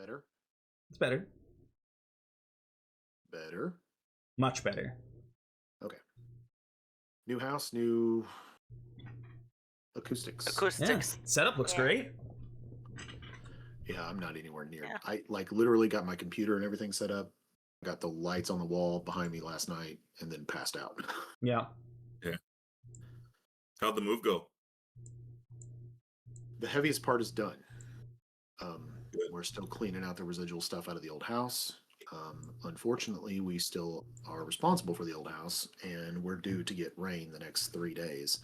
Better? It's better. Better? Much better. Okay. New house, new acoustics. Yeah. Setup looks great. Yeah, I'm not anywhere near. Yeah. I literally got my computer and everything set up. Got the lights on the wall behind me last night and then passed out. Yeah. Yeah. How'd the move go? The heaviest part is done. We're still cleaning out the residual stuff out of the old house. Unfortunately, we still are responsible for the old house, and we're due to get rain the next 3 days.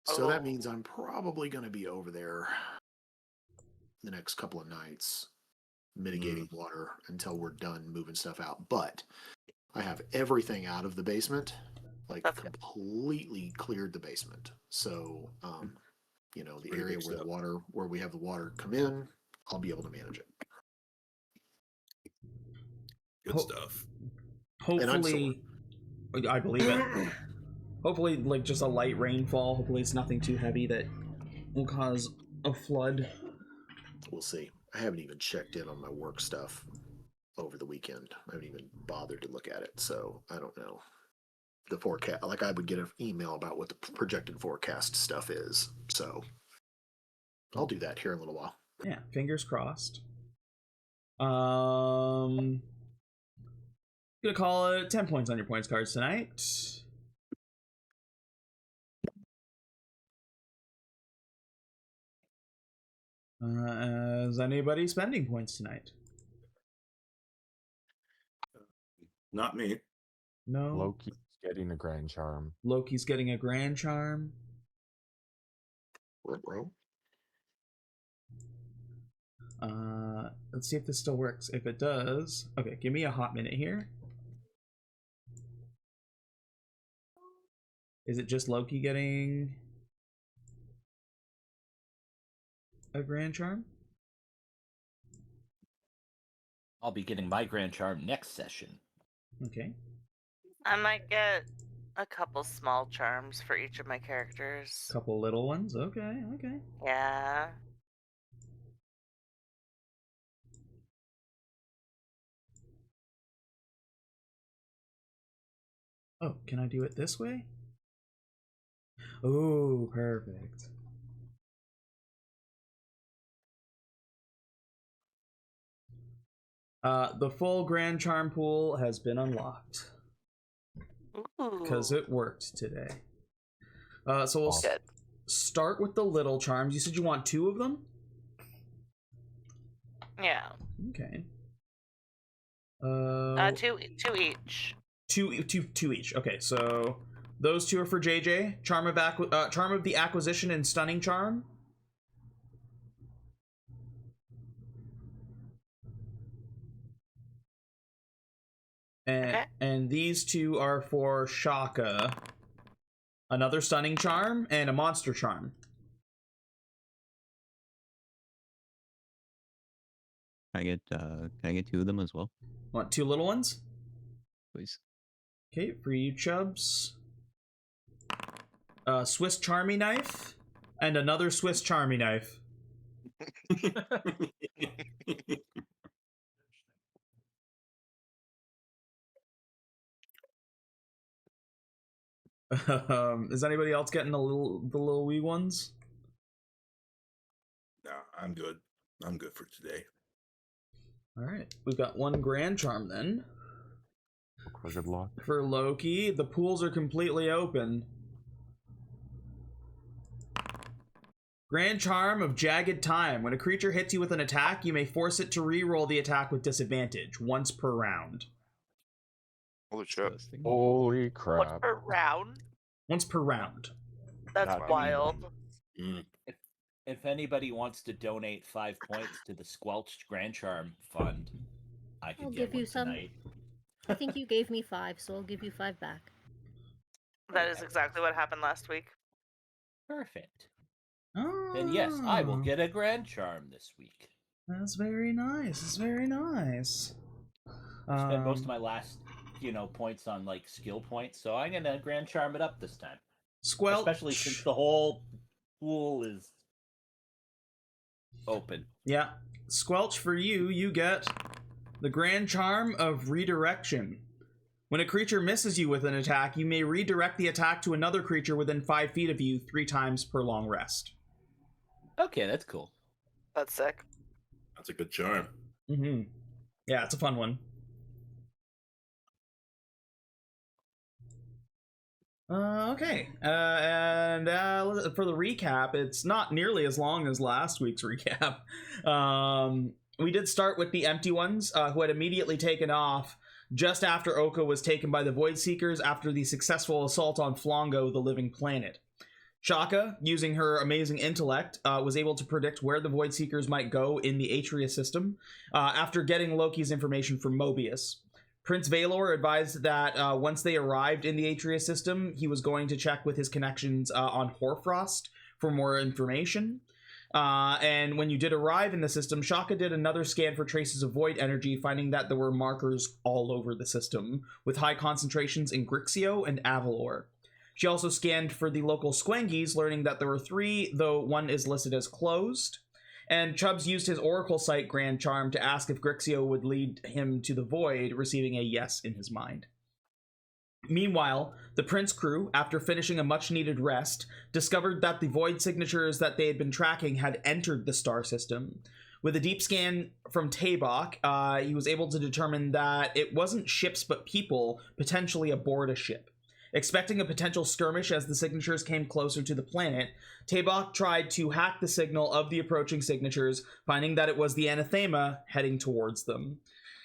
So that means I'm probably going to be over there the next couple of nights mitigating water until we're done moving stuff out. But I have everything out of the basement, like completely cleared the basement. So, the area where we have the water come in, I'll be able to manage it. Good stuff. Hopefully, I believe it. Hopefully, like just a light rainfall. Hopefully, it's nothing too heavy that will cause a flood. We'll see. I haven't even checked in on my work stuff over the weekend. I haven't even bothered to look at it, so I don't know. The forecast, like I would get an email about what the projected forecast stuff is, so I'll do that here in a little while. Yeah, fingers crossed. Gonna call it 10 points on your points cards tonight. Is anybody spending points tonight? Not me. No. Loki's getting a grand charm. Loki's getting a grand charm. What, bro? Let's see if this still works. If it does, okay, give me a hot minute here. Is it just Loki getting a grand charm? I'll be getting my grand charm next session. Okay. I might get a couple small charms for each of my characters. Couple little ones? Okay. Yeah. Oh, can I do it this way? Oh, perfect. The full Grand Charm pool has been unlocked. Because it worked today. So we'll start with the little charms. You said you want 2 of them? Yeah. Okay. 2 each. Two each. Okay, so those 2 are for JJ. Charm of the Acquisition and Stunning Charm. And these 2 are for Chaka. Another Stunning Charm and a Monster Charm. Can I get 2 of them as well? Want 2 little ones? Please. Okay, for you, Chubbs. Swiss Charmy Knife and another Swiss Charmy Knife. Is anybody else getting the little wee ones? No, I'm good. I'm good for today. All right, we've got 1 grand charm then. Good luck. For Loki, the pools are completely open. Grand Charm of Jagged Time. When a creature hits you with an attack, you may force it to re-roll the attack with disadvantage once per round. Holy shit. Holy crap. Once per round? Once per round. That's wild. If anybody wants to donate 5 points to the Squelched Grand Charm Fund, I can give you some tonight. I think you gave me 5, so I'll give you 5 back. That is exactly what happened last week. Perfect. Then yes, I will get a Grand Charm this week. That's very nice. It's very nice. I spent most of my last, points on like skill points, so I'm gonna Grand Charm it up this time. Squelch, especially since the whole pool is open. Yeah. Squelch, for you, you get the Grand Charm of Redirection. When a creature misses you with an attack, you may redirect the attack to another creature within 5 feet of you 3 times per long rest. Okay, that's cool. That's sick. That's a good charm. Mm-hmm. Yeah, it's a fun one. Okay. And for the recap, it's not nearly as long as last week's recap. We did start with the empty ones, who had immediately taken off just after Oka was taken by the Void Seekers after the successful assault on Flongo, the living planet. Chaka, using her amazing intellect, was able to predict where the Void Seekers might go in the Atria system after getting Loki's information from Mobius. Prince Valor advised that once they arrived in the Atria system, he was going to check with his connections on Hoarfrost for more information. And when you did arrive in the system, Chaka did another scan for traces of void energy, finding that there were markers all over the system, with high concentrations in Grixio and Avalor. She also scanned for the local Squengies, learning that there were 3, though one is listed as closed. And Chubbs used his Oracle Sight Grand Charm to ask if Grixio would lead him to the Void, receiving a yes in his mind. Meanwhile, the Prince crew, after finishing a much-needed rest, discovered that the Void signatures that they had been tracking had entered the star system. With a deep scan from Tabok, he was able to determine that it wasn't ships but people potentially aboard a ship. Expecting a potential skirmish as the signatures came closer to the planet, Tabok tried to hack the signal of the approaching signatures, finding that it was the Anathema heading towards them.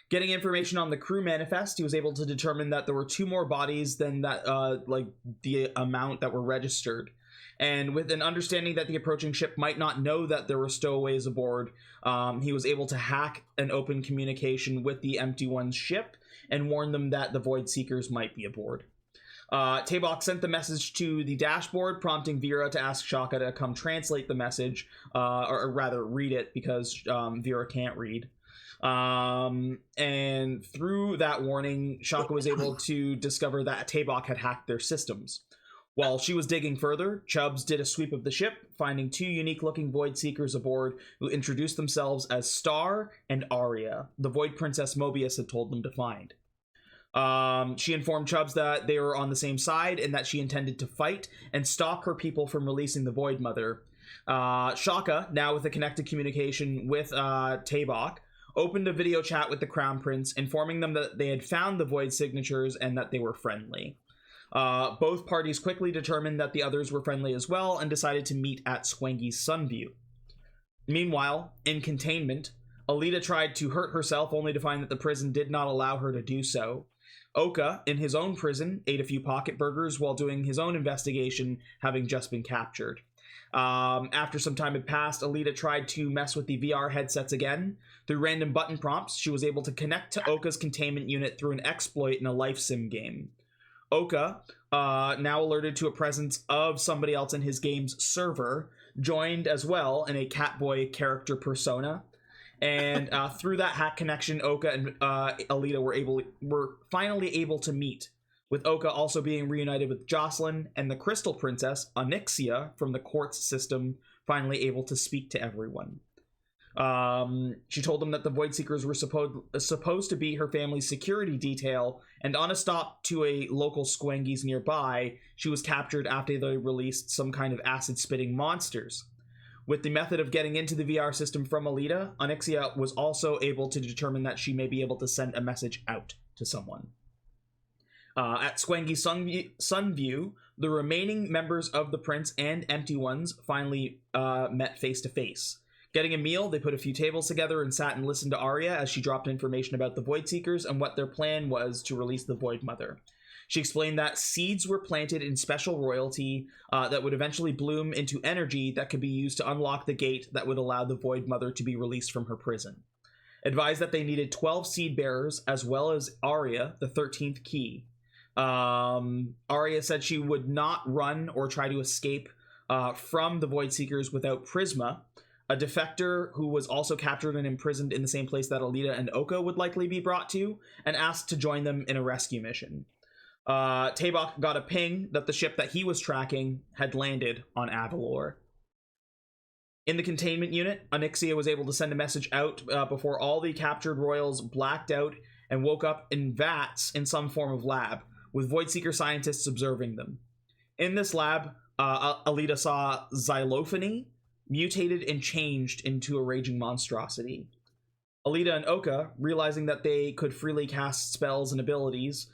Getting information on the crew manifest, he was able to determine that there were 2 more bodies than that, the amount that were registered. And with an understanding that the approaching ship might not know that there were stowaways aboard, he was able to hack and open communication with the Empty One's ship and warn them that the Void Seekers might be aboard. Tabok sent the message to the dashboard, prompting Vera to ask Chaka to come translate the message, or rather read it, because Vera can't read. And through that warning, Chaka was able to discover that Tabok had hacked their systems. While she was digging further, Chubbs did a sweep of the ship, finding 2 unique-looking Void Seekers aboard who introduced themselves as Star and Aria, the Void Princess Mobius had told them to find. She informed Chubbs that they were on the same side and that she intended to fight and stop her people from releasing the Void Mother. Chaka, now with a connected communication with Tabok, opened a video chat with the Crown Prince, informing them that they had found the Void signatures and that they were friendly. Both parties quickly determined that the others were friendly as well and decided to meet at Squengi's Sunview. Meanwhile, in containment, Aelita tried to hurt herself only to find that the prison did not allow her to do so. Oka, in his own prison, ate a few pocket burgers while doing his own investigation, having just been captured. After some time had passed, Aelita tried to mess with the VR headsets again. Through random button prompts, she was able to connect to Oka's containment unit through an exploit in a life sim game. Oka, now alerted to a presence of somebody else in his game's server, joined as well in a Catboy character persona. And through that hack connection, Oka and Aelita were finally able to meet, with Oka also being reunited with Jocelyn and the Crystal Princess, Onyxia, from the Quartz system, finally able to speak to everyone. She told them that the Void Seekers were supposed to be her family's security detail, and on a stop to a local Squengies nearby, she was captured after they released some kind of acid-spitting monsters. With the method of getting into the VR system from Aelita, Onyxia was also able to determine that she may be able to send a message out to someone. At Squengi's Sunview, the remaining members of the Prince and Empty Ones finally met face-to-face. Getting a meal, they put a few tables together and sat and listened to Arya as she dropped information about the Void Seekers and what their plan was to release the Void Mother. She explained that seeds were planted in special royalty that would eventually bloom into energy that could be used to unlock the gate that would allow the Void Mother to be released from her prison. Advised that they needed 12 seed bearers as well as Arya, the 13th key. Arya said she would not run or try to escape from the Void Seekers without Prisma, a defector who was also captured and imprisoned in the same place that Aelita and Oka would likely be brought to, and asked to join them in a rescue mission. Tabok got a ping that the ship that he was tracking had landed on Avalor. In the containment unit, Onyxia was able to send a message out before all the captured royals blacked out and woke up in vats in some form of lab, with Voidseeker scientists observing them. In this lab, Aelita saw xylophony mutated and changed into a raging monstrosity. Aelita and Oka, realizing that they could freely cast spells and abilities,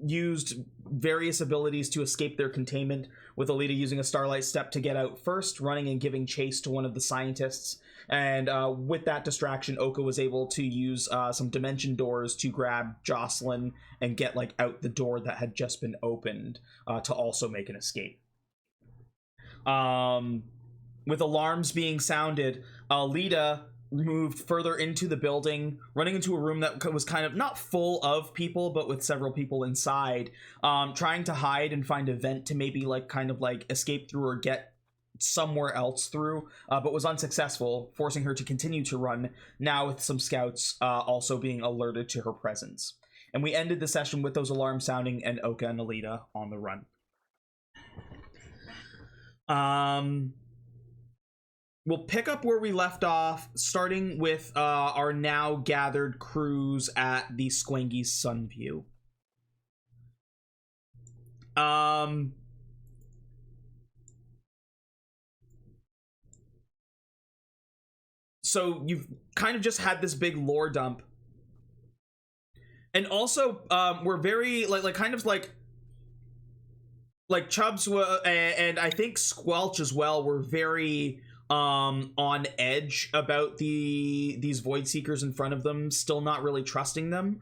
used various abilities to escape their containment, with Aelita using a Starlight Step to get out first, running and giving chase to one of the scientists. And with that distraction, Oka was able to use some dimension doors to grab Jocelyn and get like out the door that had just been opened to also make an escape. With alarms being sounded, Aelita moved further into the building, running into a room that was kind of not full of people, but with several people inside, trying to hide and find a vent to maybe like kind of like escape through or get somewhere else through, but was unsuccessful, forcing her to continue to run, now with some scouts also being alerted to her presence. And we ended the session with those alarms sounding and Oka and Aelita on the run. We'll pick up where we left off, starting with our now gathered crews at the Squangy's Sunview. So you've kind of just had this big lore dump. And also, we're very, like kind of like Chubbs and I think Squelch as well were very on edge about these Void Seekers in front of them, still not really trusting them.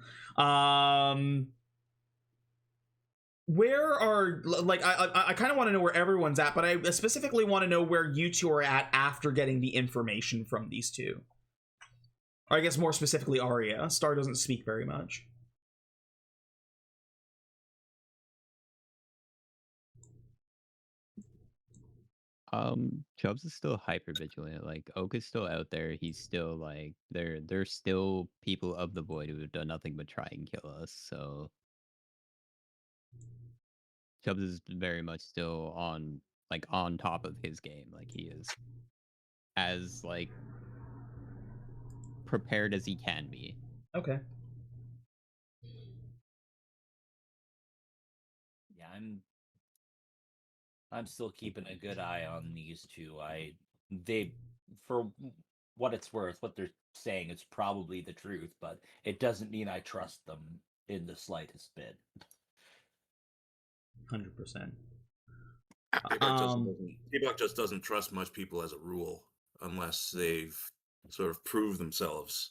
Where are, like, I kind of want to know where everyone's at, but I specifically want to know where you two are at after getting the information from these two. Or I guess more specifically Arya. Star doesn't speak very much. Chubbs is still hyper vigilant. Like Oka's still out there. He's still like there's still people of the void who have done nothing but try and kill us. So Chubbs is very much still on top of his game. Like he is as like prepared as he can be. Okay. Yeah, I'm still keeping a good eye on these two. They, for what it's worth, what they're saying is probably the truth, but it doesn't mean I trust them in the slightest bit. 100%. Tabok just doesn't trust much people as a rule, unless they've sort of proved themselves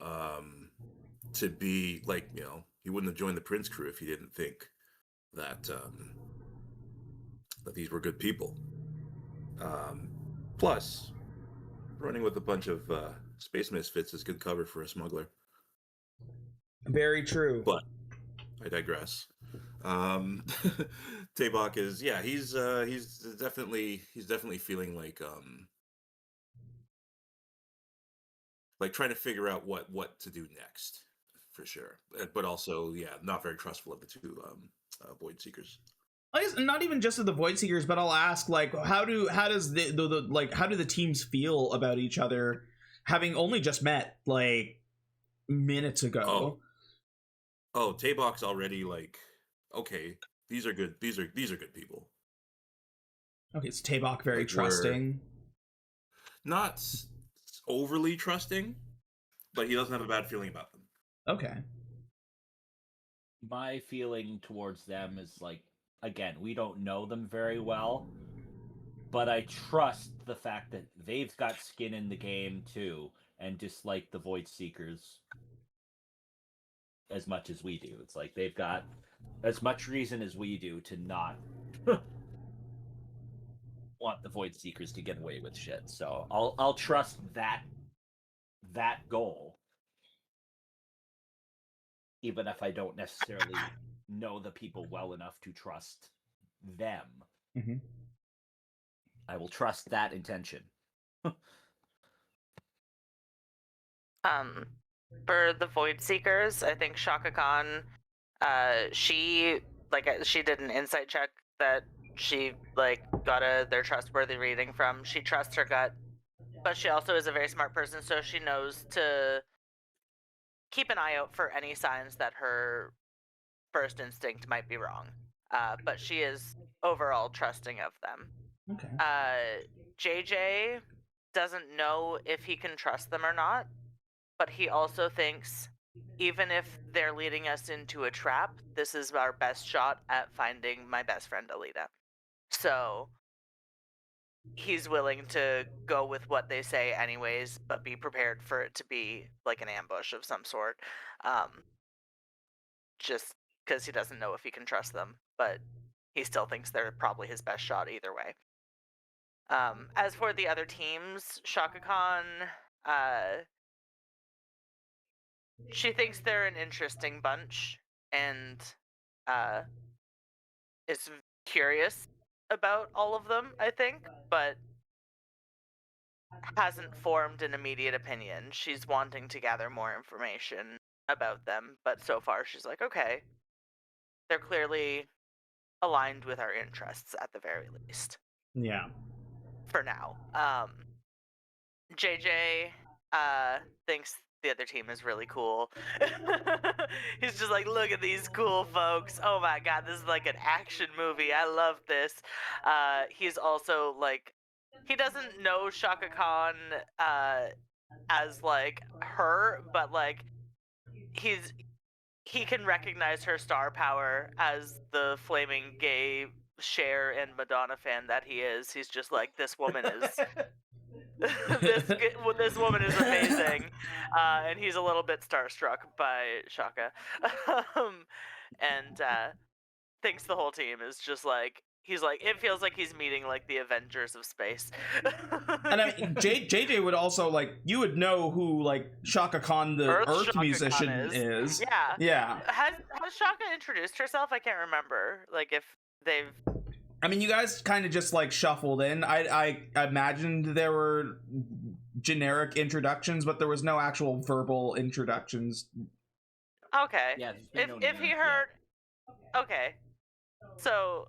to be like, you know, he wouldn't have joined the Prince crew if he didn't think that that these were good people. Plus, running with a bunch of space misfits is good cover for a smuggler. Very true. But I digress. Tabok is, yeah, he's definitely feeling like trying to figure out what to do next, for sure. But also, yeah, not very trustful of the two Void Seekers. I guess not even just of the Void Seekers, but I'll ask, like, how do the teams feel about each other, having only just met like minutes ago? Oh, Tabok's already like, okay, these are good people. Okay, so Tabok very trusting. Not overly trusting, but he doesn't have a bad feeling about them. Okay. My feeling towards them is like, again, we don't know them very well, but I trust the fact that they've got skin in the game too, and dislike the Void Seekers as much as we do. It's like they've got as much reason as we do to not want the Void Seekers to get away with shit. So I'll trust that goal, even if I don't necessarily know the people well enough to trust them. Mm-hmm. I will trust that intention. For the Void Seekers, I think Chaka Khan, she did an insight check that she got their trustworthy reading from. She trusts her gut, but she also is a very smart person, so she knows to keep an eye out for any signs that her first instinct might be wrong. But she is overall trusting of them. Okay. JJ doesn't know if he can trust them or not, but he also thinks even if they're leading us into a trap, this is our best shot at finding my best friend Aelita. So he's willing to go with what they say anyways, but be prepared for it to be like an ambush of some sort. Just because he doesn't know if he can trust them, but he still thinks they're probably his best shot either way. As for the other teams, Chaka Khan, she thinks they're an interesting bunch and is curious about all of them, I think, but hasn't formed an immediate opinion. She's wanting to gather more information about them, but so far she's like, okay, they're clearly aligned with our interests at the very least. Yeah. For now. JJ thinks the other team is really cool. He's just like, look at these cool folks. Oh my god, this is like an action movie. I love this. He's also like, he doesn't know Chaka Khan as like her, but like he can recognize her star power as the flaming gay Cher and Madonna fan that he is. He's just like, this woman is this woman is amazing, and he's a little bit starstruck by Chaka, and thinks the whole team is just like, he's like, it feels like he's meeting like the Avengers of space. And I mean, JJ would also like, you would know who like Chaka Khan, the Earth Chaka musician, Khan is. Yeah. Yeah. Has Chaka introduced herself? I can't remember. Like if they've. I mean, you guys kind of just like shuffled in. I imagined there were generic introductions, but there was no actual verbal introductions. Okay. Yeah. If he heard. Okay. So.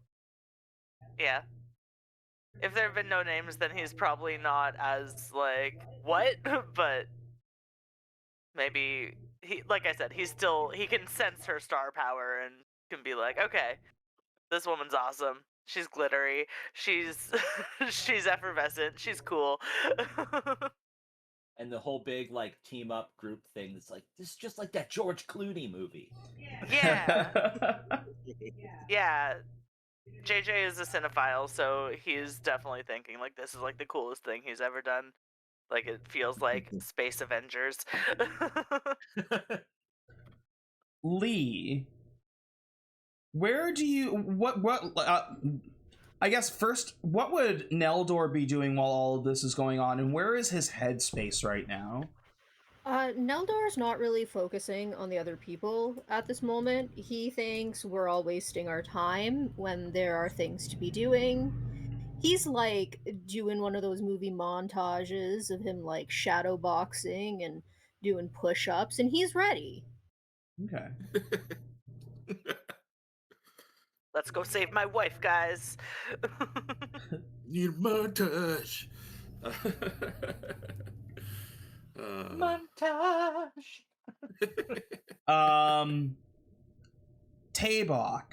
Yeah. If there have been no names, then he's probably not as like what, but maybe he, like I said, he can sense her star power and can be like, okay, this woman's awesome. She's glittery. She's she's effervescent. She's cool. And the whole big like team up group thing. It's like, this is just like that George Clooney movie. Yeah. Yeah. JJ is a cinephile, so he's definitely thinking like this is like the coolest thing he's ever done. Like it feels like Space Avengers. Lee, where do you I guess first, what would Neldor be doing while all of this is going on, and where is his headspace right now? Neldor's not really focusing on the other people at this moment. He thinks we're all wasting our time when there are things to be doing. He's like doing one of those movie montages of him like shadow boxing and doing push-ups, and he's ready. Okay. Let's go save my wife, guys. Need a montage. Montage. Tabok.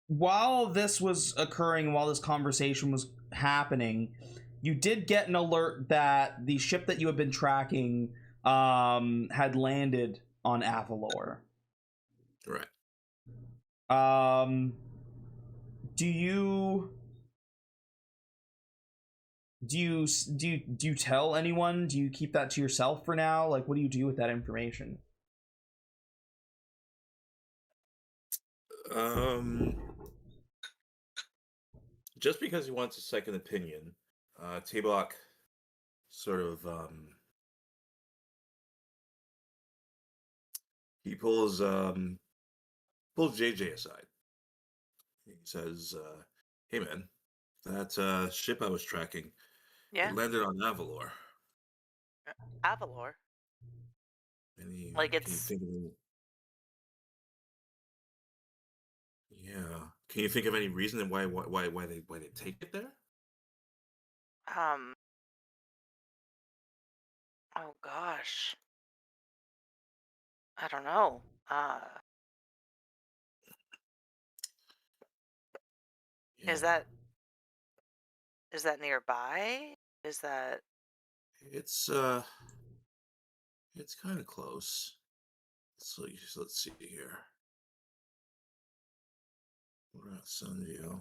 While this was occurring, while this conversation was happening, you did get an alert that the ship that you had been tracking had landed on Avalor. Right. Do you tell anyone? Do you keep that to yourself for now? Like, what do you do with that information? Just because he wants a second opinion, Tabok sort of he pulls JJ aside. He says, "Hey man, that ship I was tracking, Yeah. it landed on Avalor." Avalor. And Like can you it's. think of any... Yeah. Can you think of any reason why they take it there? Oh gosh. I don't know. Yeah. Is that nearby? Is that It's kind of close. So let's see here. We're at Sunview.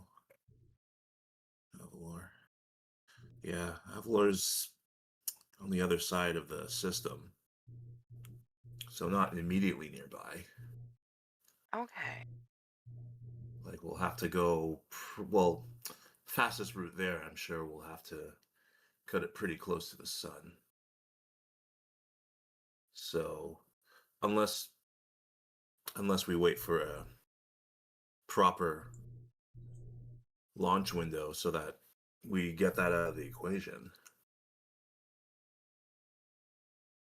Avalor. Yeah, Avalor's on the other side of the system. So not immediately nearby. okay? Like we'll have to go well, fastest route there, I'm sure we'll have to cut it pretty close to the sun. So unless we wait for a proper launch window so that we get that out of the equation.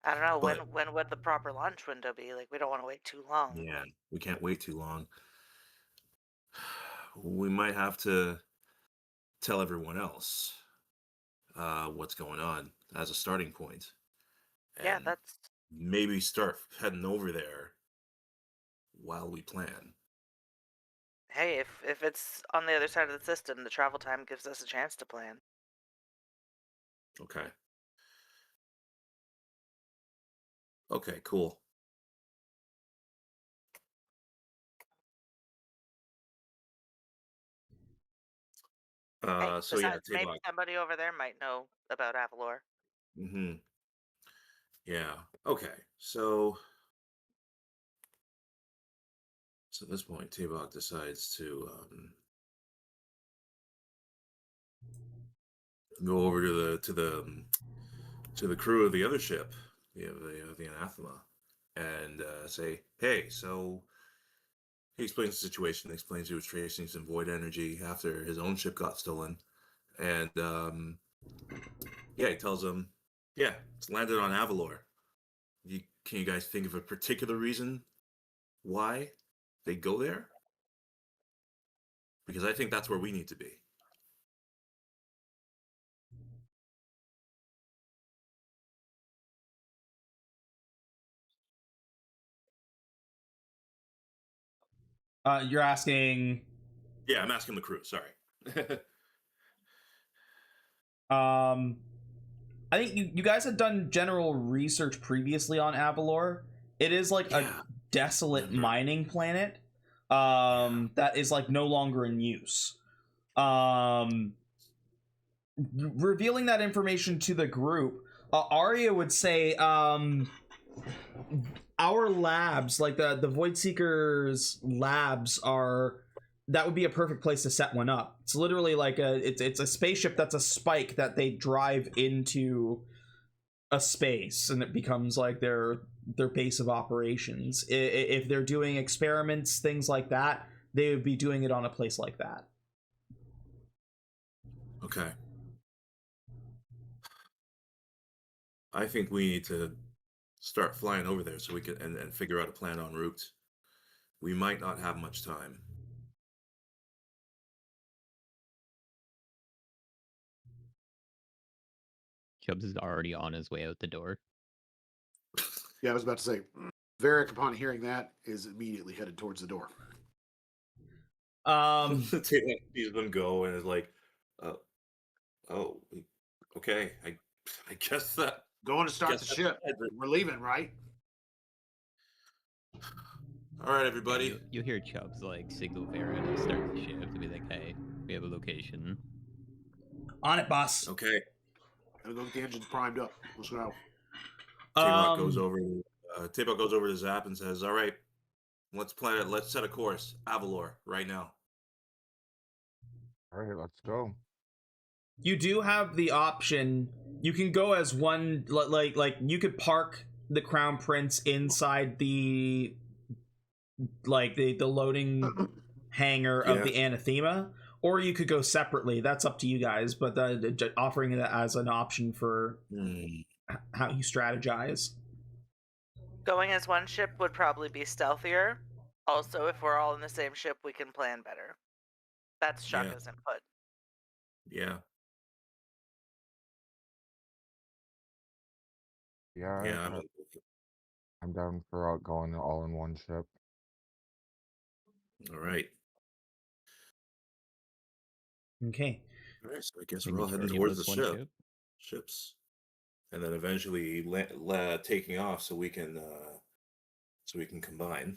I don't know. But- When would the proper launch window be? Like, we don't want to wait too long. Yeah, we can't wait too long. We might have to tell everyone else what's going on as a starting point. Yeah, And that's maybe start heading over there while we plan. hey, if it's on the other side of the system, the travel time gives us a chance to plan. Okay. Okay, cool. Hey, So yeah, besides, maybe Tabok. somebody over there might know about Avalor. Mm-hmm. Yeah. Okay. So at this point, Tabok decides to go over to the crew of the other ship, the Anathema, and say, "Hey, so." He explains the situation. Explains he was tracing some void energy after his own ship got stolen, and yeah, he tells them, "Yeah, it's landed on Avalor. Can you guys think of a particular reason why they go there? Because I think that's where we need to be." You're asking. Yeah, I'm asking the crew. Sorry. I think you guys had done general research previously on Avalor. It is like a desolate mining planet that is like no longer in use. Revealing that information to the group, Arya would say our labs, like the Void Seekers labs, that would be a perfect place to set one up. It's literally like it's a spaceship that's a spike that they drive into a space, and it becomes like their base of operations. If they're doing experiments, things like that, they would be doing it on a place like that. Okay. I think we need to start flying over there so we can and figure out a plan en route. We might not have much time. Chubbs is already on his way out the door. Yeah, I was about to say, Varric, upon hearing that, is immediately headed towards the door. Sees them go and is like, "Oh, okay. I guess that." Going to start Guess the that's ship. it. We're leaving, right? All right, everybody. You hear Chubbs like signal Varric to start the ship to be like, "Hey, we have a location." On it, boss. Okay. Gotta go get the engines primed up. Let's go. Tabok goes over. Tabok goes over to Zapp and says, "All right, let's plan it. Let's set a course. Avalor, right now." All right, let's go. You do have the option. You can go as one, like you could park the Crown Prince inside the loading hangar of the Anathema, or you could go separately. That's up to you guys, but offering it as an option for how you strategize. Going as one ship would probably be stealthier. Also, if we're all in the same ship, we can plan better. That's Chaka's input. Yeah. Yeah, Yeah. I'm down for going all in one ship. All right. Okay. All right. So I guess The we're all heading majority towards was the one ship. Ships, and then eventually taking off so we can combine.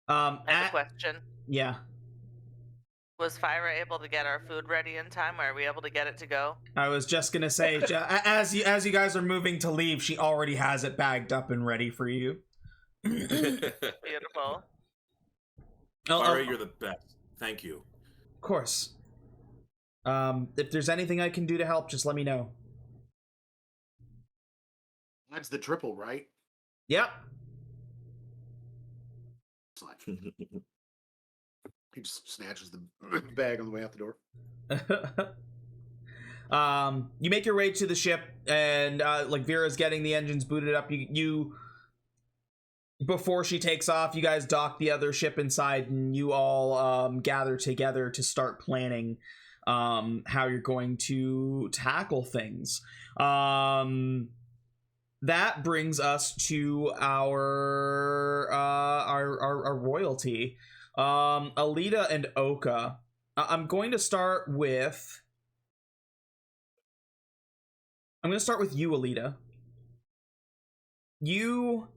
I have a question. Yeah. Was Fyra able to get our food ready in time? Are we able to get it to go? I was just gonna say, as you guys are moving to leave, she already has it bagged up and ready for you. Beautiful. Fyra, you're the best. Thank you. Of course. If there's anything I can do to help, just let me know. That's the triple, right? Yep. It's like he just snatches the bag on the way out the door. You make your way to the ship, and like Vera's getting the engines booted up. You before she takes off, you guys dock the other ship inside, and you all gather together to start planning how you're going to tackle things. That brings us to our royalty, Aelita and Oka. I'm going to start with you, Aelita. You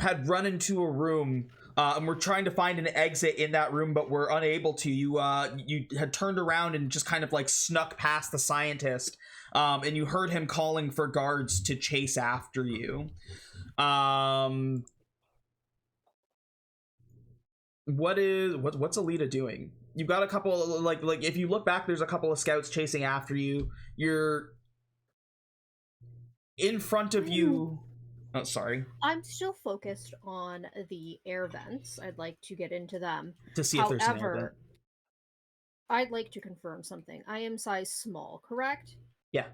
had run into a room, and we're trying to find an exit in that room, but we're unable to. You had turned around and just kind of like snuck past the scientist, and you heard him calling for guards to chase after you. What's Aelita doing? You've got a couple, like if you look back, there's a couple of scouts chasing after you. You're in front of you. Oh, sorry. I'm still focused on the air vents. I'd like to get into them. To see if there's an air vent. I'd like to confirm something. I am size small, correct? Yeah.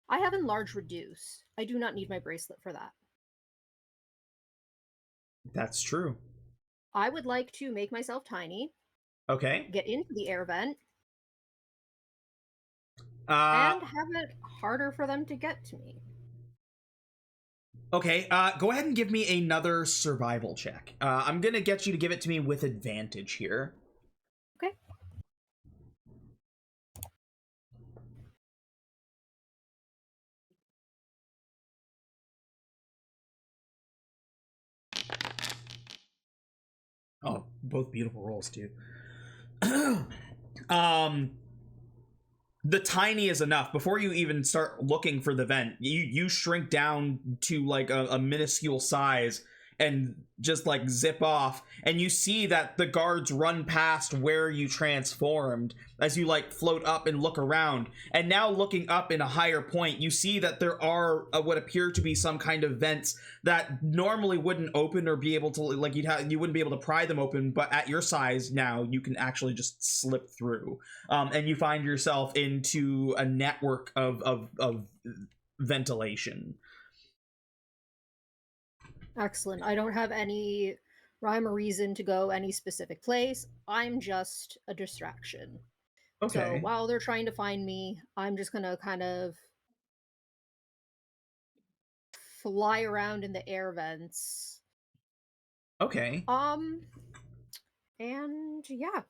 I have enlarge reduce. I do not need my bracelet for that. That's true. I would like to make myself tiny. Okay. Get into the air vent. And have it harder for them to get to me. Okay, go ahead and give me another survival check. I'm gonna get you to give it to me with advantage here. Okay. Oh, both beautiful rolls, too. The tiny is enough. Before you even start looking for the vent, you shrink down to like a minuscule size and just like zip off, and you see that the guards run past where you transformed as you like float up and look around. And now looking up in a higher point, you see that there are what appear to be some kind of vents that normally wouldn't open or be able to, like, you wouldn't be able to pry them open, but at your size now you can actually just slip through, and you find yourself into a network of ventilation. Excellent. I don't have any rhyme or reason to go any specific place. I'm just a distraction. Okay. So while they're trying to find me, I'm just gonna kind of fly around in the air vents. Okay. And yeah.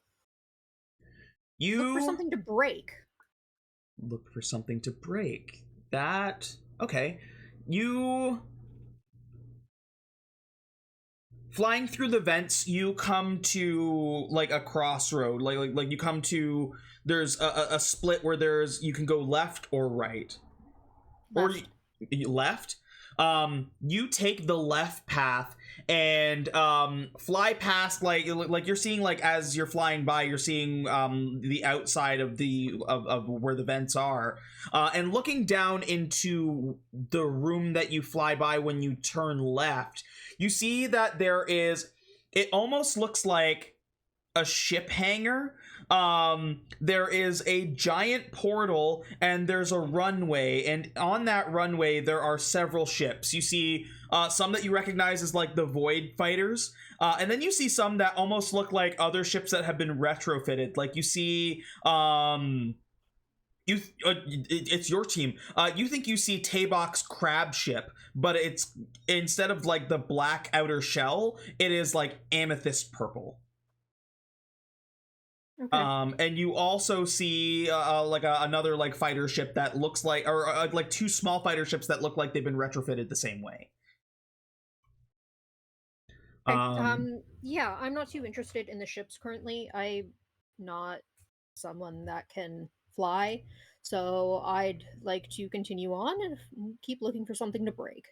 You look for something to break. Look for something to break. That okay. You flying through the vents, you come to like a crossroad. Like you come to, there's a split where you can go left or right. Left. Or left. You take the left path and fly past, like you're seeing, like as you're flying by, you're seeing the outside of of where the vents are, and looking down into the room that you fly by when you turn left, you see that there is, it almost looks like a ship hangar, there is a giant portal and there's a runway, and on that runway there are several ships. You see some that you recognize as like the Void Fighters, and then you see some that almost look like other ships that have been retrofitted. Like you see it's your team. You think you see Tabok's crab ship, but it's instead of like the black outer shell, it is like amethyst purple. Okay. And you also see like another like fighter ship that looks like, or like two small fighter ships that look like they've been retrofitted the same way. Yeah, I'm not too interested in the ships currently. I'm not someone that can fly, so I'd like to continue on and keep looking for something to break.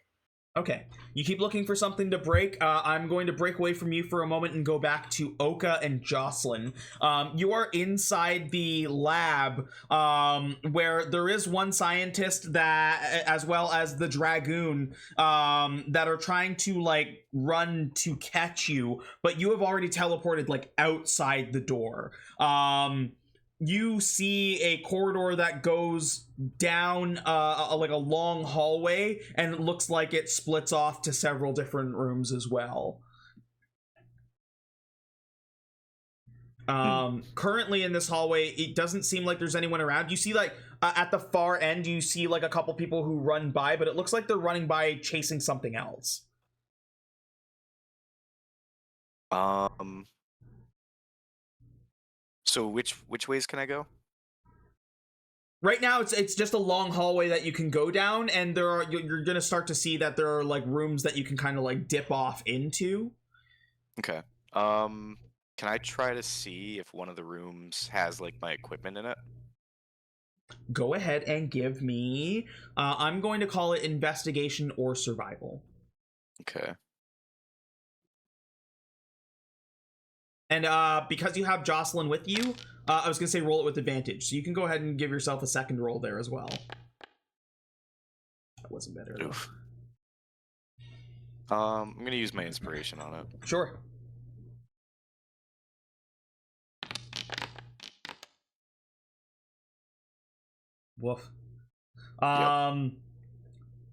Okay, you keep looking for something to break. I'm going to break away from you for a moment and go back to Oka and Jocelyn. You are inside the lab where there is one scientist that, as well as the Dragoon, that are trying to like run to catch you, but you have already teleported like outside the door. You see a corridor that goes down like a long hallway, and it looks like it splits off to several different rooms as well. Currently in this hallway, it doesn't seem like there's anyone around. You see like at the far end, you see like a couple people who run by, but it looks like they're running by chasing something else. So which ways can I go? Right now, it's just a long hallway that you can go down, and you're gonna start to see that there are like rooms that you can kind of like dip off into. Okay. Can I try to see if one of the rooms has like my equipment in it? Go ahead and give me. I'm going to call it investigation or survival. Okay. And because you have Jocelyn with you, I was going to say roll it with advantage. So you can go ahead and give yourself a second roll there as well. That wasn't better enough. I'm going to use my inspiration on it. Sure. Woof.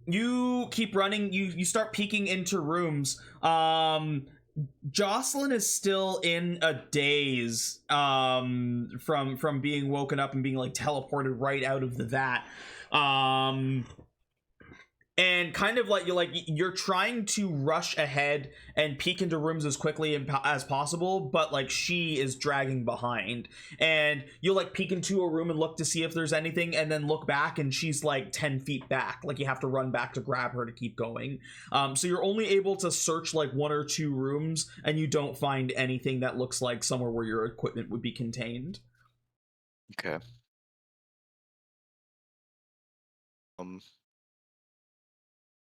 You keep running. You start peeking into rooms. Jocelyn is still in a daze from being woken up and being like teleported right out of the vat. And kind of like you're trying to rush ahead and peek into rooms as quickly as possible, but like she is dragging behind, and you'll like peek into a room and look to see if there's anything, and then look back and she's like 10 feet back. Like you have to run back to grab her to keep going. So you're only able to search like one or two rooms, and you don't find anything that looks like somewhere where your equipment would be contained. Okay.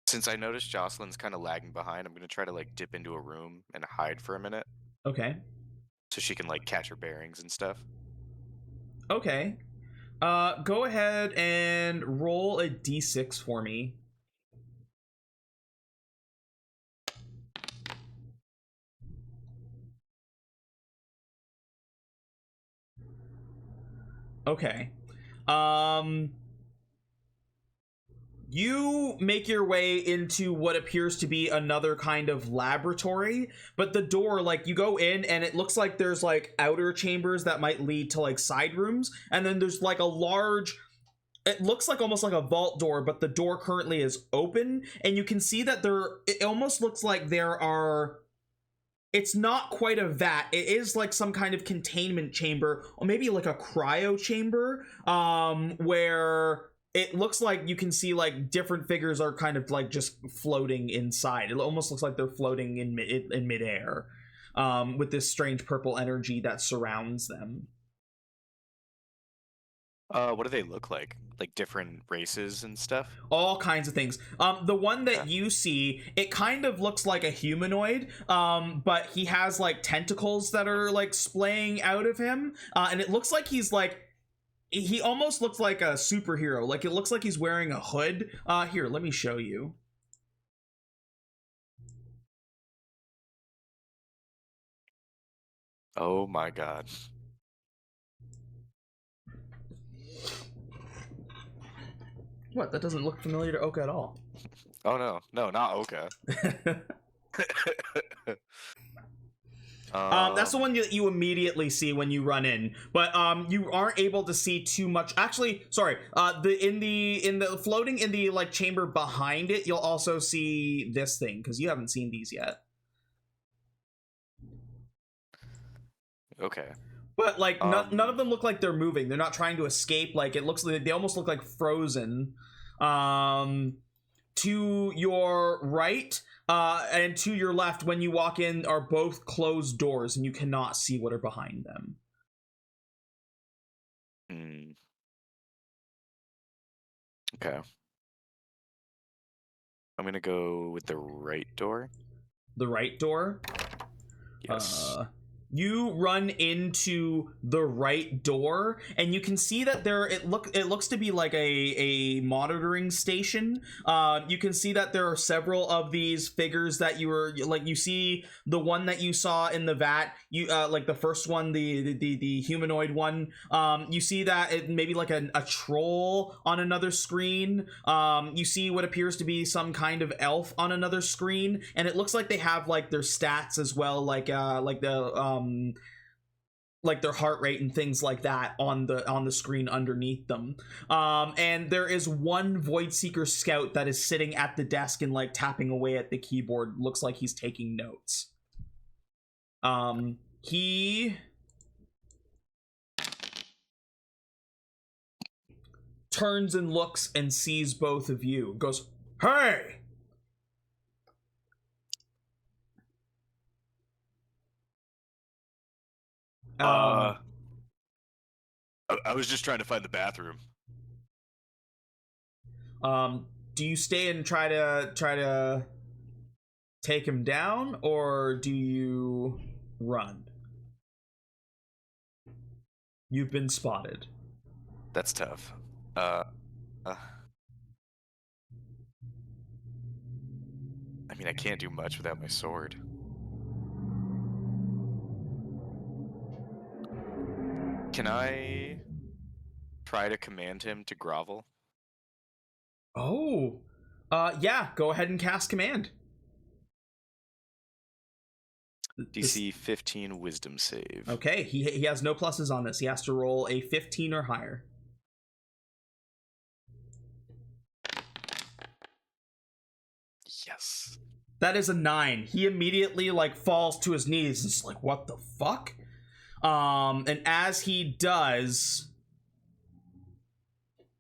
Since I noticed Jocelyn's kind of lagging behind, I'm going to try to like dip into a room and hide for a minute. Okay. So she can like catch her bearings and stuff. Okay. Go ahead and roll a d6 for me. Okay. You make your way into what appears to be another kind of laboratory, but the door, like, you go in and it looks like there's like outer chambers that might lead to like side rooms, and then there's like a large, it looks like almost like a vault door, but the door currently is open, and you can see that it almost looks like there are, it's not quite a vat, it is like some kind of containment chamber, or maybe like a cryo chamber, where it looks like you can see like different figures are kind of like just floating inside. It almost looks like they're floating in midair, with this strange purple energy that surrounds them. What do they look like? Like different races and stuff? All kinds of things. The one that you see, it kind of looks like a humanoid, but he has like tentacles that are like splaying out of him, and it looks like he's like, he almost looks like a superhero. Like it looks like he's wearing a hood. Here, let me show you. Oh my god. What? That doesn't look familiar to Oka at all. Oh no, not Oka. That's the one that you immediately see when you run in, but you aren't able to see too much. Actually, sorry. In the floating in the like chamber behind it, you'll also see this thing because you haven't seen these yet. Okay. But like none of them look like they're moving. They're not trying to escape. Like it looks like they almost look like frozen. To your right and to your left when you walk in are both closed doors and you cannot see what are behind them. Okay. I'm gonna go with the right door. The right door? Yes. You run into the right door and you can see that it looks to be like a monitoring station. You can see that there are several of these figures that you see the one that you saw in the vat, like the first one, the humanoid one. You see that it maybe like a troll on another screen. You see what appears to be some kind of elf on another screen, and it looks like they have like their stats as well, like their heart rate and things like that on the screen underneath them. And there is one Voidseeker scout that is sitting at the desk and like tapping away at the keyboard. Looks like he's taking notes. He turns and looks and sees both of you. Goes, "Hey!" I was just trying to find the bathroom. Do you stay and try to take him down, or do you run? You've been spotted. That's tough. I mean, I can't do much without my sword. Can I try to command him to grovel? Oh, yeah. Go ahead and cast command. DC 15 Wisdom save. Okay, he has no pluses on this. He has to roll a 15 or higher. Yes. That is a 9. He immediately like falls to his knees. It's like, what the fuck? And as he does,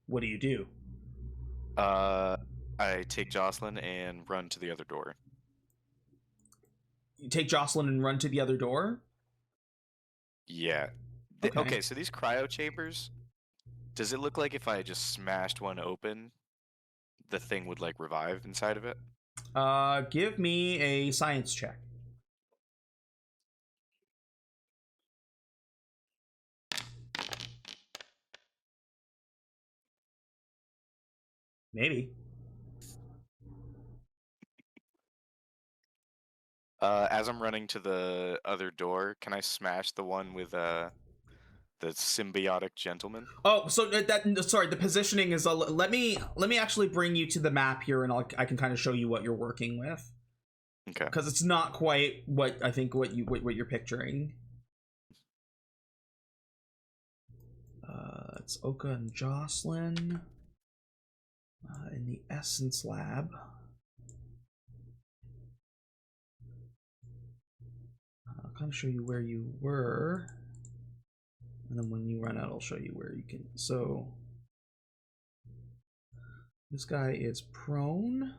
what do you do? I take Jocelyn and run to the other door. You take Jocelyn and run to the other door? Yeah. Okay, so these cryo chambers, does it look like if I just smashed one open, the thing would like revive inside of it? Give me a science check. Maybe. As I'm running to the other door, can I smash the one with the symbiotic gentleman? Oh, so sorry, the positioning is let me actually bring you to the map here, and I can kind of show you what you're working with. Okay. Because it's not quite what I think what you're picturing. It's Oka and Jocelyn in the Essence Lab. I'll kind of show you where you were, and then when you run out, I'll show you where you can. So this guy is prone.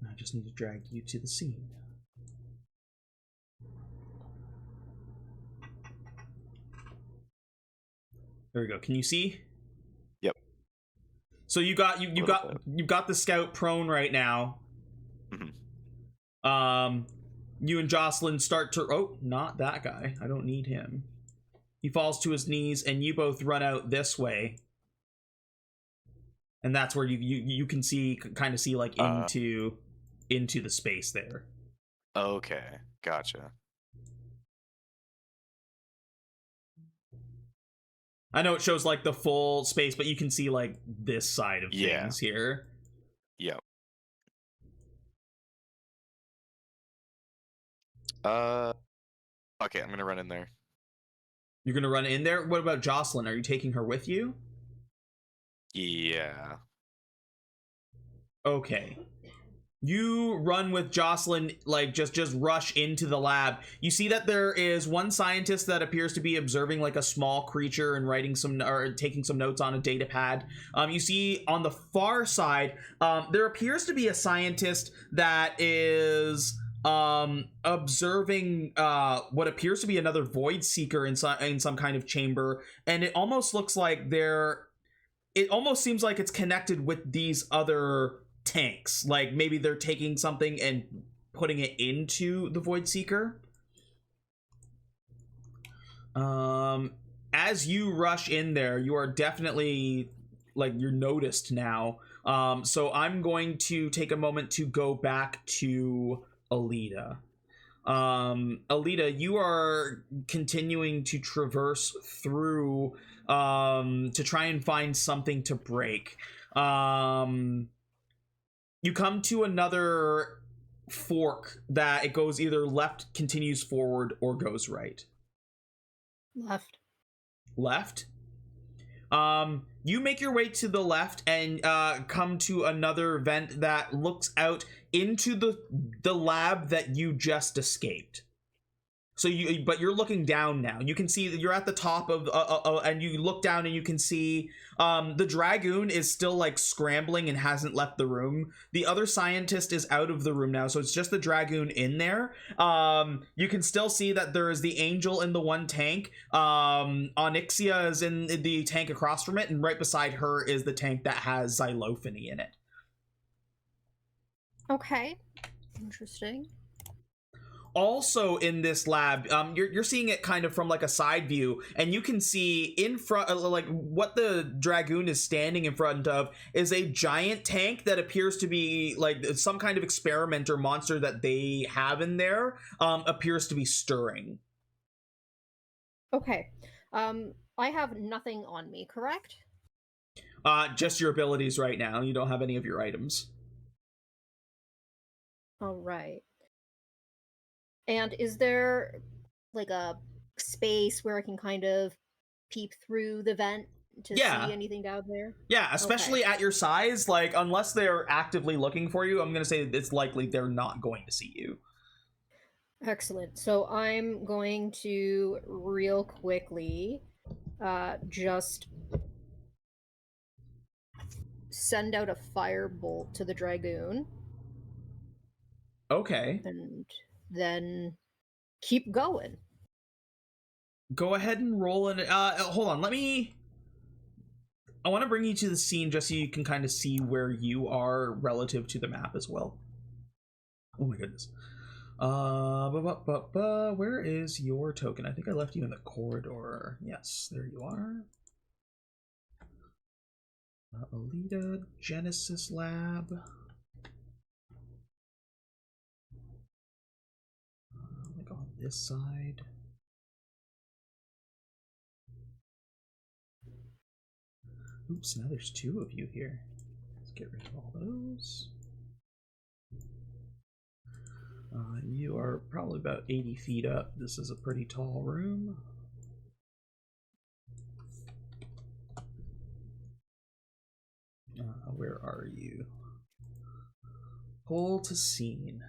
I just need to drag you to the scene. There we go. Can you see? Yep. So you got the scout prone right now. Mm-hmm. You and Jocelyn start to. Oh, not that guy. I don't need him. He falls to his knees, and you both run out this way. And that's where you can see, kind of see like into the space there. Okay, gotcha. I know it shows like the full space, but you can see like this side of things here. Yep. Okay, I'm gonna run in there. You're gonna run in there? What about Jocelyn? Are you taking her with you? Yeah. Okay. You run with Jocelyn, like just rush into the lab. You see that there is one scientist that appears to be observing like a small creature and writing some or taking some notes on a data pad. You see on the far side, there appears to be a scientist that is observing what appears to be another void seeker in some kind of chamber, and it almost looks like it almost seems like it's connected with these other tanks, like maybe they're taking something and putting it into the void seeker. As you rush in there, you are definitely like you're noticed now. So I'm going to take a moment to go back to Aelita. Aelita, you are continuing to traverse through to try and find something to break. You come to another fork that it goes either left, continues forward, or goes right. Left. Left? You make your way to the left and come to another vent that looks out into the lab that you just escaped. So but you're looking down now. You can see that you're at the top of, and you look down and you can see the Dragoon is still like scrambling and hasn't left the room. The other scientist is out of the room now, so it's just the Dragoon in there. You can still see that there is the Angel in the one tank. Onyxia is in the tank across from it, and right beside her is the tank that has xylophony in it. Okay. Interesting. Also in this lab, you're seeing it kind of from like a side view, and you can see in front, like what the Dragoon is standing in front of is a giant tank that appears to be like some kind of experiment or monster that they have in there, appears to be stirring. Okay. I have nothing on me, correct? Just your abilities right now. You don't have any of your items. All right. And is there like a space where I can kind of peep through the vent to see anything down there? Yeah, especially at your size, like unless they're actively looking for you, I'm going to say it's likely they're not going to see you. Excellent. So I'm going to real quickly just send out a firebolt to the Dragoon. Okay. And then keep going. Go ahead and roll in. Hold on. I want to bring you to the scene just so you can kind of see where you are relative to the map as well. Oh my goodness. Where is your token? I think I left you in the corridor. Yes, there you are. Aelita, Genesis Lab. Like on this side. Oops, now there's two of you here. Let's get rid of all those. You are probably about 80 feet up. This is a pretty tall room. Where are you? Pull to scene.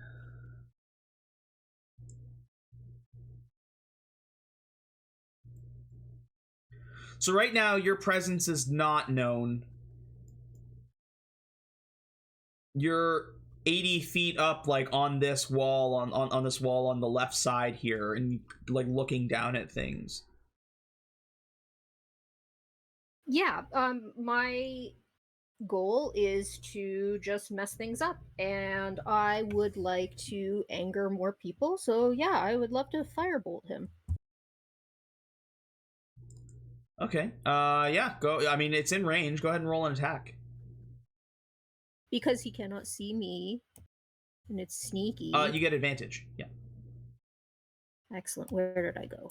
So right now, your presence is not known. You're 80 feet up, like on this wall, on this wall on the left side here, and like looking down at things. Yeah, my goal is to just mess things up, and I would like to anger more people, so yeah, I would love to firebolt him. Okay, yeah, go. I mean, it's in range. Go ahead and roll an attack. Because he cannot see me, And it's sneaky. You get advantage. Yeah. Excellent. Where did I go?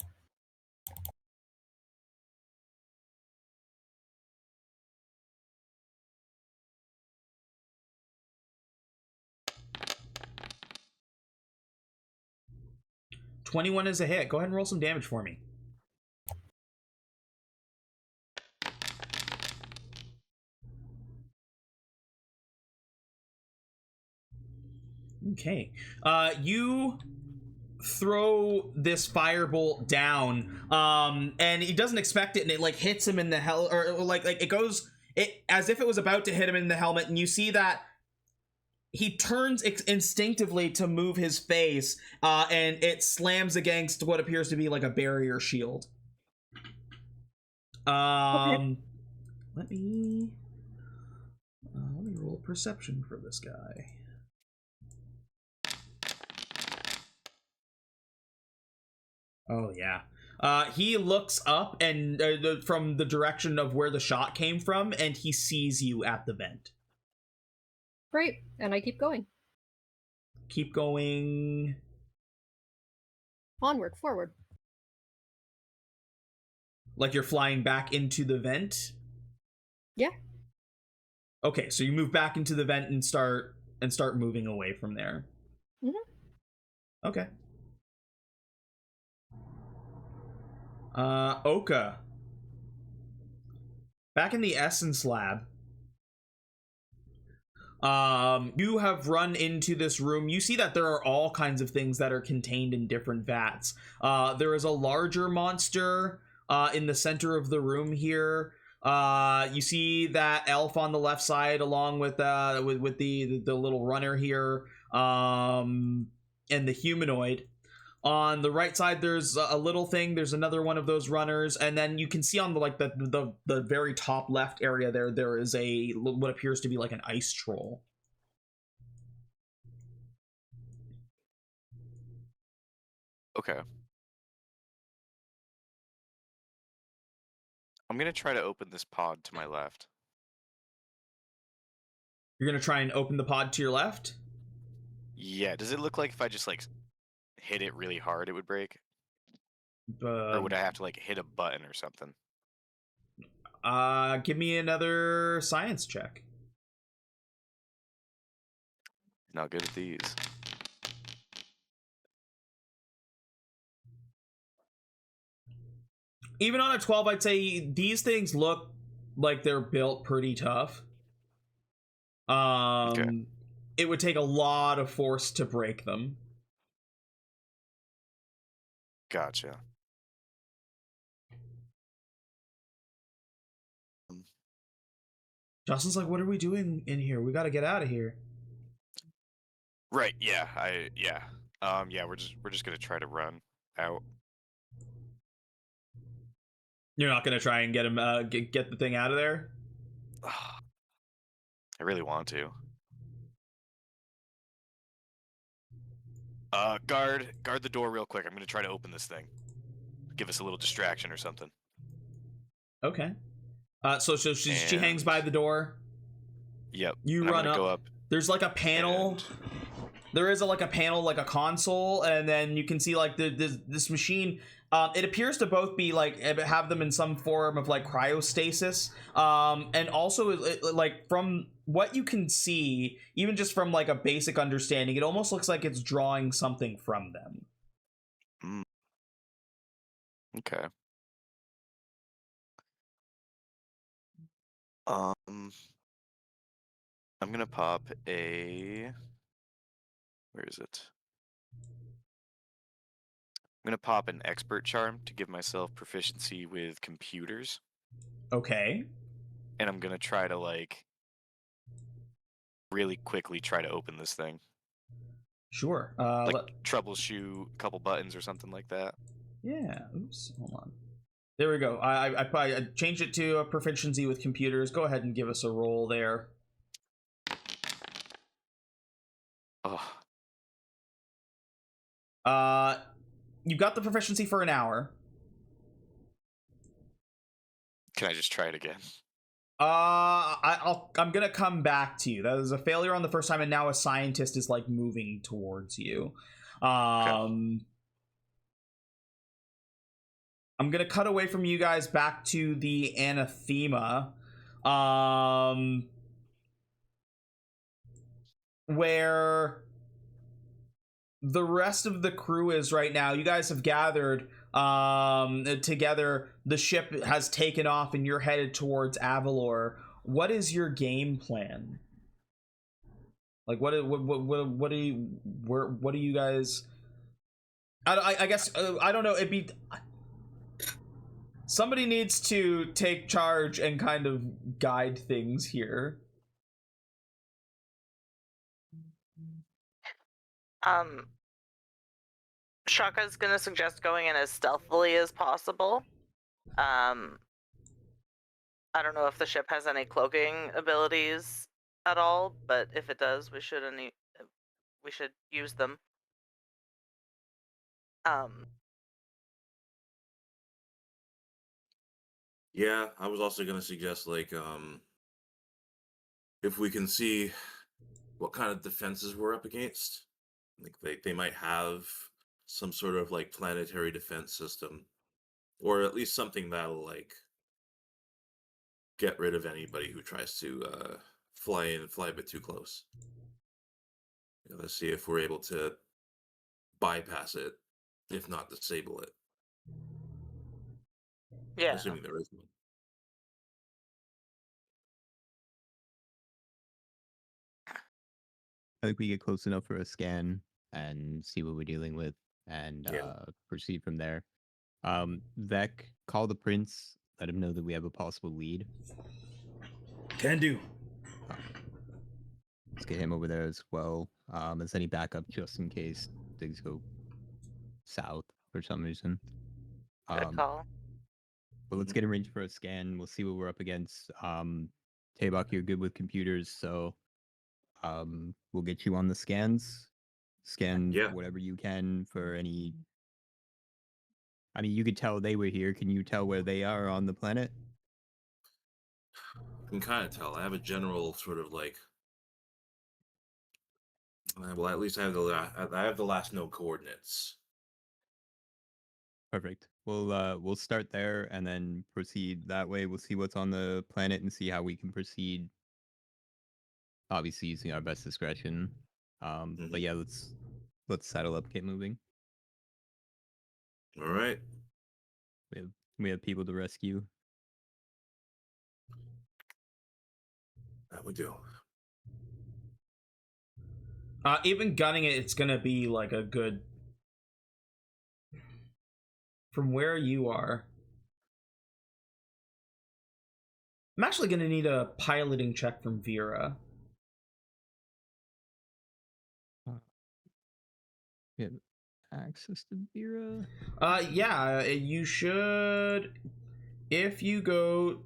$21 is a hit. Go ahead and roll some damage for me. Okay. You throw this firebolt down, and he doesn't expect it, and it like hits him in the or like it goes as if it was about to hit him in the helmet, and you see that he turns instinctively to move his face, and it slams against what appears to be like a barrier shield. Okay. Let me roll perception for this guy. Oh yeah. He looks up and from the direction of where the shot came from, and he sees you at the vent. Great, and I keep going. Keep going. Onward, forward. Like you're flying back into the vent? Yeah. Okay, so you move back into the vent and start moving away from there. Mm-hmm. Okay. Oka. Back in the Essence Lab. You have run into this room. You see that there are all kinds of things that are contained in different vats. There is a larger monster in the center of the room here. You see that elf on the left side, along with the little runner here, and the humanoid. On the right side, there's a little thing. There's another one of those runners, and then you can see on the very top left area there is a what appears to be like an ice troll. Okay. I'm gonna try to open this pod to my left. You're gonna try and open the pod to your left? Yeah. Does it look like if I just like hit it really hard, it would break? Or would I have to like hit a button or something? Give me another science check. Not good at these. Even on a 12, I'd say these things look like they're built pretty tough. Okay. It would take a lot of force to break them. Gotcha. Justin's like, what are we doing in here? We gotta get out of here. Right, yeah, yeah, we're just gonna try to run out. You're not gonna try and get him, get the thing out of there? I really want to. Guard the door real quick. I'm gonna try to open this thing. Give us a little distraction or something. Okay. So she hangs by the door. Yep. You run up. Go up. There's like a panel. There is like a panel, like a console, and then you can see like this machine. It appears to both be like have them in some form of like cryostasis, and also like from what you can see, even just from like a basic understanding, it almost looks like it's drawing something from them. Okay. I'm gonna pop a. Where is it? I'm gonna pop an expert charm to give myself proficiency with computers. Okay. And I'm gonna try to like really quickly try to open this thing. Sure. Like troubleshoot a couple buttons or something like that. Yeah. Oops. Hold on. There we go. I changed it to a proficiency with computers. Go ahead and give us a roll there. Oh. You got the proficiency for an hour. Can I just try it again? I'm gonna come back to you. That was a failure on the first time, and now a scientist is like moving towards you. I'm gonna cut away from you guys back to the anathema, where the rest of the crew is right now. You guys have gathered together. The ship has taken off and you're headed towards Avalor. What is your game plan? Like what do you guys, I guess I don't know, it'd be somebody needs to take charge and kind of guide things here. Chaka's gonna suggest going in as stealthily as possible. I don't know if the ship has any cloaking abilities at all, but if it does, we should use them. Yeah, I was also gonna suggest like if we can see what kind of defenses we're up against. Like they might have some sort of like planetary defense system, or at least something that'll like get rid of anybody who tries to fly in and fly a bit too close. Let's see if we're able to bypass it, if not disable it. Yeah. Assuming there is one. I think we get close enough for a scan and see what we're dealing with, and proceed from there. Vec, call the prince, let him know that we have a possible lead. Can do. Let's get him over there as well. As any backup just in case things go south for some reason. Good call. But let's get arranged for a scan. We'll see what we're up against. Tabok, you're good with computers, so we'll get you on the scans. Scan whatever you can for any. I mean, you could tell they were here. Can you tell where they are on the planet? I can kind of tell. I have a general sort of like. Well, at least I have the last known coordinates. Perfect. We'll start there and then proceed that way. We'll see what's on the planet and see how we can proceed. Obviously, using our best discretion. But yeah, let's settle up, get moving. All right. We have people to rescue. That we do. Even gunning it, it's gonna be like a good. From where you are, I'm actually gonna need a piloting check from Vera. We have access to Vera? Yeah, you should. If you go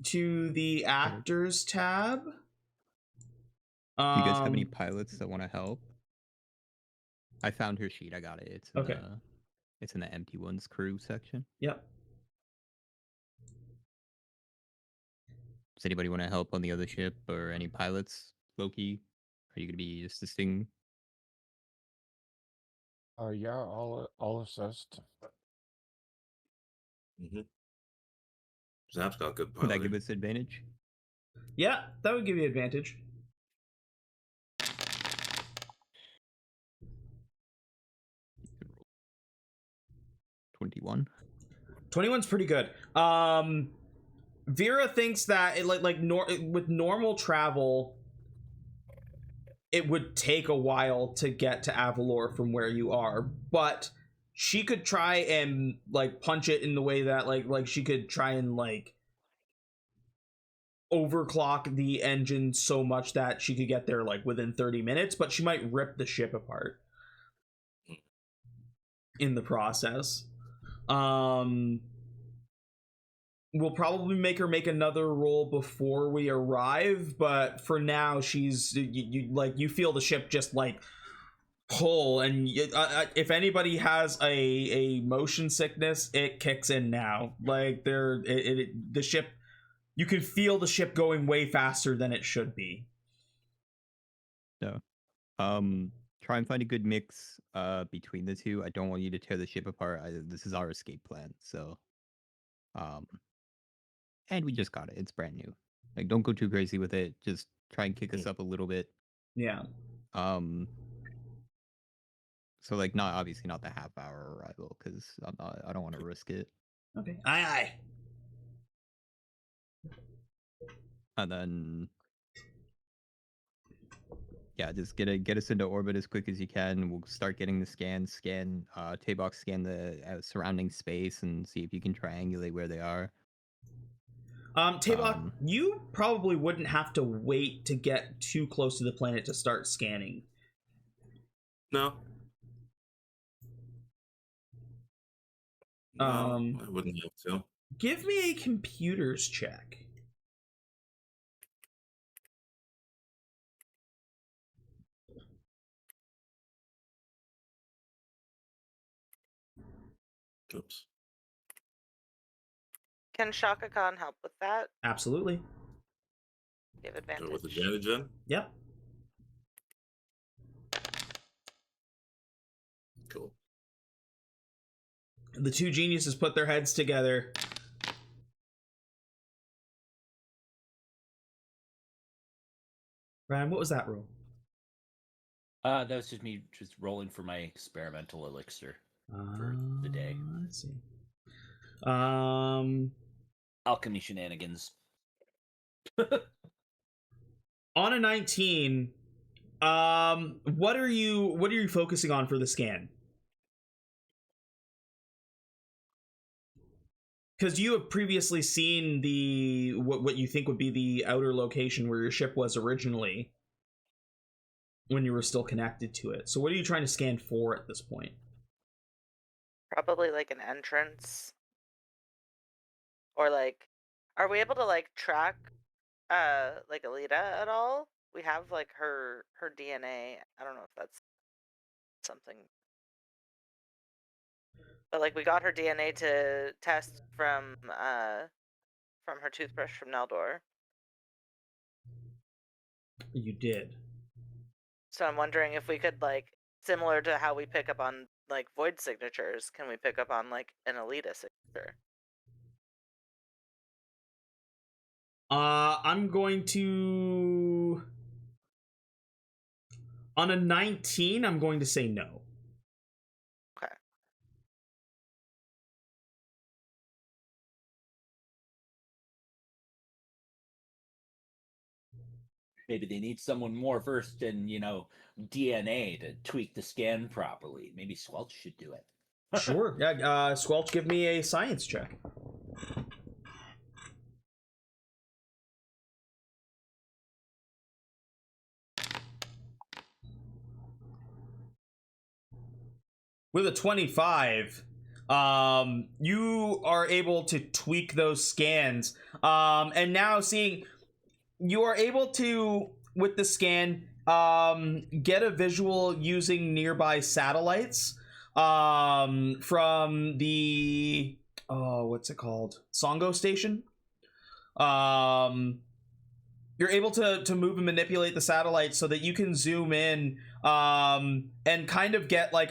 to the actors tab. Do you guys have any pilots that want to help? I found her sheet. I got it. It's in okay. It's in the empty ones crew section. Yep. Does anybody want to help on the other ship or any pilots? Loki, are you going to be assisting? Yeah, I'll assist. Zapp's got good piloting. Would that give us advantage? Yeah, that would give you advantage. 21. 21's pretty good. Vera thinks that with normal travel, it would take a while to get to Avalor from where you are, but she could try and like punch it in the way that like she could try and like overclock the engine so much that she could get there like within 30 minutes, but she might rip the ship apart in the process. We'll probably make her make another roll before we arrive, but for now she's you feel the ship just like pull, and if anybody has a motion sickness, it kicks in now. Like the ship you can feel the ship going way faster than it should be. So, try and find a good mix between the two. I don't want you to tear the ship apart. This is our escape plan. So, and we just got it. It's brand new. Like, don't go too crazy with it. Just try and kick us up a little bit. Yeah. So like, obviously not the half-hour arrival, because I don't want to risk it. Okay. Aye. And then, yeah, just get us into orbit as quick as you can. We'll start getting the Tabok scan the surrounding space and see if you can triangulate where they are. Tabok, you probably wouldn't have to wait to get too close to the planet to start scanning. No. I wouldn't have to. Give me a computers check. Oops. Can Chaka Khan help with that? Absolutely. Give advantage. Go with advantage then? Yep. Cool. The two geniuses put their heads together. Ryan, what was that roll? That was just me rolling for my experimental elixir for the day. Let's see. Alchemy shenanigans. On a 19, what are you focusing on for the scan? Because you have previously seen what you think would be the outer location where your ship was originally when you were still connected to it. So what are you trying to scan for at this point? Probably like an entrance. Or like, are we able to like track like Aelita at all? We have like her DNA. I don't know if that's something. But like we got her DNA to test from her toothbrush from Neldor. You did. So I'm wondering if we could like, similar to how we pick up on like void signatures, can we pick up on like an Aelita signature? I'm going to... On a 19, I'm going to say no. Okay. Maybe they need someone more versed in, DNA to tweak the scan properly. Maybe Squelch should do it. Sure. Yeah, Squelch, give me a science check. With a 25, you are able to tweak those scans. And now you are able to, with the scan, get a visual using nearby satellites from the, what's it called? Songo Station. You're able to move and manipulate the satellites so that you can zoom in and kind of get like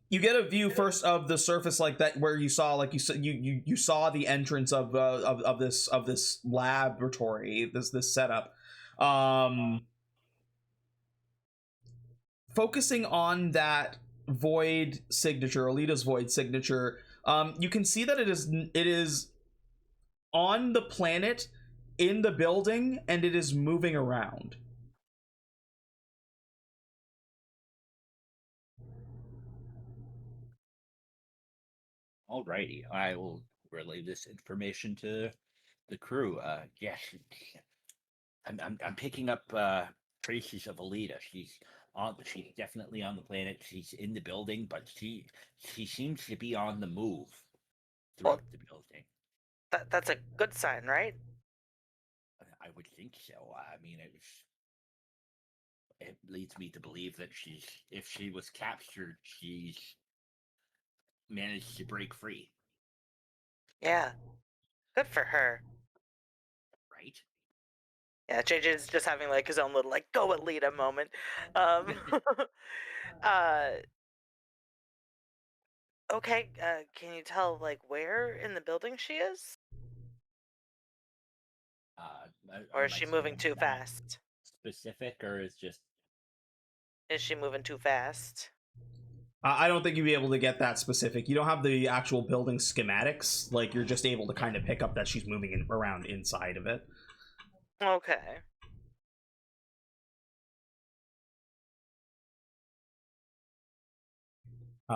you get a view first of the surface like that, where you saw you saw the entrance of this laboratory, this setup. Focusing on that void signature, Aelita's void signature, you can see that it is on the planet, in the building, and it is moving around. Alrighty, I will relay this information to the crew. Yes, I'm picking up traces of Aelita. She's definitely on the planet. She's in the building, but she seems to be on the move throughout the building. That's a good sign, right? I would think so. I mean, it leads me to believe that if she was captured, she's managed to break free. Yeah. Good for her. Right? Yeah, JJ's just having like his own little like go Aelita moment. Okay, can you tell like where in the building she is? Or is she moving too fast? Specific, or is just... Is she moving too fast? I don't think you'd be able to get that specific. You don't have the actual building schematics. Like, you're just able to kind of pick up that she's moving around inside of it. Okay.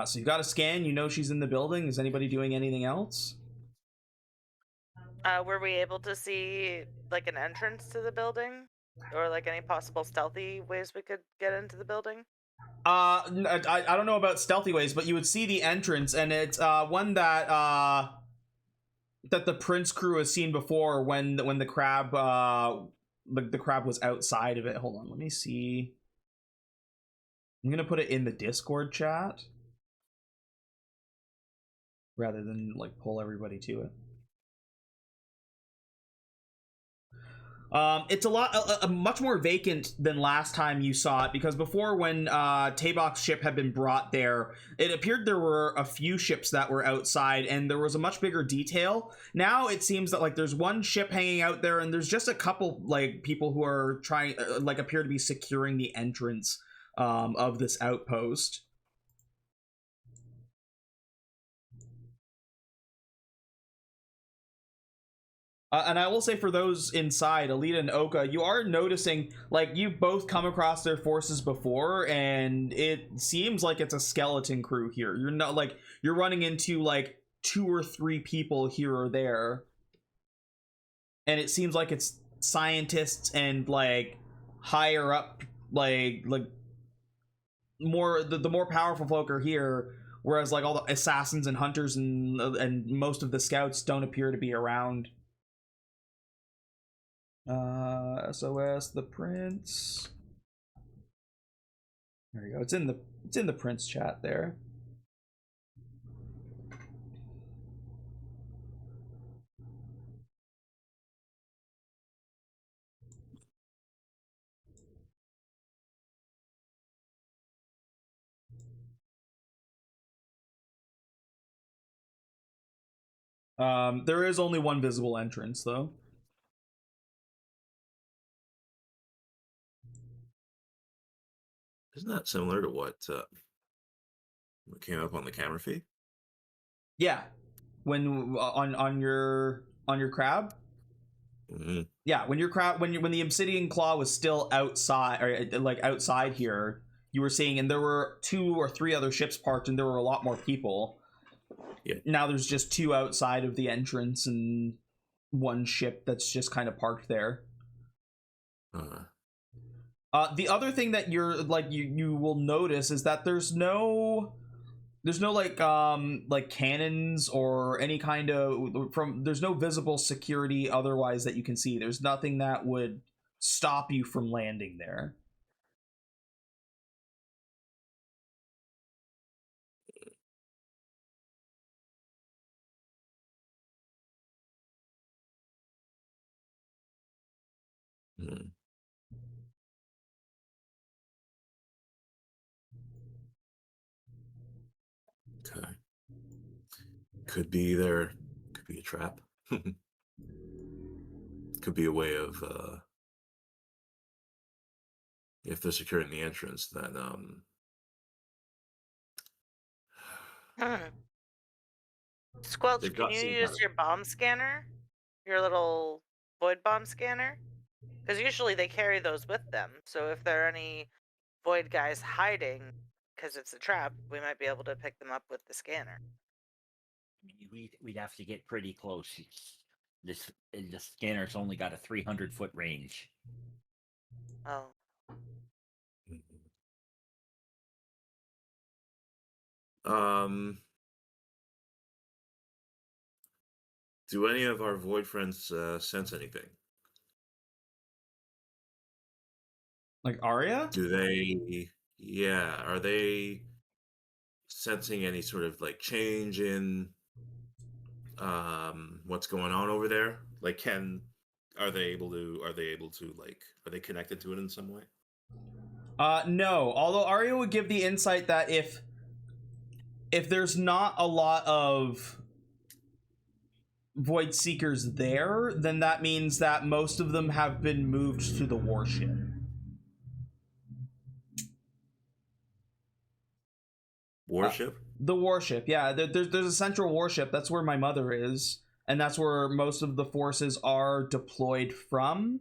So you've got a scan. You know she's in the building. Is anybody doing anything else? Were we able to see like an entrance to the building, or like any possible stealthy ways we could get into the building? I don't know about stealthy ways, but you would see the entrance, and it's one that that the Prince crew has seen before when the crab the crab was outside of it. Hold on, let me see. I'm gonna put it in the Discord chat rather than like pull everybody to it. It's a much more vacant than last time you saw it, because before, when Tabok's ship had been brought there, it appeared there were a few ships that were outside and there was a much bigger detail. Now it seems that like there's one ship hanging out there and there's just a couple like people who are trying like appear to be securing the entrance of this outpost. And I will say, for those inside, Aelita and Oka, you are noticing, like, you've both come across their forces before, and it seems like it's a skeleton crew here. You're not, like, you're running into, like, 2 or 3 people here or there. And it seems like it's scientists and, like, higher up, like more, the more powerful folk are here, whereas, like, all the assassins and hunters and most of the scouts don't appear to be around. SOS the Prince. There you go. It's in the Prince chat there. There is only one visible entrance though. Isn't that similar to what came up on the camera feed? Yeah, when on your crab. Mm-hmm. Yeah, when your crab when the obsidian claw was still outside, or like outside here, you were seeing, and there were 2 or 3 other ships parked, and there were a lot more people. Yeah. Now there's just 2 outside of the entrance, and 1 ship that's just kind of parked there. The other thing that you're like you will notice is that there's no like cannons or any kind of there's no visible security otherwise that you can see. There's nothing that would stop you from landing there. Mm. Okay. Could be there. Could be a trap. Could be a way of if they're securing the entrance, then Squelch, they've can got you some use kind of- your bomb scanner? Your little void bomb scanner? Because usually they carry those with them. So if there are any void guys hiding, because it's a trap, we might be able to pick them up with the scanner. We'd have to get pretty close. The scanner's only got a 300-foot range. Oh. Do any of our void friends sense anything? Like Arya? Do they? Yeah. Are they sensing any sort of like change in what's going on over there? Like, are they able to are they connected to it in some way? No. Although Arya would give the insight that if there's not a lot of Void Seekers there, then that means that most of them have been moved to the warship. Warship? The warship, yeah. There's a central warship. That's where my mother is, and that's where most of the forces are deployed from.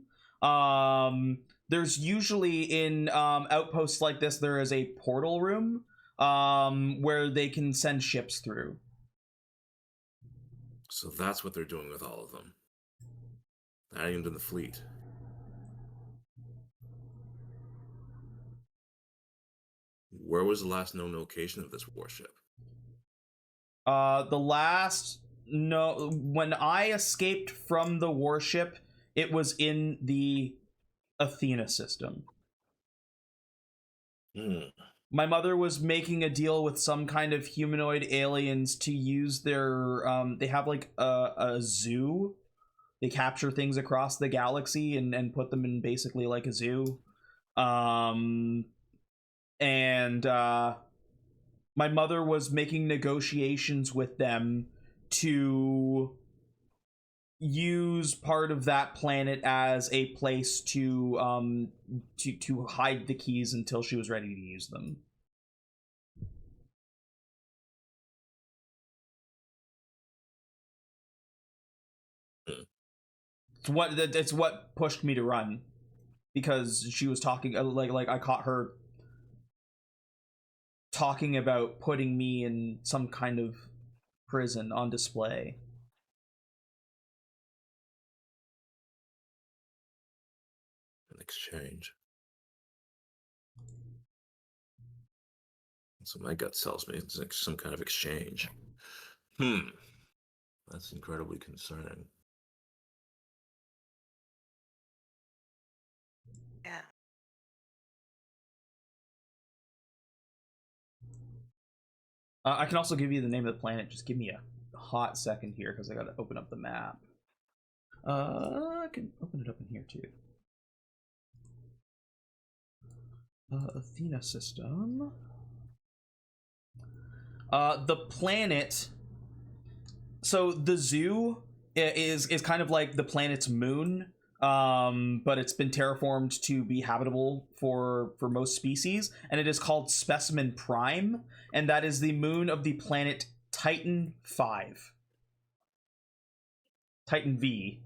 There's usually in outposts like this, there is a portal room where they can send ships through. So that's what they're doing with all of them. Not even in the fleet. Where was the last known location of this warship? When I escaped from the warship, it was in the Athena system. My mother was making a deal with some kind of humanoid aliens to use their they have like a zoo. They capture things across the galaxy and put them in basically like a zoo. My mother was making negotiations with them to use part of that planet as a place to hide the keys until she was ready to use them. It's what pushed me to run, because she was talking like I caught her talking about putting me in some kind of prison on display. An exchange. So my gut tells me it's like some kind of exchange. That's incredibly concerning. Yeah. I can also give you the name of the planet. Just give me a hot second here, because I gotta open up the map. I can open it up in here too. Athena system. The planet. So the zoo is kind of like the planet's moon, but it's been terraformed to be habitable for most species, and it is called Specimen Prime, and that is the moon of the planet Titan 5. Titan V.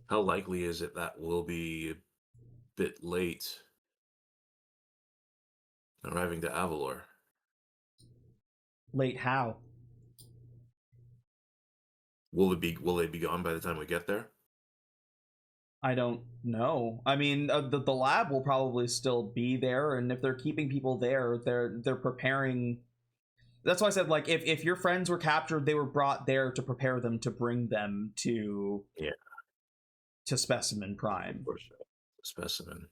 How likely is it that we'll be a bit late arriving to Avalor? Late how? Will they be gone by the time we get there? I don't know. I mean, the lab will probably still be there, and if they're keeping people there, they're preparing. That's why I said, like, if your friends were captured, they were brought there to prepare them to bring them to Specimen Prime. Specimen.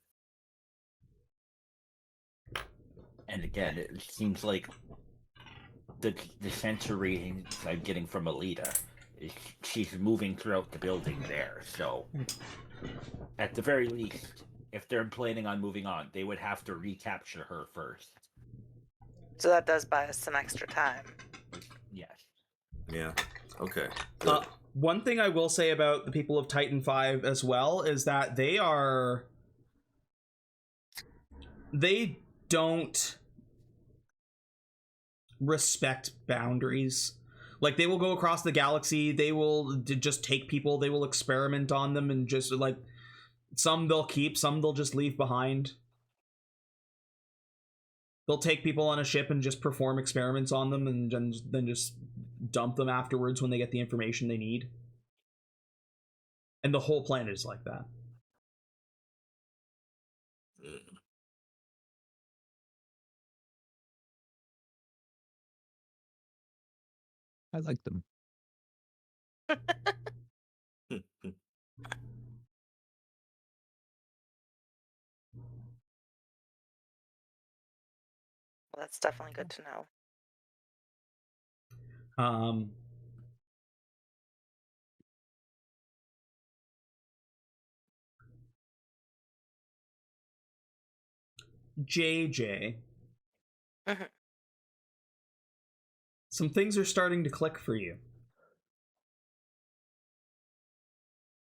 And again, it seems like the sensor readings I'm getting from Aelita is she's moving throughout the building there. So, at the very least, if they're planning on moving on, they would have to recapture her first. So that does buy us some extra time. Yes. Yeah. Okay. One thing I will say about the people of Titan 5 as well is that they don't respect boundaries. Like, they will go across the galaxy, they will just take people, they will experiment on them, and just, like, some they'll keep, some they'll just leave behind. They'll take people on a ship and just perform experiments on them, and then just dump them afterwards when they get the information they need. And the whole planet is like that. I like them. Well, that's definitely good to know. JJ. Mm-hmm. Some things are starting to click for you.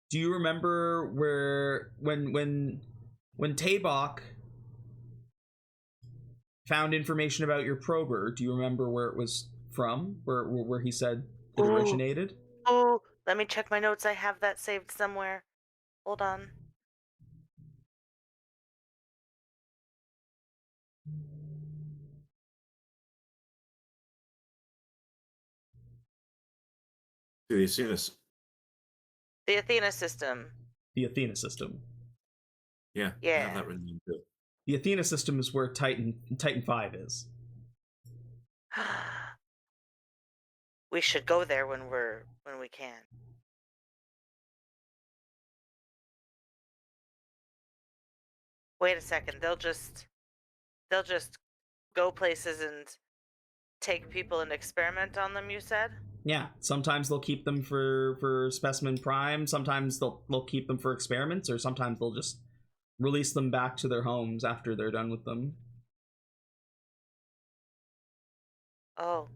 Do you remember when Tabok found information about your prober? Do you remember where it was from? Where he said it originated? Oh, let me check my notes. I have that saved somewhere. Hold on. The Athena. The Athena system. The Athena system. Yeah. I have that written down too. The Athena system is where Titan 5 is. We should go there when we can. Wait a second. They'll just go places and take people and experiment on them, you said? Yeah, sometimes they'll keep them for specimen prime, sometimes they'll keep them for experiments, or sometimes they'll just release them back to their homes after they're done with them. Oh.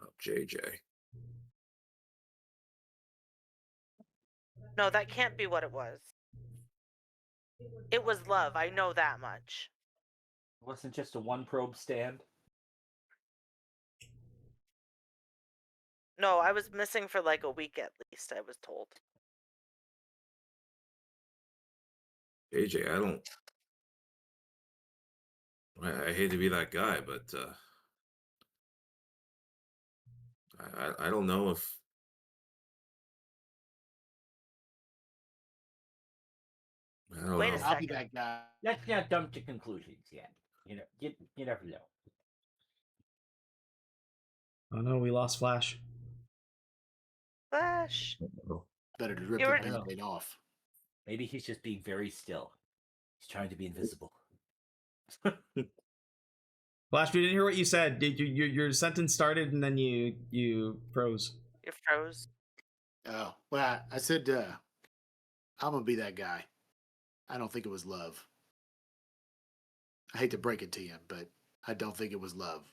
Oh, JJ. No, that can't be what it was. It was love, I know that much. It wasn't just a one probe stand? No, I was missing for like a week at least, I was told. JJ, I hate to be that guy, but I don't know if Wait a I'll be second. that guy. Let's not jump to conclusions yet. You never know. Oh no, we lost Flash. Flash. Better to rip You were- the band-aid off. Maybe he's just being very still. He's trying to be invisible. Flash, we didn't hear what you said. Your sentence started and then you froze. You froze. Oh, well, I said, I'm gonna be that guy. I don't think it was love. I hate to break it to you, but I don't think it was love.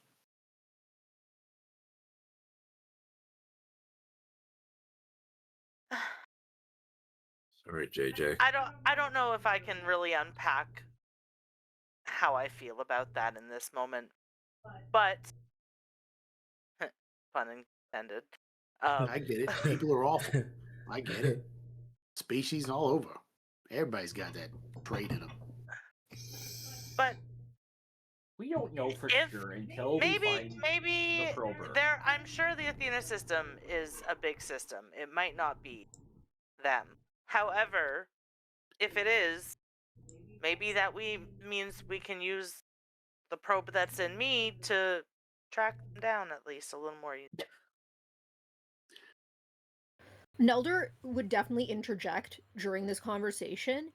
Sorry, JJ. I don't know if I can really unpack how I feel about that in this moment. But pun intended. I get it. People are awful. I get it. Species all over. Everybody's got that trait in them. But we don't know for sure until we find the prober. I'm sure the Athena system is a big system. It might not be them. However, if it is, maybe that means we can use the probe that's in me to track them down at least a little more easily. Nelder would definitely interject during this conversation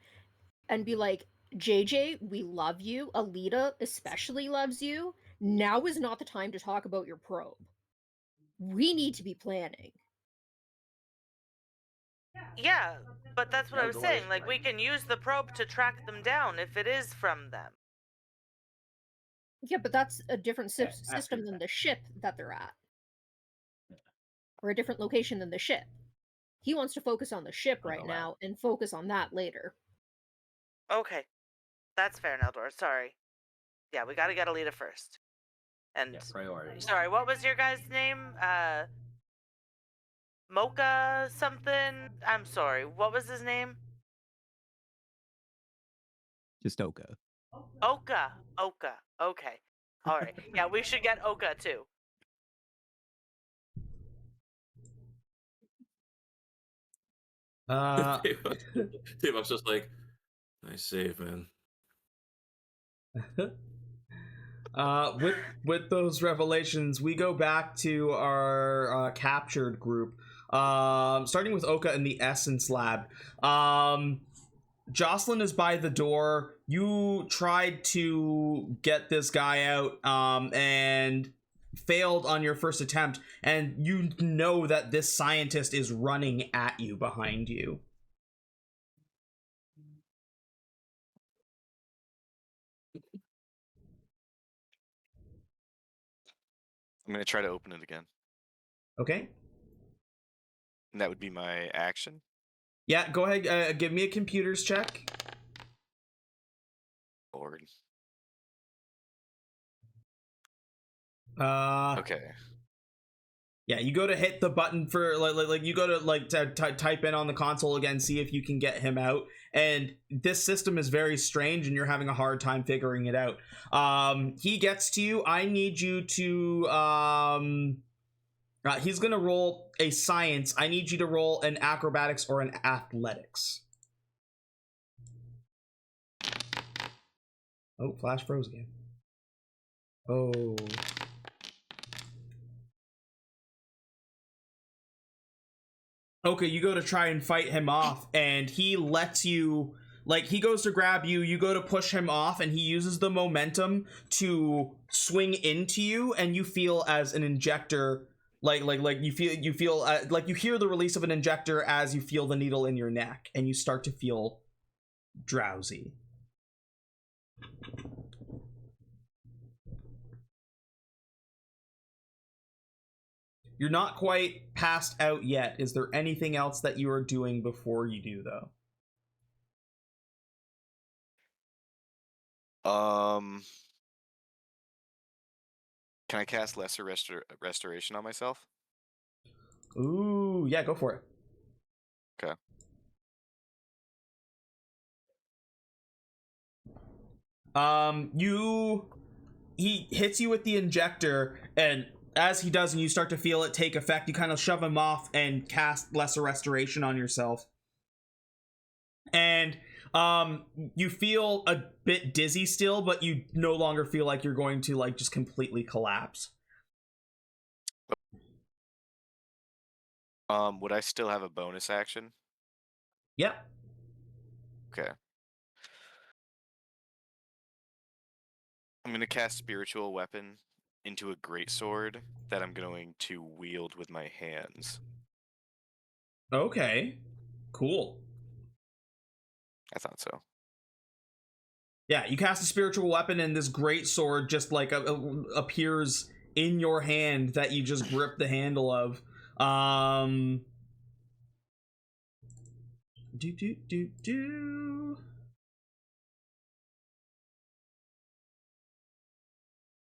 and be like, JJ, we love you. Aelita especially loves you. Now is not the time to talk about your probe. We need to be planning. Yeah, but that's what I was saying. Like, we can use the probe to track them down if it is from them. Yeah, but that's a different system than the ship that they're at. Or a different location than the ship. He wants to focus on the ship right now and focus on that later. Okay. That's fair, Neldor. Sorry. Yeah, we gotta get Aelita first. And priority. Sorry, what was your guy's name? Mocha something? I'm sorry. What was his name? Just Oka. Oka. Okay. All right. Yeah, we should get Oka too. Tabok's just like, nice save, man. With those revelations, we go back to our captured group. Starting with Oka in the Essence Lab. Jocelyn is by the door. You tried to get this guy out, and failed on your first attempt, and you know that this scientist is running at you behind you. I'm gonna try to open it again. Okay. And that would be my action. Yeah, go ahead. Give me a computers check. Lord. Okay. Yeah, you go to hit the button for like you go to type in on the console again, see if you can get him out. And this system is very strange, and you're having a hard time figuring it out. He gets to you. I need you to he's gonna roll a science. I need you to roll an acrobatics or an athletics. Oh, Flash froze again. Oh. Okay, you go to try and fight him off, and he lets you, like, he goes to grab you, you go to push him off, and he uses the momentum to swing into you, and you feel as an injector, like you feel like you hear the release of an injector as you feel the needle in your neck, and you start to feel drowsy. You're not quite passed out yet. Is there anything else that you are doing before you do, though? Can I cast Lesser Restoration on myself? Ooh, yeah, go for it. Okay. He hits you with the injector, and as he does and you start to feel it take effect, you kind of shove him off and cast Lesser Restoration on yourself. And you feel a bit dizzy still, but you no longer feel like you're going to like just completely collapse. Would I still have a bonus action? Yep. Okay. I'm going to cast Spiritual Weapon into a greatsword that I'm going to wield with my hands. Okay. Cool. I thought so. Yeah, you cast a spiritual weapon, and this great sword just like appears in your hand that you just grip the handle of.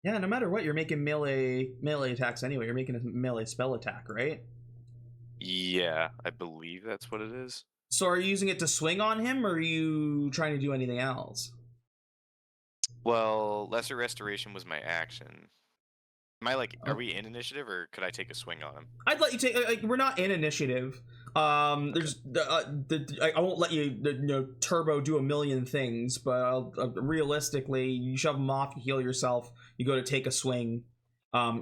Yeah, no matter what, you're making melee attacks anyway. You're making a melee spell attack, right? Yeah, I believe that's what it is. So are you using it to swing on him, or are you trying to do anything else? Well, Lesser Restoration was my action. Am I like, are we in initiative, or could I take a swing on him? I'd let you take, we're not in initiative. There's, I won't let you, turbo do a million things, but realistically, you shove him off, you heal yourself, you go to take a swing.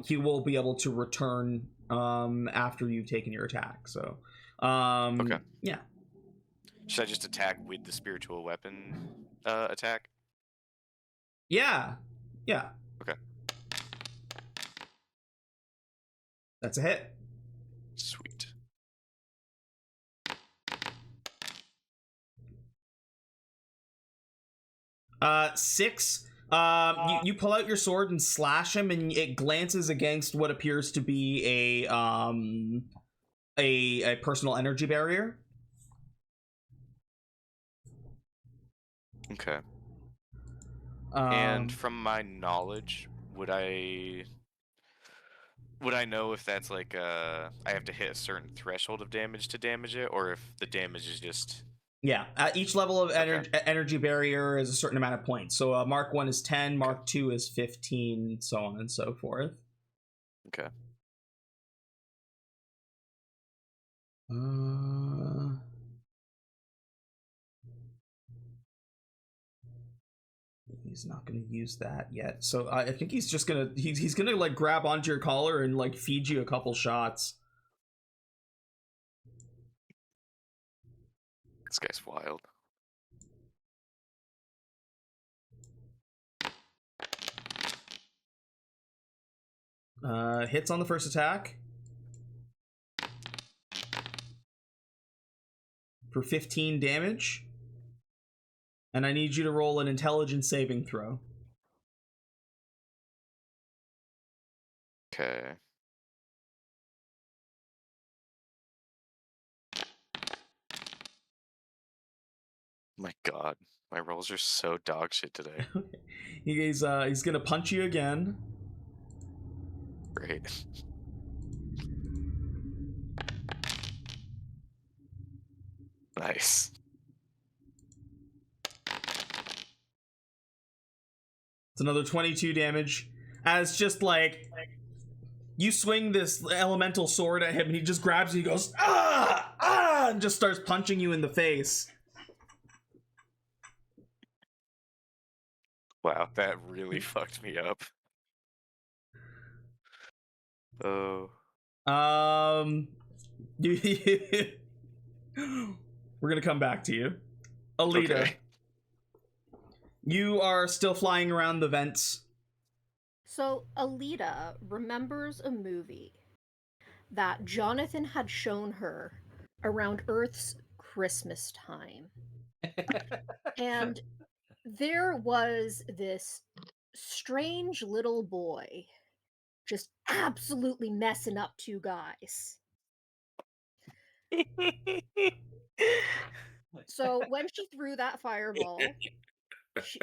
He will be able to return, after you've taken your attack, so. Okay. Yeah. Should I just attack with the spiritual weapon, attack? Yeah. Yeah. Okay. That's a hit. Sweet. Six. You pull out your sword and slash him, and it glances against what appears to be a personal energy barrier. Okay. And from my knowledge, would I know if that's like I have to hit a certain threshold of damage to damage it, or if the damage is just... Yeah, at each level of energy barrier is a certain amount of points. So Mark 1 is 10, Mark 2 is 15, so on and so forth. Okay. He's not going to use that yet. So I think he's just going to... He's going to, like, grab onto your collar and, like, feed you a couple shots. This guy's wild. Hits on the first attack. For 15 damage. And I need you to roll an intelligence saving throw. Okay. My god, my rolls are so dog shit today. He's gonna punch you again. Great. Nice. It's another 22 damage. As just like you swing this elemental sword at him and he just grabs you, he goes, ah, ah, and just starts punching you in the face. Wow, that really fucked me up. Oh. We're gonna come back to you. Aelita. Okay. You are still flying around the vents. So Aelita remembers a movie that Johnathan had shown her around Earth's Christmas time. And there was this strange little boy just absolutely messing up two guys. So when she threw that fireball,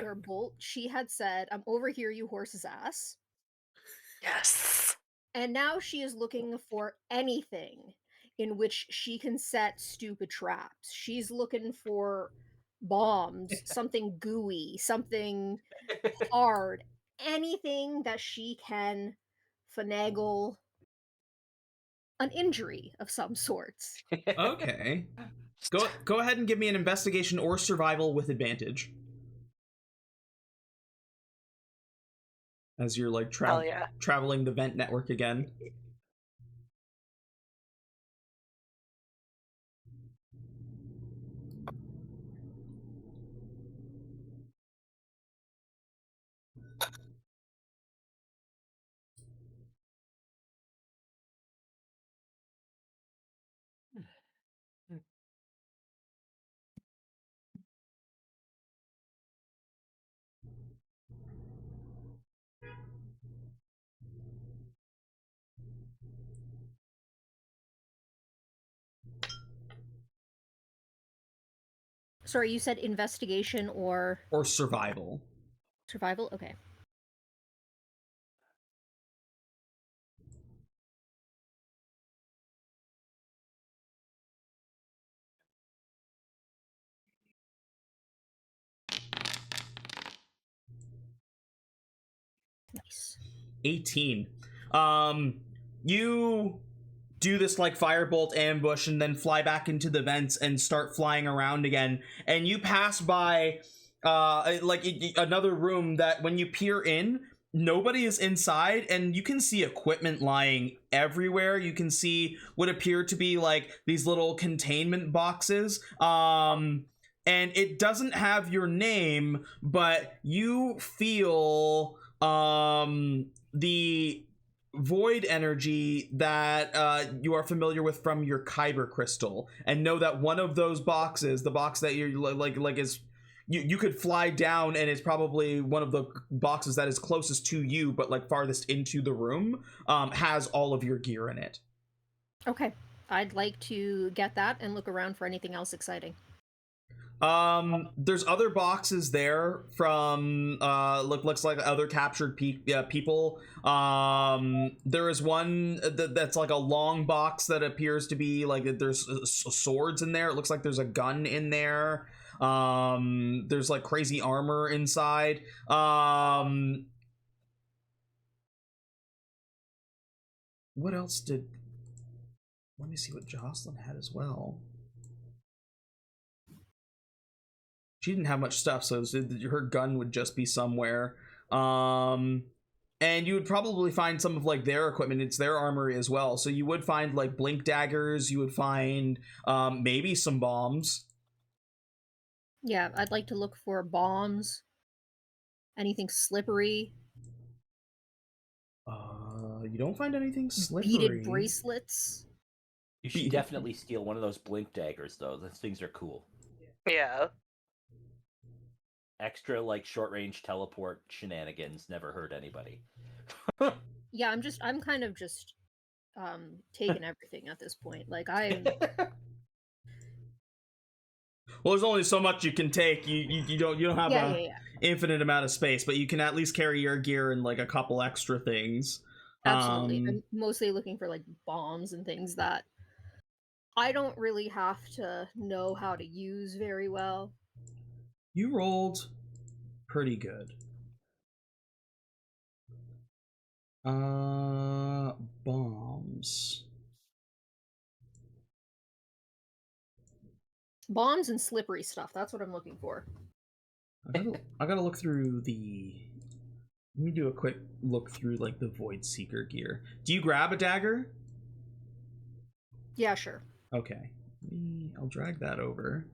or bolt, she had said, "I'm over here, you horse's ass." Yes. And now she is looking for anything in which she can set stupid traps. She's looking for bombs, something gooey, something hard, anything that she can finagle an injury of some sorts. Okay. Go ahead and give me an investigation or survival with advantage. As you're like traveling the vent network again. Sorry, you said investigation or survival. Survival? Okay. Nice. 18. You do this like firebolt ambush and then fly back into the vents and start flying around again, and you pass by another room that when you peer in, nobody is inside, and you can see equipment lying everywhere. You can see what appear to be like these little containment boxes, and it doesn't have your name, but you feel the void energy that you are familiar with from your Kyber crystal, and know that one of those boxes, the box that you're like is you could fly down, and it's probably one of the boxes that is closest to you but like farthest into the room, has all of your gear in it. Okay, I'd like to get that and look around for anything else exciting. There's other boxes there from looks like other captured people. There is one that's like a long box that appears to be like there's swords in there. It looks like there's a gun in there. There's like crazy armor inside. What else did... Let me see what Jocelyn had as well. She didn't have much stuff, so her gun would just be somewhere. And you would probably find some of like their equipment. It's their armory as well. So you would find like blink daggers. You would find maybe some bombs. Yeah, I'd like to look for bombs. Anything slippery. You don't find anything slippery. Beaded bracelets. You should definitely steal one of those blink daggers, though. Those things are cool. Yeah. Extra like short range teleport shenanigans never hurt anybody. Yeah, I'm kind of just taking everything at this point. Like I'm Well, there's only so much you can take. You don't have infinite amount of space, but you can at least carry your gear and like a couple extra things. Absolutely. I'm mostly looking for like bombs and things that I don't really have to know how to use very well. You rolled pretty good. Bombs. Bombs and slippery stuff. That's what I'm looking for. I gotta look through the... Let me do a quick look through like the Void Seeker gear. Do you grab a dagger? Yeah, sure. Okay. I'll drag that over.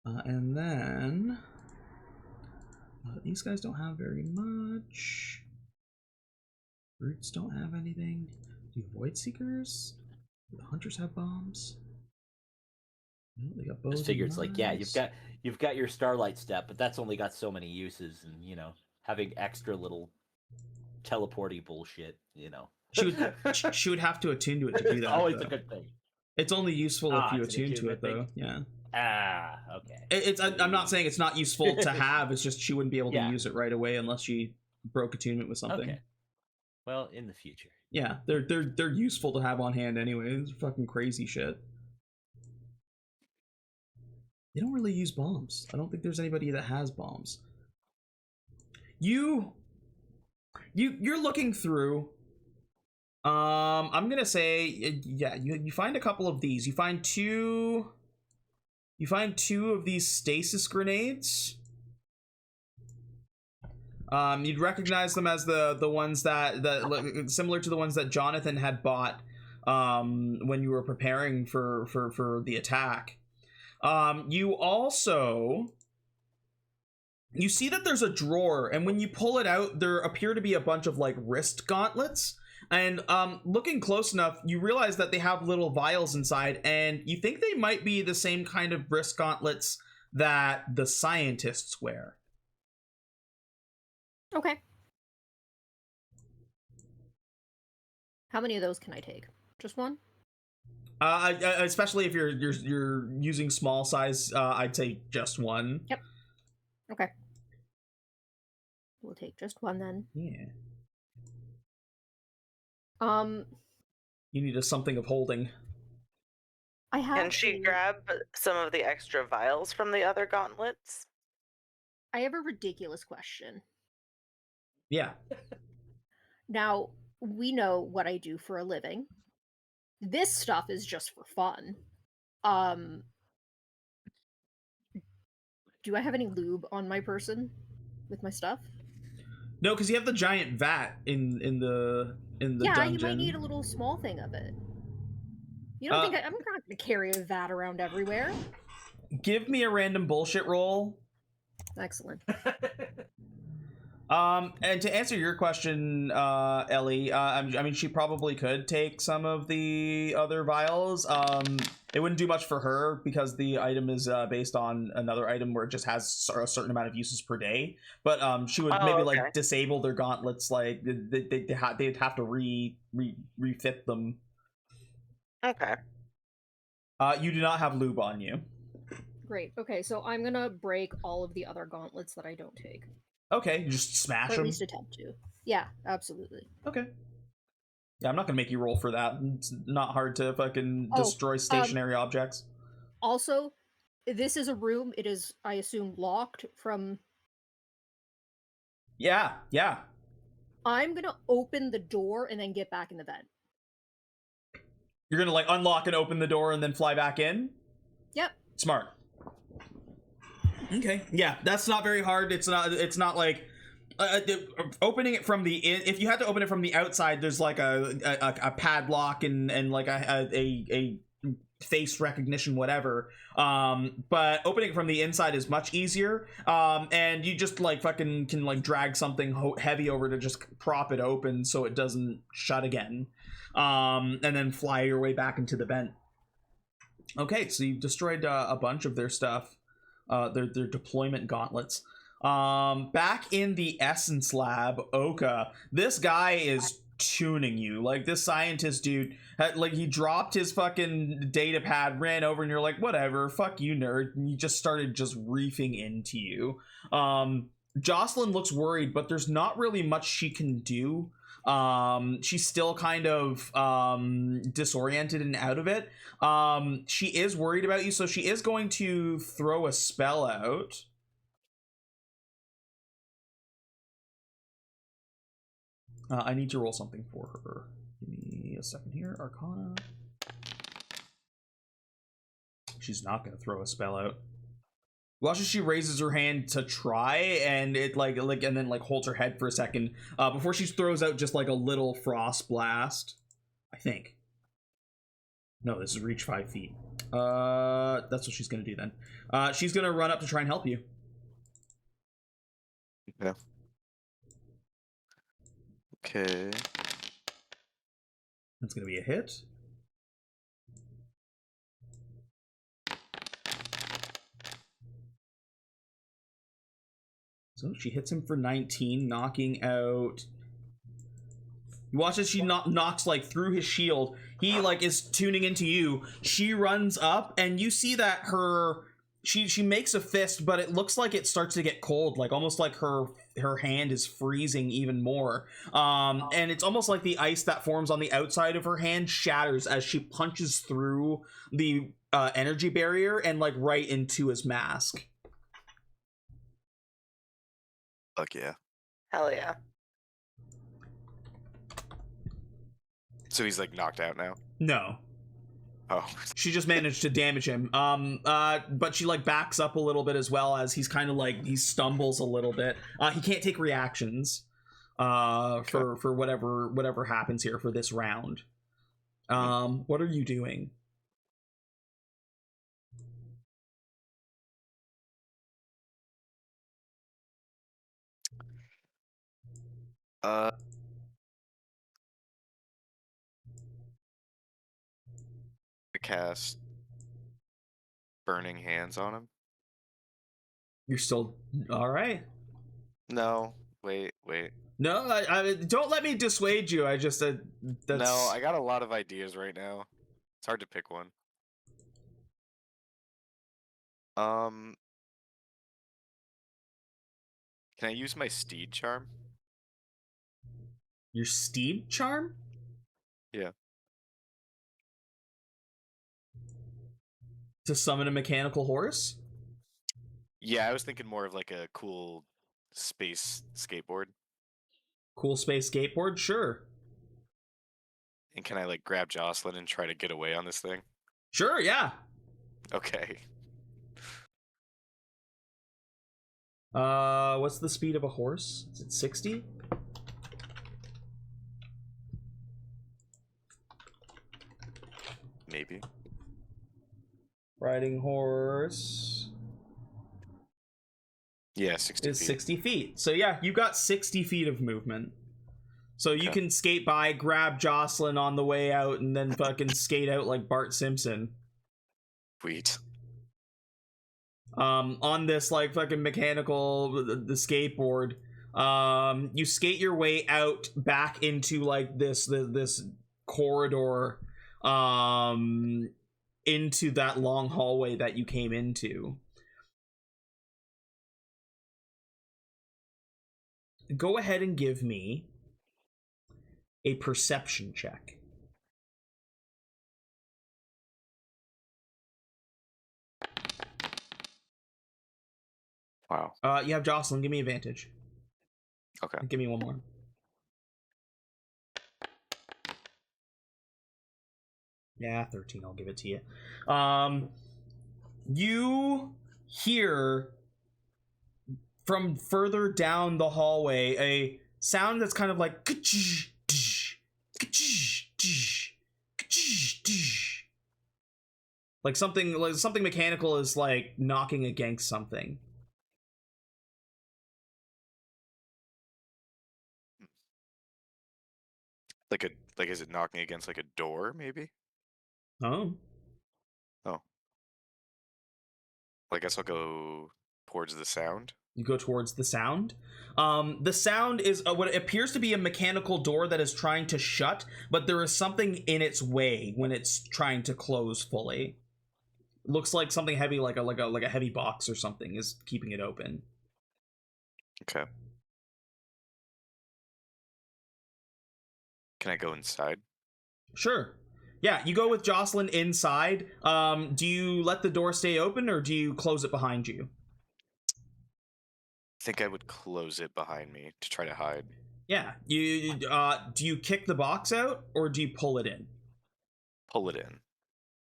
And then... these guys don't have very much. Brutes don't have anything. Do Void Seekers? Do the Hunters have bombs? No, they got bows. Just figure it's like, yeah, you've got your Starlight Step, but that's only got so many uses, and you know, having extra little teleporty bullshit, you know. She would have to attune to it to do that. It's always though. a good thing. It's only useful if you attune to it, though. Yeah. Okay. I'm not saying it's not useful to have. It's just she wouldn't be able to use it right away unless she broke attunement with something. Okay. Well, in the future. Yeah, they're useful to have on hand anyway. It's fucking crazy shit. They don't really use bombs. I don't think there's anybody that has bombs. You're looking through. I'm gonna say, yeah, you find a couple of these. You find two of these stasis grenades. You'd recognize them as the ones that similar to the ones that Johnathan had bought when you were preparing for the attack. You see that there's a drawer, and when you pull it out, there appear to be a bunch of like wrist gauntlets. And looking close enough, you realize that they have little vials inside, and you think they might be the same kind of wrist gauntlets that the scientists wear. Okay. How many of those can I take? Just one? Especially if you're using small size, I'd say just one. Yep. Okay. We'll take just one then. Yeah. You need something of holding. I have. Can she grab some of the extra vials from the other gauntlets? I have a ridiculous question. Yeah. Now, we know what I do for a living. This stuff is just for fun. Do I have any lube on my person with my stuff? No, because you have the giant vat in the dungeon. Yeah, you might need a little small thing of it. You don't think I'm not going to carry a vat around everywhere? Give me a random bullshit roll. Excellent. And to answer your question, Ellie, I mean, she probably could take some of the other vials. It wouldn't do much for her because the item is based on another item where it just has a certain amount of uses per day. But she would maybe like disable their gauntlets, like they'd have to refit them. Okay. You do not have lube on you. Great. Okay, so I'm gonna break all of the other gauntlets that I don't take. Okay, you just smash them. Or at least attempt to. Yeah, absolutely. Okay. Yeah, I'm not gonna make you roll for that. It's not hard to fucking destroy stationary objects. Also, this is a room. It is, I assume, locked from... Yeah. I'm gonna open the door and then get back in the vent. You're gonna like unlock and open the door and then fly back in? Yep. Smart. Okay, yeah, that's not very hard. It's not like opening it from the if you had to open it from the outside, there's like a padlock and like a face recognition, whatever. But opening it from the inside is much easier. And you just like fucking can like drag something heavy over to just prop it open so it doesn't shut again. And then fly your way back into the vent. Okay, so you've destroyed a bunch of their stuff, their deployment gauntlets. Back in the Essence Lab, Oka, this guy is tuning you. Like, this scientist dude, like, he dropped his fucking data pad, ran over, and you're like, whatever, fuck you, nerd. And he just started just reefing into you. Jocelyn looks worried, but there's not really much she can do. She's still kind of disoriented and out of it. She is worried about you, so she is going to throw a spell out. I need to roll something for her. Give me a second here. Arcana. She's not going to throw a spell out. Watch as she raises her hand to try, and it and then like holds her head for a second before she throws out just like a little frost blast. I think. No, this is reach 5 feet. That's what she's going to do then. She's going to run up to try and help you. Yeah. Okay. That's going to be a hit. So she hits him for 19, knocking out... You watch as she knocks like through his shield. He like is tuning into you. She runs up, and you see that she makes a fist, but it looks like it starts to get cold, like almost like her hand is freezing even more. And it's almost like the ice that forms on the outside of her hand shatters as she punches through the energy barrier and like right into his mask. Fuck yeah. Hell yeah. So he's like knocked out now? No. Oh. She just managed to damage him. But she like backs up a little bit as well, as he's kind of like, he stumbles a little bit. He can't take reactions for whatever happens here for this round. What are you doing? Cast Burning Hands on him. You're still all right? No, wait. No, I don't let me dissuade you. I just that's... No, I got a lot of ideas right now. It's hard to pick one. Can I use my steed charm? Your steed charm? Yeah. To summon a mechanical horse? Yeah, I was thinking more of like a cool space skateboard. Cool space skateboard? Sure. And can I like grab Jocelyn and try to get away on this thing? Sure, yeah. Okay. What's the speed of a horse? Is it 60? Maybe. Riding horse. Yeah, 60 is feet. 60 feet. So yeah, you got 60 feet of movement. So you can skate by, grab Jocelyn on the way out, and then fucking skate out like Bart Simpson. Sweet. On this like fucking mechanical the skateboard. You skate your way out back into like this corridor into that long hallway that you came into. Go ahead and give me a perception check. Wow. You have Jocelyn. Give me advantage. Okay. Give me one more. Yeah, 13. I'll give it to you. You hear from further down the hallway, a sound that's kind of like like something mechanical is like knocking against something. Like is it knocking against like a door maybe? Oh. Well, I guess I'll go towards the sound. You go towards the sound. The sound is what appears to be a mechanical door that is trying to shut, but there is something in its way when it's trying to close fully. Looks like something heavy, like a heavy box or something, is keeping it open. Okay. Can I go inside? Sure. Yeah, you go with Jocelyn inside. Do you let the door stay open or do you close it behind you? I think I would close it behind me to try to hide. Yeah. You do you kick the box out or do you pull it in? Pull it in.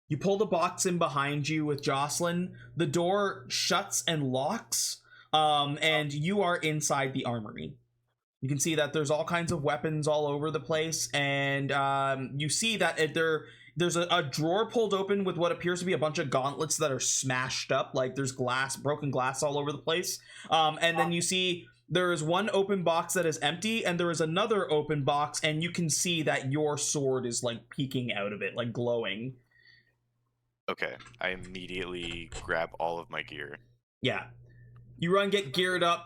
You pull the box in behind you with Jocelyn. The door shuts and locks, and you are inside the armory. You can see that there's all kinds of weapons all over the place, and you see that there's a drawer pulled open with what appears to be a bunch of gauntlets that are smashed up, like there's broken glass all over the place. And then you see there is one open box that is empty, and there is another open box, and you can see that your sword is like peeking out of it, like glowing. Okay, I immediately grab all of my gear. Yeah. You run, get geared up.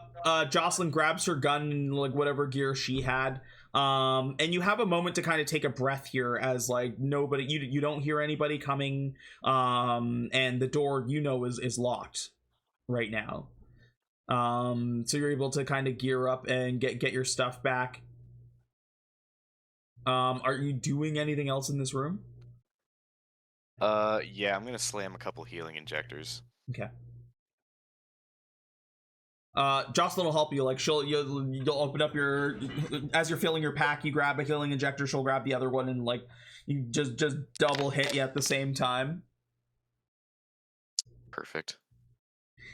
Jocelyn grabs her gun and like whatever gear she had. And you have a moment to kind of take a breath here as like nobody, you don't hear anybody coming. And the door, is locked right now. So you're able to kind of gear up and get your stuff back. Are you doing anything else in this room? Yeah, I'm gonna slam a couple healing injectors. Okay. Jocelyn will help you. Like you'll open up as you're filling your pack, you grab a healing injector, she'll grab the other one, and like you just double hit you at the same time. Perfect.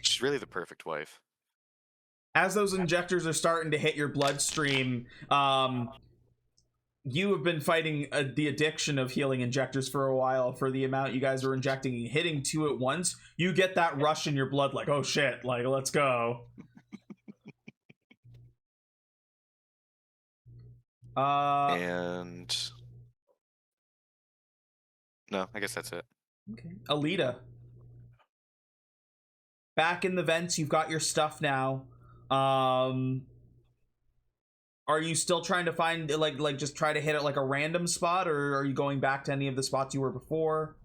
She's really the perfect wife. As those injectors are starting to hit your bloodstream, you have been fighting the addiction of healing injectors for a while. For the amount you guys are injecting and hitting two at once, you get that rush in your blood, like, oh shit, like let's go. And no, I guess that's it. Okay. Aelita, back in the vents, you've got your stuff now. Are you still trying to find like just try to hit it like a random spot, or are you going back to any of the spots you were before?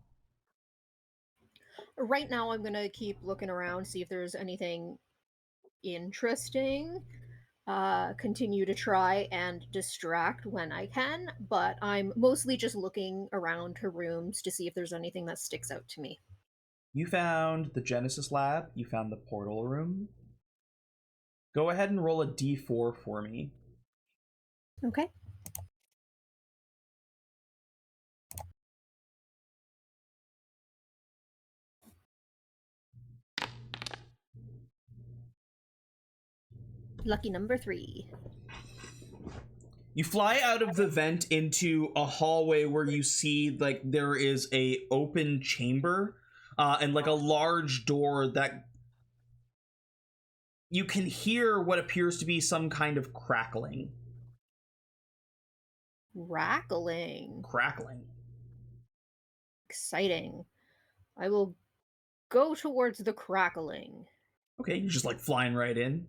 Right now I'm gonna keep looking around, see if there's anything interesting. Continue to try and distract when I can, but I'm mostly just looking around her rooms to see if there's anything that sticks out to me. You found the Genesis lab, you found the portal room. Go ahead and roll a d4 for me. Okay. Lucky number 3. You fly out of the vent into a hallway where you see like there is a open chamber and like a large door that you can hear what appears to be some kind of crackling. Crackling. Exciting. I will go towards the crackling. Okay, you're just like flying right in.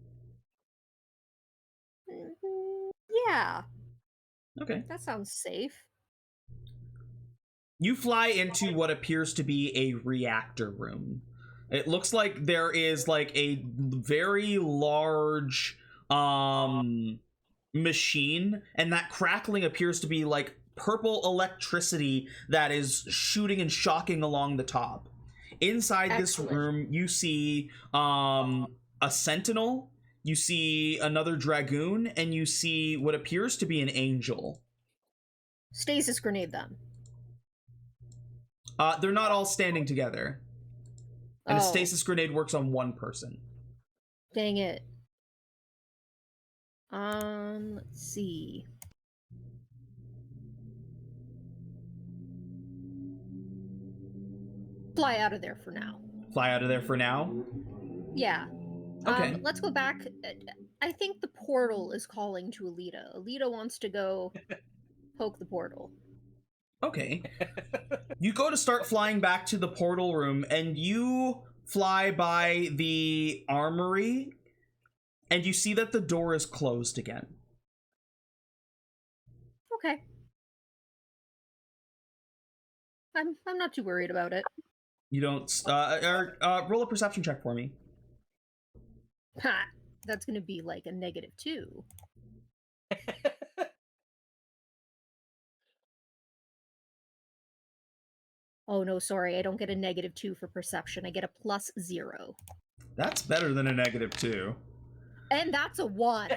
Yeah. Okay. That sounds safe. You fly into what appears to be a reactor room. It looks like there is like a very large machine, and that crackling appears to be like purple electricity that is shooting and shocking along the top. Inside this room, you see a sentinel, you see another dragoon, and you see what appears to be an angel. Stasis grenade them. They're not all standing together. And a stasis grenade works on one person. Dang it. Let's see. Fly out of there for now. Fly out of there for now? Yeah. Okay. Let's go back. I think the portal is calling to Aelita. Aelita wants to go poke the portal. Okay. You go to start flying back to the portal room, and you fly by the armory, and you see that the door is closed again. Okay. I'm not too worried about it. You don't. Roll a perception check for me. Ha! That's gonna be like a -2. Oh no, sorry, I don't get a -2 for perception. I get a +0. That's better than a -2. And that's a 1.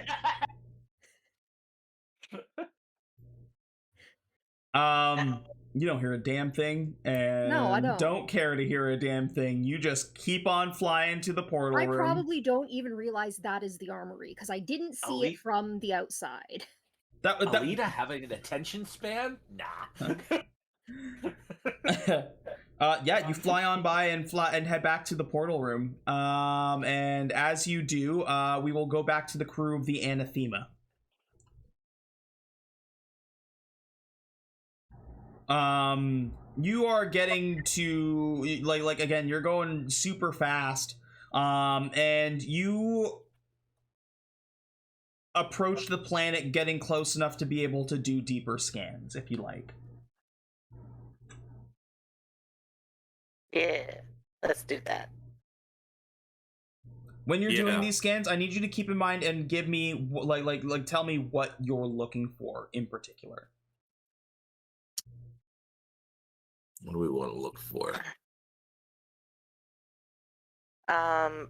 You don't hear a damn thing, and No, I don't. care to hear a damn thing. You just keep on flying to the portal room. I probably don't even realize that is the armory, because I didn't see it from the outside. Aelita having an attention span? Nah. Yeah, you fly on by and head back to the portal room. And as you do, we will go back to the crew of the Anathema. You are getting to like again, you're going super fast. And you approach the planet getting close enough to be able to do deeper scans if you like. Yeah, let's do that. When you're doing these scans, I need you to keep in mind and give me like tell me what you're looking for in particular. What do we want to look for?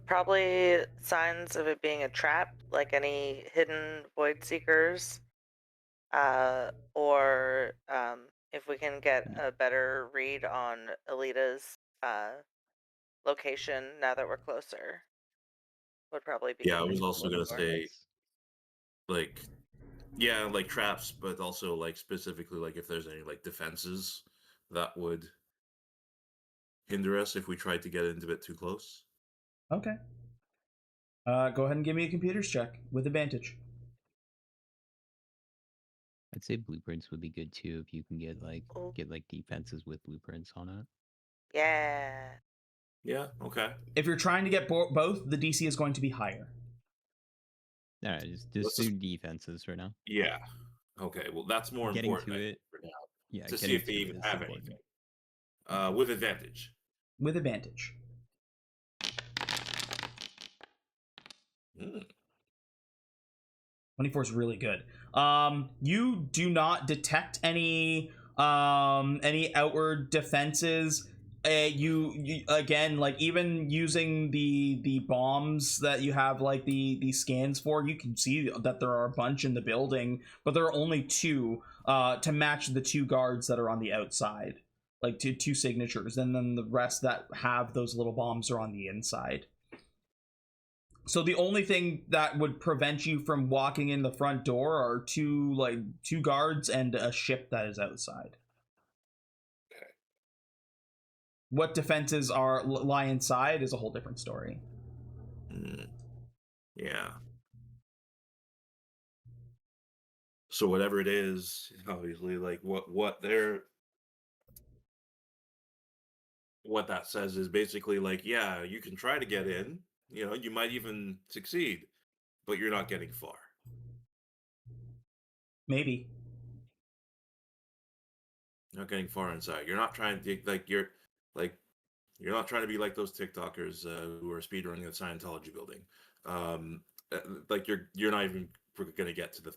Probably signs of it being a trap, like any hidden void seekers. Or if we can get a better read on Aelita's location now that we're closer, would probably be. Yeah, I was also gonna say, like, yeah, like traps, but also like specifically like if there's any like defenses that would hinder us if we tried to get into it too close. Okay. Go ahead and give me a computers check with advantage. I'd say blueprints would be good too if you can get like defenses with blueprints on it. Yeah. Yeah. Okay. If you're trying to get both, the DC is going to be higher. All right, just do defenses for now. Yeah. Okay. Well, that's more Getting important to it for now. Yeah, To see if they even have anything. With advantage. With advantage. 24 is really good. You do not detect any outward defenses. You again, like even using the bombs that you have like the scans for, you can see that there are a bunch in the building, but there are only 2 to match the 2 guards that are on the outside, like two signatures, and then the rest that have those little bombs are on the inside. So the only thing that would prevent you from walking in the front door are 2 guards and a ship that is outside. Okay. What defenses lie inside is a whole different story. Yeah. So whatever it is, obviously, like what that says is basically like, yeah, you can try to get in. You know, you might even succeed, but you're not getting far. Maybe. Not getting far inside. You're not trying to you're not trying to be like those TikTokers who are speedrunning the Scientology building. Like you're not even going to get to the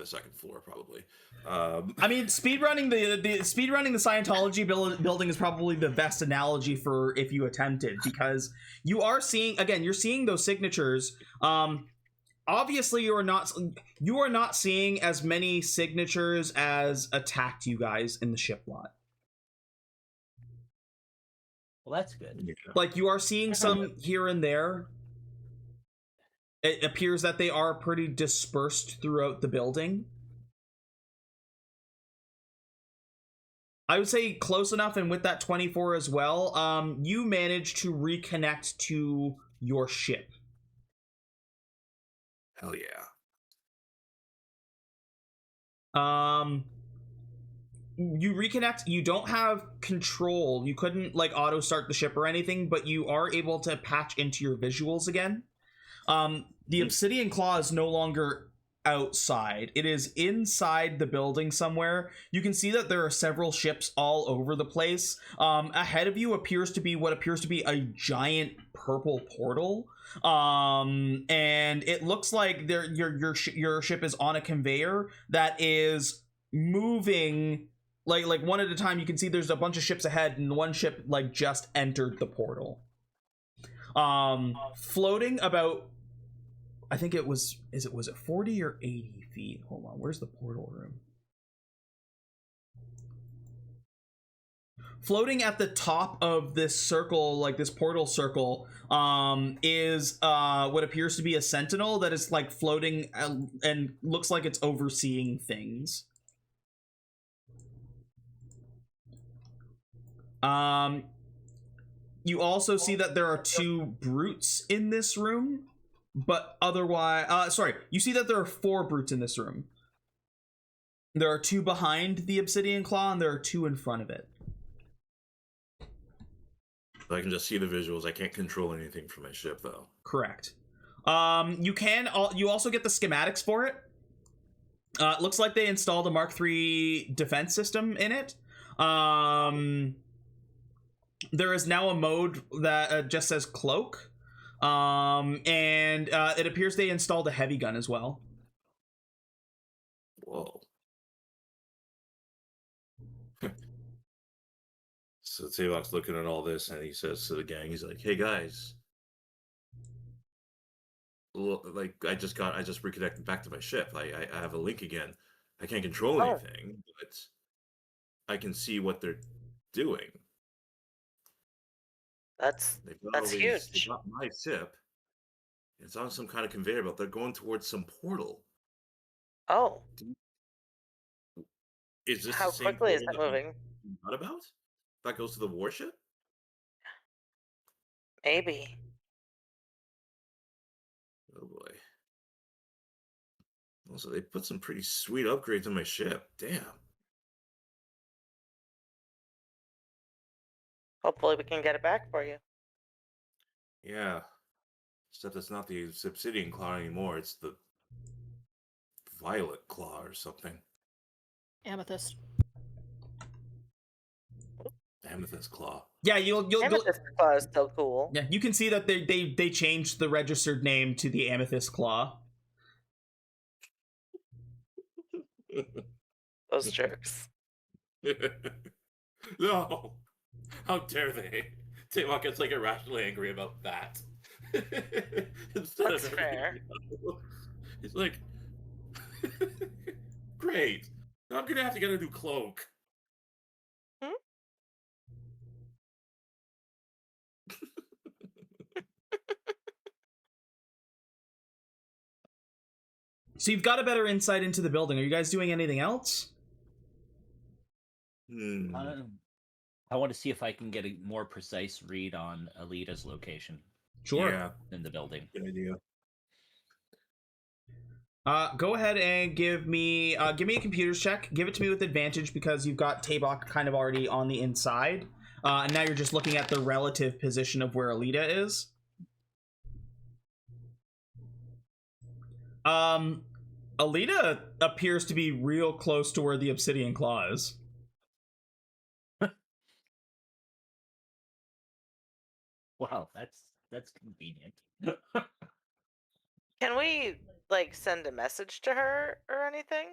second floor probably. I mean, speedrunning the Scientology building is probably the best analogy for if you attempted, because you are seeing you're seeing those signatures. Obviously, you are not seeing as many signatures as attacked you guys in the ship lot. Well, that's good. Like you are seeing some here and there. It appears that they are pretty dispersed throughout the building. I would say close enough, and with that 24 as well, you manage to reconnect to your ship. Hell yeah. You reconnect. You don't have control. You couldn't like auto start the ship or anything, but you are able to patch into your visuals again. The obsidian claw is no longer outside. It is inside the building somewhere. You can see that there are several ships all over the place. Ahead of you appears to be what appears to be a giant purple portal. And it looks like your ship is on a conveyor that is moving like one at a time. You can see there's a bunch of ships ahead, and one ship like just entered the portal. Floating about, I think it was, was it 40 or 80 feet? Hold on, where's the portal room? Floating at the top of this circle, like this portal circle, is what appears to be a sentinel that is like floating and looks like it's overseeing things. You also see that there are 2 brutes in this room. But otherwise, you see that there are 4 brutes in this room. There are 2 behind the obsidian claw, and there are 2 in front of it. I can just see the visuals. I can't control anything from my ship, though. Correct. You also get the schematics for it. It looks like they installed a Mark III defense system in it. There is now a mode that just says cloak. And it appears they installed a heavy gun as well. Whoa. So Tabok's looking at all this, and he says to the gang, he's like, "Hey guys, look, like I just reconnected back to my ship. I have a link again. I can't control anything, but I can see what they're doing. That's huge. They got my ship. It's on some kind of conveyor belt. They're going towards some portal. Oh. Is this how the same quickly is portal that moving? What about? That goes to the warship? Maybe. Oh boy. Also, they put some pretty sweet upgrades on my ship. Damn. Hopefully we can get it back for you. Yeah. Except it's not the obsidian claw anymore. It's the violet claw or something. Amethyst. Amethyst claw. Yeah, you'll Amethyst claw is still cool. Yeah, you can see that they changed the registered name to the Amethyst Claw. Those jerks. No! How dare they? Tabok gets like irrationally angry about that. That's fair. He's like, great. Now I'm gonna have to get a new cloak. So you've got a better insight into the building. Are you guys doing anything else? I want to see if I can get a more precise read on Aelita's location. Sure. Yeah. In the building. Good idea. Go ahead and give me a computers check. Give it to me with advantage because you've got Tabok kind of already on the inside. And now you're just looking at the relative position of where Aelita is. Aelita appears to be real close to where the obsidian claw is. Wow, that's convenient. Can we like send a message to her or anything?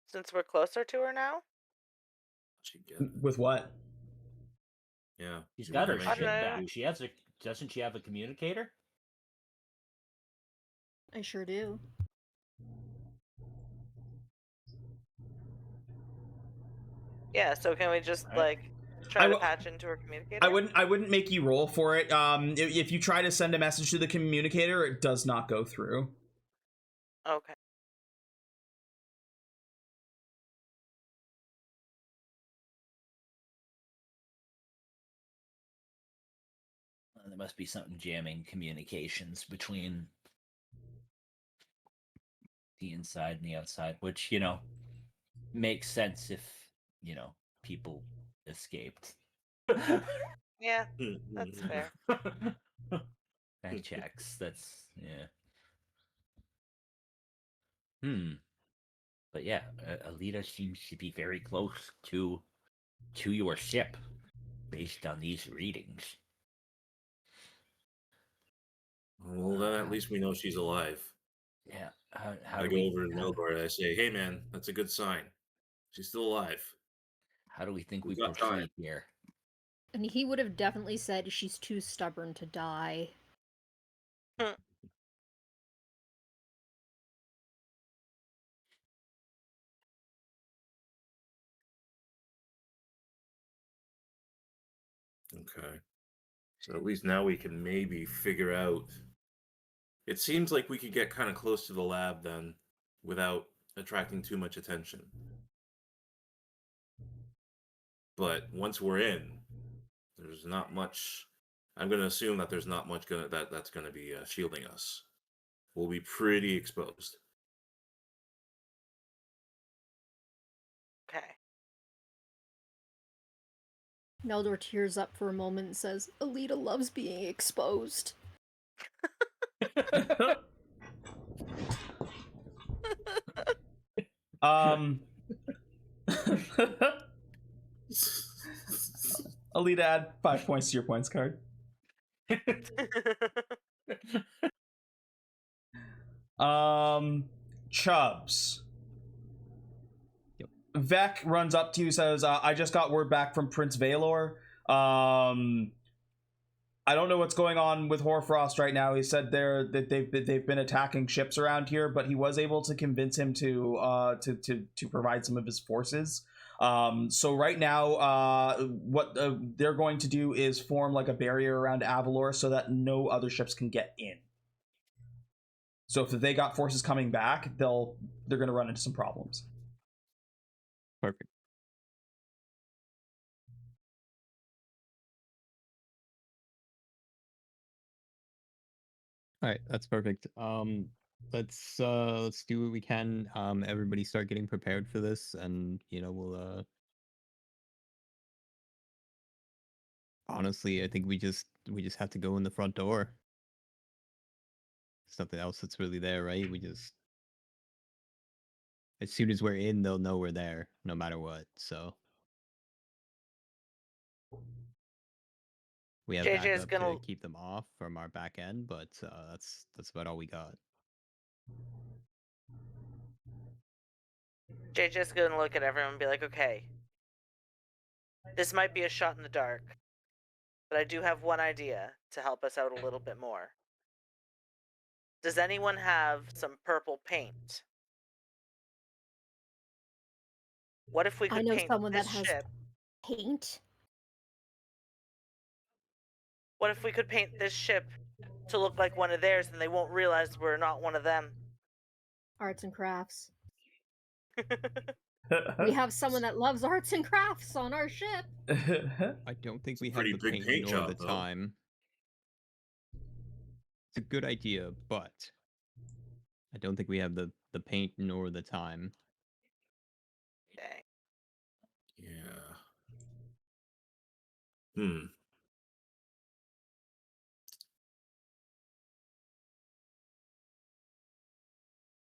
Since we're closer to her now? With what? Yeah. She's got her ship back. Doesn't she have a communicator? I sure do. Yeah, so can we just like Try to patch into her communicator. I wouldn't make you roll for it. If you try to send a message to the communicator, it does not go through. Okay. There must be something jamming communications between the inside and the outside, which, makes sense if, people escaped. Yeah, that's fair. That checks. That's, yeah. But yeah, Aelita seems to be very close to your ship based on these readings. Well, then at least we know she's alive. Yeah. I go over to Melgor and I say, "Hey, man, that's a good sign. She's still alive." How do we think we got proceed time. here? And he would have definitely said she's too stubborn to die. Okay. So at least now we can maybe figure out. It seems like we could get kind of close to the lab then without attracting too much attention. But once we're in, there's not much. I'm going to assume that there's not much that's going to be shielding us. We'll be pretty exposed. Okay. Neldor tears up for a moment and says, Aelita loves being exposed. Aelita, add 5 points to your points card. Chubbs. Yep. Vec runs up to you, says, I just got word back from Prince Valor. I don't know what's going on with Hoarfrost right now. He said they've been attacking ships around here, but he was able to convince him to provide some of his forces. So right now, what they're going to do is form like a barrier around Avalor so that no other ships can get in. So if they got forces coming back, they're going to run into some problems. Perfect. All right, that's perfect. Let's do what we can. Everybody start getting prepared for this, and we'll honestly, I think we just have to go in the front door. There's nothing else that's really there, right? We just, as soon as we're in, they'll know we're there, no matter what. So we have JJ's backup to keep them off from our back end, but that's about all we got. JJ's gonna look at everyone and be like, okay, this might be a shot in the dark, but I do have one idea to help us out a little bit more. Does anyone have some purple paint? What if we could I know paint someone this that has ship? paint. What if we could paint this ship to look like one of theirs and they won't realize we're not one of them? Arts and crafts. We have someone that loves arts and crafts on our ship. I don't think we have the paint nor the time. It's a good idea, but I don't think we have the paint nor the time. Dang. Yeah.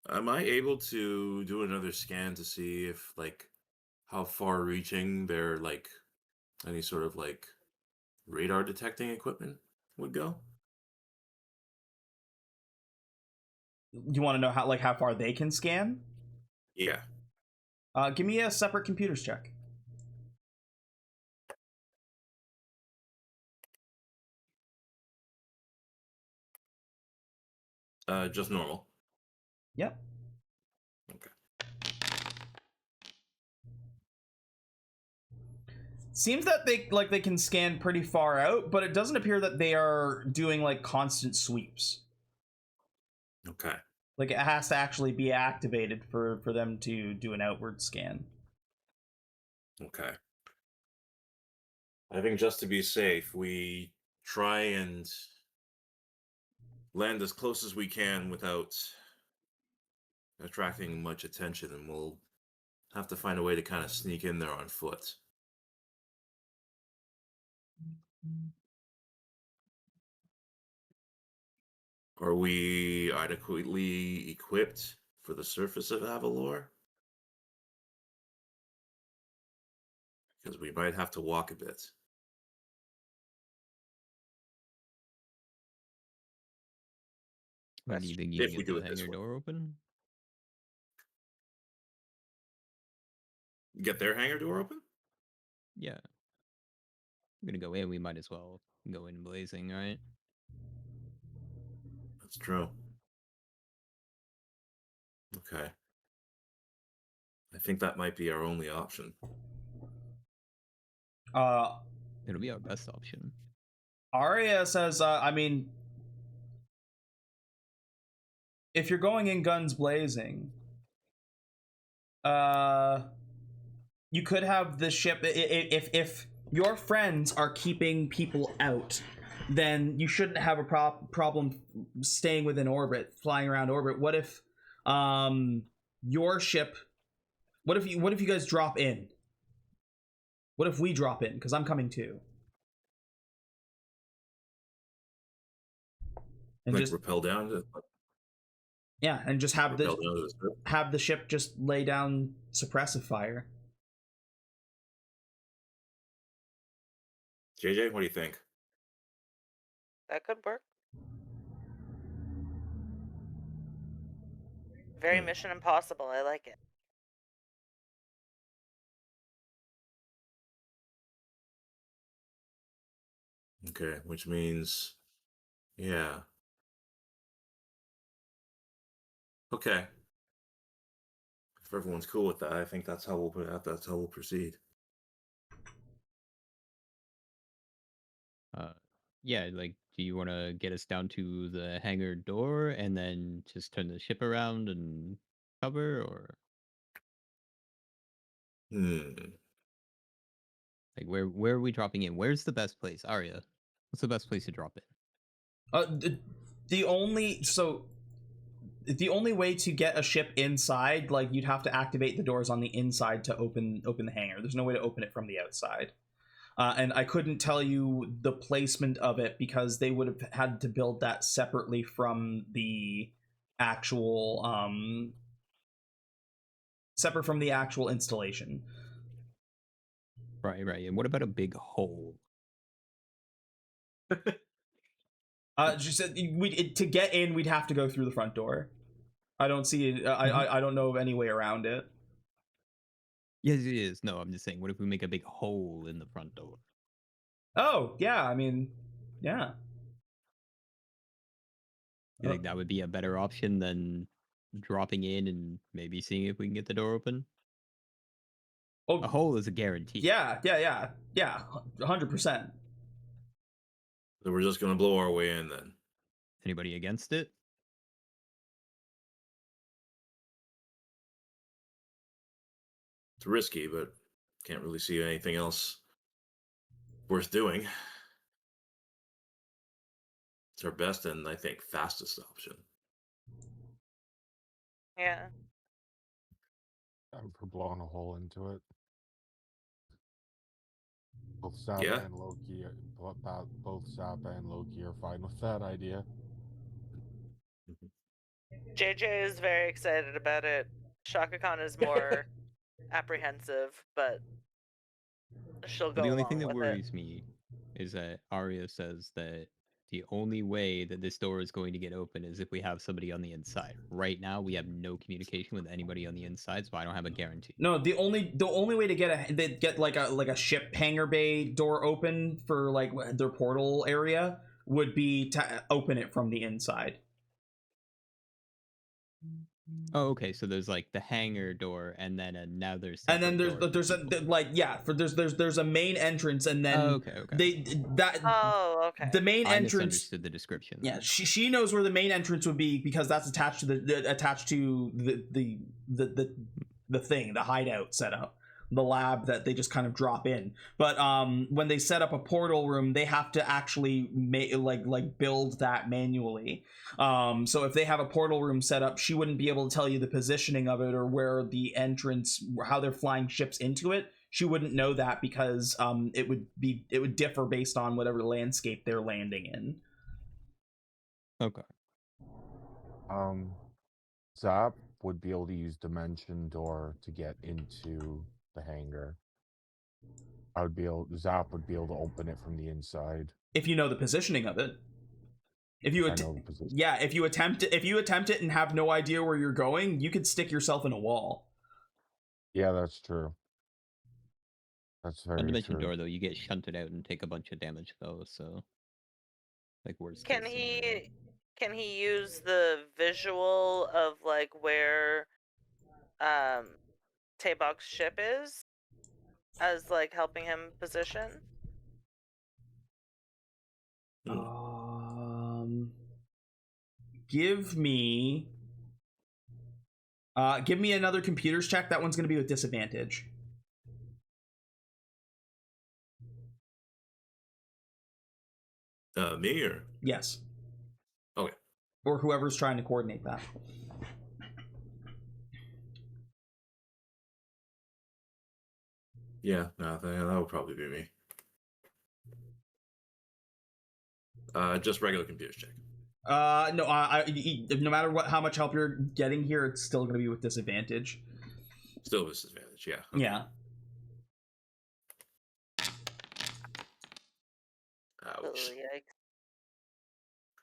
Am I able to do another scan to see if, like, how far reaching their, like, any sort of, like, radar detecting equipment would go? You want to know how far they can scan? Yeah. Give me a separate computers check. Just normal. Yep. Okay. Seems that they can scan pretty far out, but it doesn't appear that they are doing like constant sweeps. Okay. Like it has to actually be activated for them to do an outward scan. Okay. I think just to be safe, we try and land as close as we can without attracting much attention, and we'll have to find a way to kind of sneak in there on foot. Are we adequately equipped for the surface of Avalor? Because we might have to walk a bit. Do you think you If can we get do the it this hangar way. door open? Get their hangar door open? Yeah. I'm gonna go in, we might as well go in blazing, right? That's true. Okay. I think that might be our only option. It'll be our best option. Arya says, I mean, if you're going in guns blazing, you could have the ship. If your friends are keeping people out, then you shouldn't have a problem staying within orbit, flying around orbit. What if your ship? What if you guys drop in? What if we drop in? Because I'm coming too. And like just rappel down to yeah, and just have rappel down to the strip? have the ship just lay down suppressive fire. JJ, what do you think? That could work. Very Mission Impossible. I like it. Okay, which means, yeah. Okay. If everyone's cool with that, I think that's how we'll proceed. Yeah, like, do you want to get us down to the hangar door and then just turn the ship around and cover, or like where are we dropping in? Where's the best place, Arya? What's the best place to drop in? The only way to get a ship inside, like you'd have to activate the doors on the inside to open the hangar. There's no way to open it from the outside. And I couldn't tell you the placement of it because they would have had to build that separately from the actual separate from the actual installation. Right. And what about a big hole? Just to get in, we'd have to go through the front door. I don't see it. I don't know of any way around it. Yes, it is. No, I'm just saying, what if we make a big hole in the front door? Oh, yeah, I mean, yeah. You think that would be a better option than dropping in and maybe seeing if we can get the door open? Oh, a hole is a guarantee. Yeah, 100%. So we're just gonna blow our way in then. Anybody against it? It's risky, but can't really see anything else worth doing. It's our best and I think fastest option. Yeah. I'm for blowing a hole into it. Both Zapp and Loki, both Zapp and Loki are fine with that idea. JJ is very excited about it. Chaka Khan is more apprehensive, but she'll go. The only thing that worries me is that Arya says that the only way that this door is going to get open is if we have somebody on the inside. Right now, we have no communication with anybody on the inside, so I don't have a guarantee. No, the only way to get like a ship hangar bay door open for like their portal area would be to open it from the inside. Oh, okay. So there's like the hangar door, and then another. And then Separate door there's for a people. like yeah, for there's a main entrance, and then okay. Oh, okay. the main I entrance. misunderstood the description. Yeah, she knows where the main entrance would be because that's attached to the thing, the hideout setup, the lab that they just kind of drop in. But when they set up a portal room, they have to actually build that manually. So if they have a portal room set up, she wouldn't be able to tell you the positioning of it or where the entrance, how they're flying ships into it. She wouldn't know that because it would differ based on whatever landscape they're landing in. Okay. Zapp would be able to use Dimension Door to get into the hangar. Zapp would be able to open it from the inside. If you know the positioning of it. If you attempt it and have no idea where you're going, you could stick yourself in a wall. Yeah, that's true. That's very true. Dimension Door, though, you get shunted out and take a bunch of damage, though. So, like, worst case scenario. Can he use the visual of like where Tabok's ship is as like helping him position? Give me another computers check. That one's going to be with disadvantage. Me or? Yes. Okay. Or whoever's trying to coordinate that. Yeah, no, that would probably be me. Just regular computers check. No, no matter how much help you're getting here, it's still going to be with disadvantage. Still with disadvantage, yeah. Okay. Yeah. Ouch. Oh, yikes.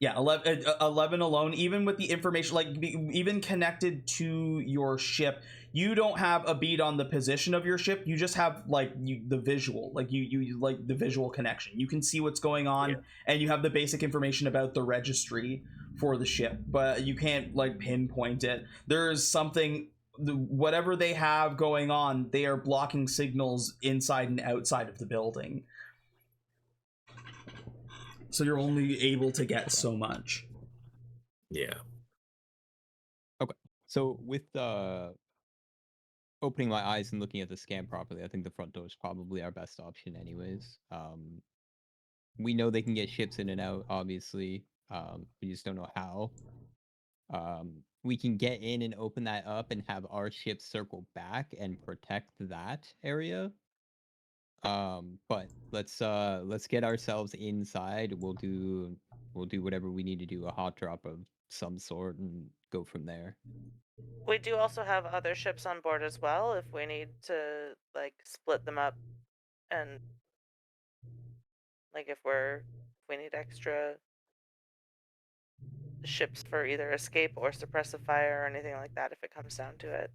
Yeah, 11 alone, even with the information, like, even connected to your ship, you don't have a beat on the position of your ship. You just have, like, the visual, like, you like, the visual connection. You can see what's going on, and you have the basic information about the registry for the ship, but you can't, like, pinpoint it. There's something, whatever they have going on, they are blocking signals inside and outside of the building. So you're only able to get so much. Yeah. Okay. So with opening my eyes and looking at the scan properly, I think the front door is probably our best option anyways. We know they can get ships in and out, obviously. We just don't know how. We can get in and open that up and have our ship circle back and protect that area. But let's get ourselves inside. We'll do whatever we need to do, a hot drop of some sort, and go from there. We do also have other ships on board as well if we need to like split them up, and like if we need extra ships for either escape or suppressive fire or anything like that if it comes down to it.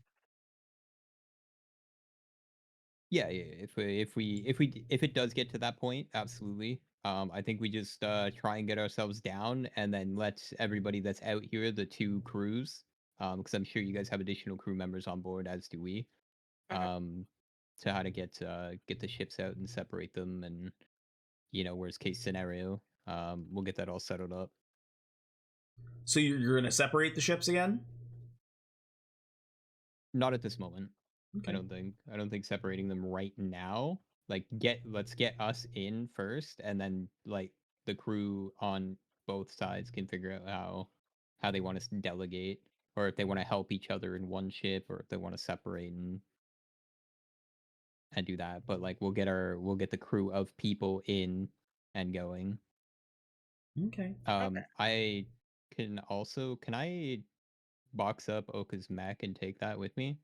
Yeah. If it does get to that point, absolutely. I think we just try and get ourselves down, and then let everybody that's out here, the two crews, because I'm sure you guys have additional crew members on board, as do we, to how to get the ships out and separate them, and worst case scenario, we'll get that all settled up. So you're going to separate the ships again? Not at this moment. Okay. I don't think separating them right now. Like, let's get us in first, and then like the crew on both sides can figure out how they want us to delegate, or if they want to help each other in one ship, or if they want to separate and do that. But like we'll get the crew of people in and going. Okay. I can I box up Oka's mech and take that with me?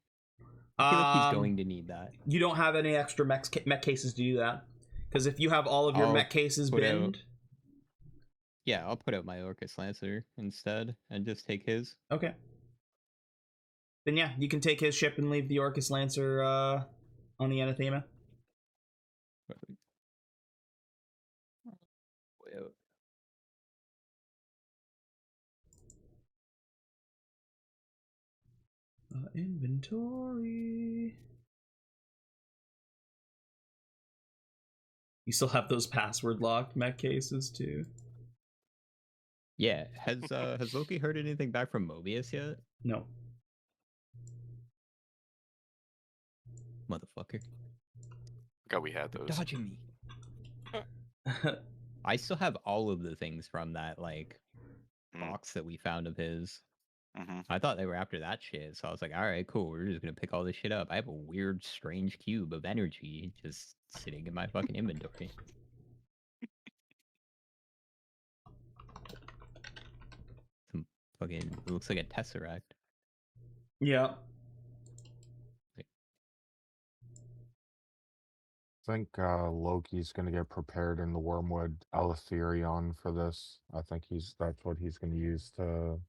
I feel like he's going to need that. You don't have any extra mech cases to do that, because if you have all of your mech cases binned, yeah, I'll put out my LokoLancer instead and just take his. Okay. Then yeah, you can take his ship and leave the LokoLancer on the Anathema. Perfect. Inventory. You still have those password locked mech cases too. Yeah, has Loki heard anything back from Mobius yet? No. Motherfucker. God, we had those. Dodging me. I still have all of the things from that box that we found of his. I thought they were after that shit, so I was like, all right, cool. We're just gonna pick all this shit up. I have a weird, strange cube of energy just sitting in my fucking inventory. Some fucking, it looks like a tesseract. Yeah. I think Loki's gonna get prepared in the Wormwood Eleutherion for this. I think that's what he's gonna use to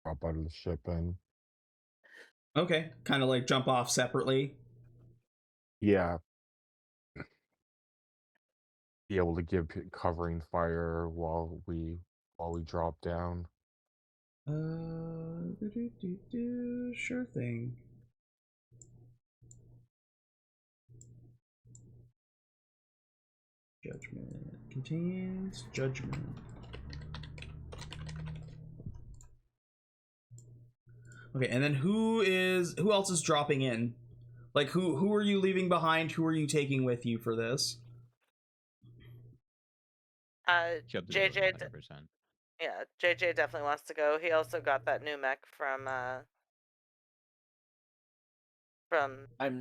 drop out of the ship in. Okay, kind of like jump off separately. Yeah. Be able to give covering fire while we drop down. Sure thing. Judgment contains judgment. Okay, and then who else is dropping in? Like who are you leaving behind? Who are you taking with you for this? JJ. Yeah, JJ definitely wants to go. He also got that new mech from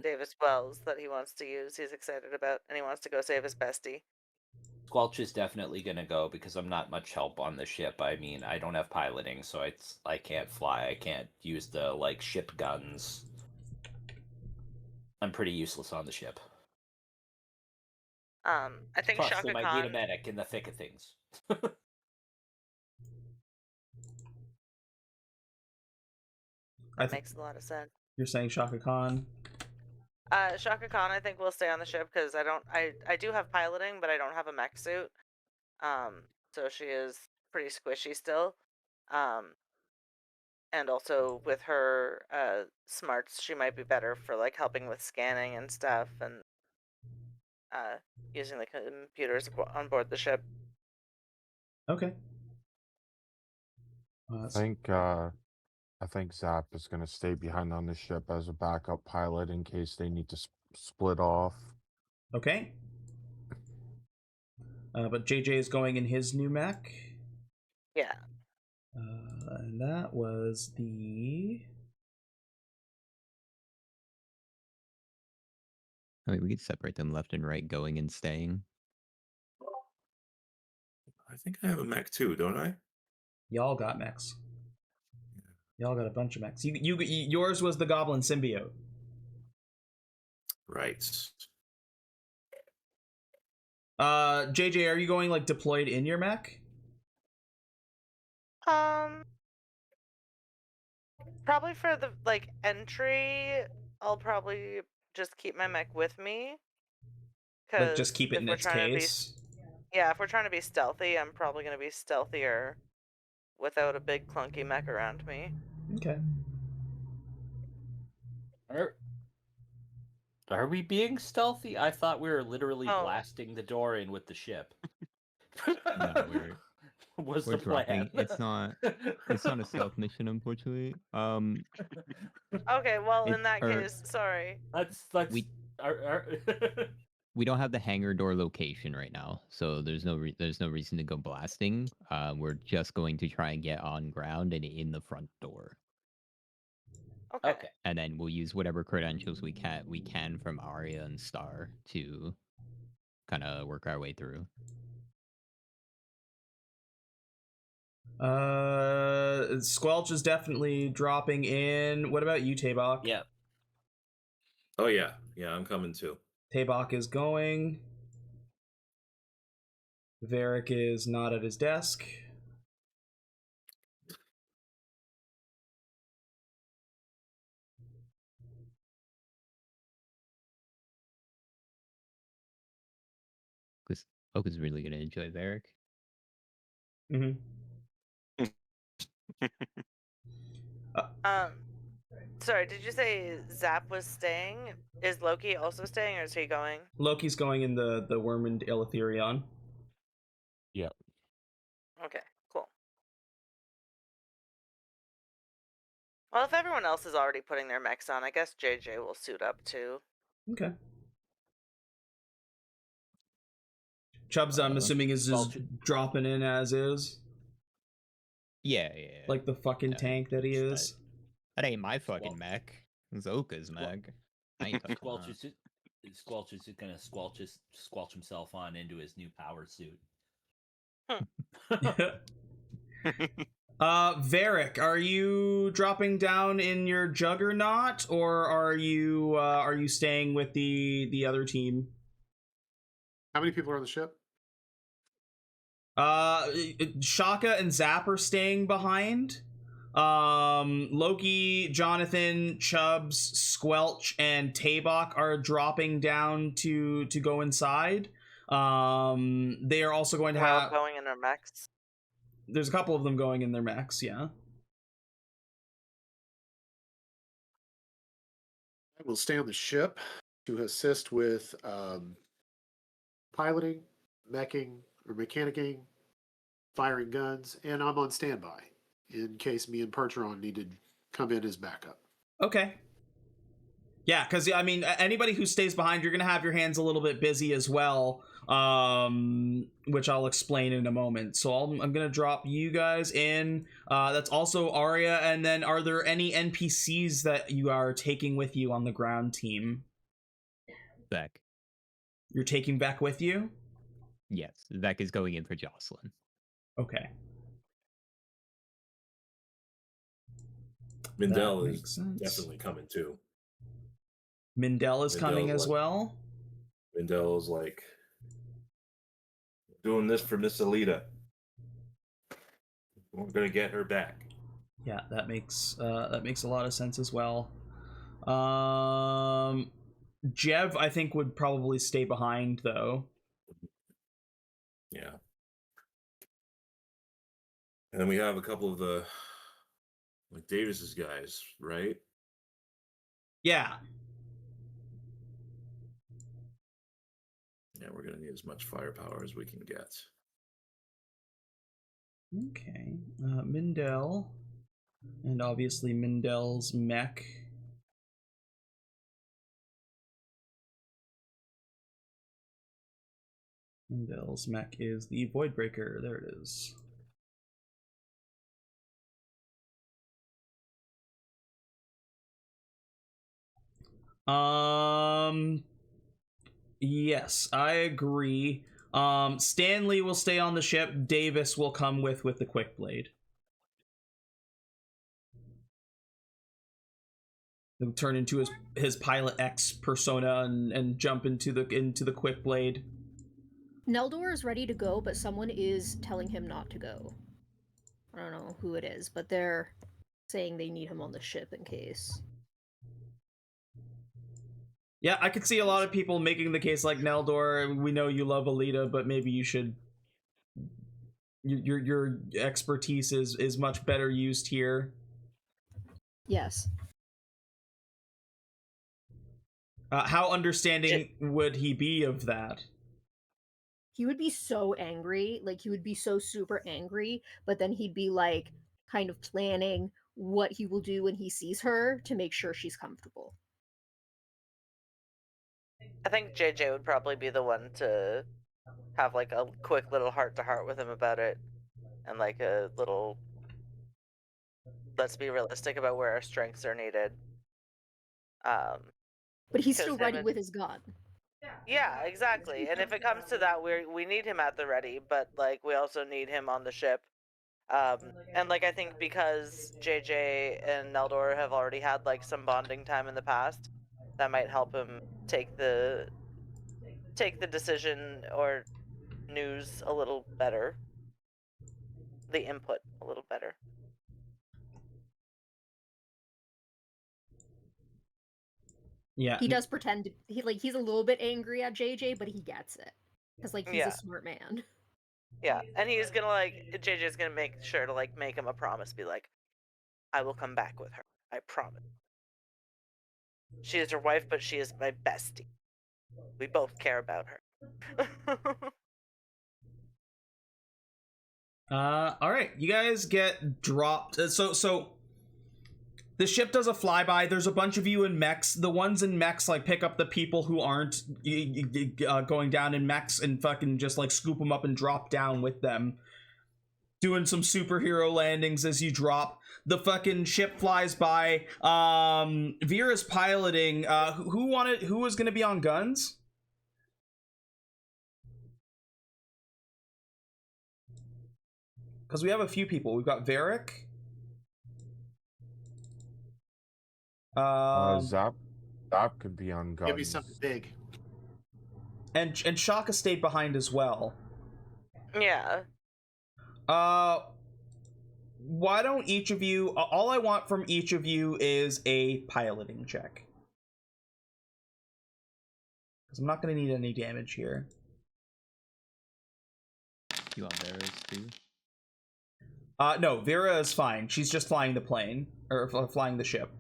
Davis Wells that he wants to use. He's excited about, and he wants to go save his bestie. Squelch is definitely gonna go because I'm not much help on the ship. I mean, I don't have piloting, so I can't fly. I can't use the ship guns. I'm pretty useless on the ship. I think Plus, Chaka they might Khan... need a medic in the thick of things. That makes a lot of sense. You're saying Chaka Khan? Chaka Khan, I think, will stay on the ship because I do have piloting, but I don't have a mech suit. So she is pretty squishy still. And also with her smarts, she might be better for helping with scanning and stuff, and using the computers on board the ship. Okay. I think Zapp is going to stay behind on the ship as a backup pilot in case they need to split off. Okay. But JJ is going in his new mech. Yeah. And that was the... I mean, we could separate them left and right, going and staying. I think I have a mech too, don't I? Y'all got mechs. Y'all got a bunch of mechs. Yours was the Goblin symbiote. Right. JJ, are you going deployed in your mech? Probably for the entry, I'll probably just keep my mech with me. Just keep it in its case? Yeah, if we're trying to be stealthy, I'm probably going to be stealthier without a big clunky mech around me. Okay. Are we being stealthy? I thought we were literally blasting the door in with the ship. No, we're the plan. It's not a stealth mission, unfortunately. Okay, well, in that case, sorry. We don't have the hangar door location right now, so there's no reason to go blasting. We're just going to try and get on ground and in the front door. Okay. And then we'll use whatever credentials we can from Arya and Star to kind of work our way through. Squelch is definitely dropping in. What about you, Tabok? Yeah. Oh yeah, I'm coming too. Tabok is going. Varric is not at his desk. Because Oka's really gonna enjoy Varric. Sorry, did you say Zapp was staying? Is Loki also staying, or is he going? Loki's going in the Wormwood Eleutherion. Yep. Okay, cool. Well, if everyone else is already putting their mechs on, I guess JJ will suit up too. Okay. Chubbs, I'm assuming, is just dropping in as is. Yeah. Like the fucking tank that he is. That ain't my fucking mech. It's Oka's mech. I ain't touching that. Squelch is gonna squelch himself on into his new power suit. Varric, are you dropping down in your Juggernaut, or are you staying with the other team? How many people are on the ship? Chaka and Zapp are staying behind. Loki, Johnathan, Chubbs, Squelch, and Tabok are dropping down to go inside. They are also going to have going in their mechs. There's a couple of them going in their mechs, yeah. I will stay on the ship to assist with piloting, meching, or mechanicking, firing guns, and I'm on standby in case me and Percheron need to come in as backup. Okay. Yeah, because, I mean, anybody who stays behind, you're going to have your hands a little bit busy as well, which I'll explain in a moment. So I'm going to drop you guys in. That's also Arya. And then are there any NPCs that you are taking with you on the ground team? Beck. You're taking Beck with you? Yes, Beck is going in for Jocelyn. Okay. Mindell is definitely coming too. Mindell is coming as well? Mindell is like doing this for Miss Aelita. We're gonna get her back. Yeah, that makes a lot of sense as well. Jev, I think, would probably stay behind though. Yeah. And then we have a couple of the Davis's guys, right? Yeah. Yeah, we're gonna need as much firepower as we can get. Okay. Mindell. And obviously Mindell's mech. Mindell's mech is the Voidbreaker. There it is. Yes, I agree. Stanley will stay on the ship. Davis will come with the Quick Blade. He'll turn into his Pilot X persona and jump into the Quick Blade. Neldor is ready to go, but someone is telling him not to go. I don't know who it is, but they're saying they need him on the ship in case. Yeah, I could see a lot of people making the case like, Neldor, we know you love Aelita, but maybe you should... Your expertise is much better used here. Yes. How understanding would he be of that? He would be so angry, like, he would be so super angry, but then he'd be, like, kind of planning what he will do when he sees her to make sure she's comfortable. I think JJ would probably be the one to have like a quick little heart-to-heart with him about it, and like a little, let's be realistic about where our strengths are needed. But he's still ready with his gun. Yeah, exactly. And if it comes to that, we need him at the ready, but like we also need him on the ship. And like I think because JJ and Neldor have already had like some bonding time in the past, that might help him take the decision or news a little better, the input a little better. Yeah, he does pretend he's a little bit angry at JJ, but he gets it because like he's a smart man. Yeah, and he's gonna JJ's gonna make sure to like make him a promise, be like, I will come back with her, I promise. She is your wife, but she is my bestie. We both care about her. All right, you guys get dropped. So the ship does a flyby. There's a bunch of you in mechs. The ones in mechs like pick up the people who aren't going down in mechs and fucking just like scoop them up and drop down with them. Doing some superhero landings as you drop. The fucking ship flies by. Vera's piloting. Who was gonna be on guns? Because we have a few people. We've got Varric. Zapp could be on guns. Give me something big. And Chaka stayed behind as well. Yeah. Why don't each of you... all I want from each of you is a piloting check. Because I'm not going to need any damage here. You want Vera's too? No, Vera is fine. She's just flying the plane. Or flying the ship.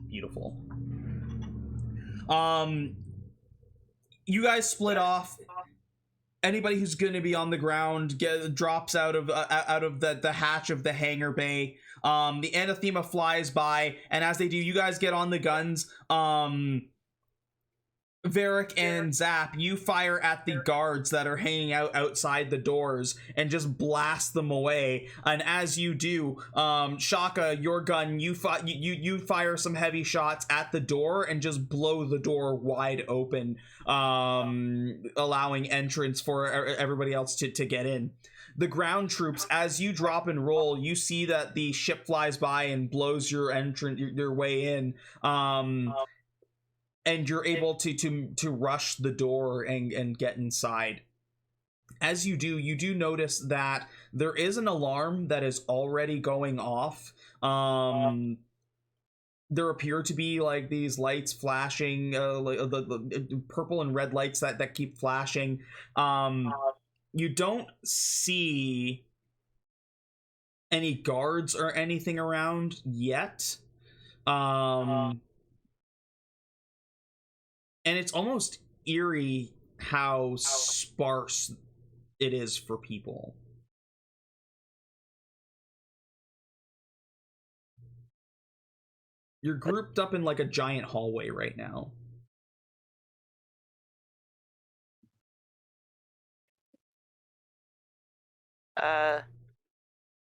Beautiful. You guys split off. Anybody who's going to be on the ground drops out of the hatch of the hangar bay. The anathema flies by, and as they do, you guys get on the guns. Varric and Zapp, you fire at the guards that are hanging out outside the doors and just blast them away. And as you do, Chaka, your gun, you fire some heavy shots at the door and just blow the door wide open, allowing entrance for everybody else to get in. The ground troops, as you drop and roll, you see that the ship flies by and blows your way in. And you're able to rush the door and get inside. As you do notice that there is an alarm that is already going off. There appear to be like these lights flashing, the purple and red lights that keep flashing. You don't see any guards or anything around yet. And it's almost eerie how sparse it is for people. You're grouped up in like a giant hallway right now. Am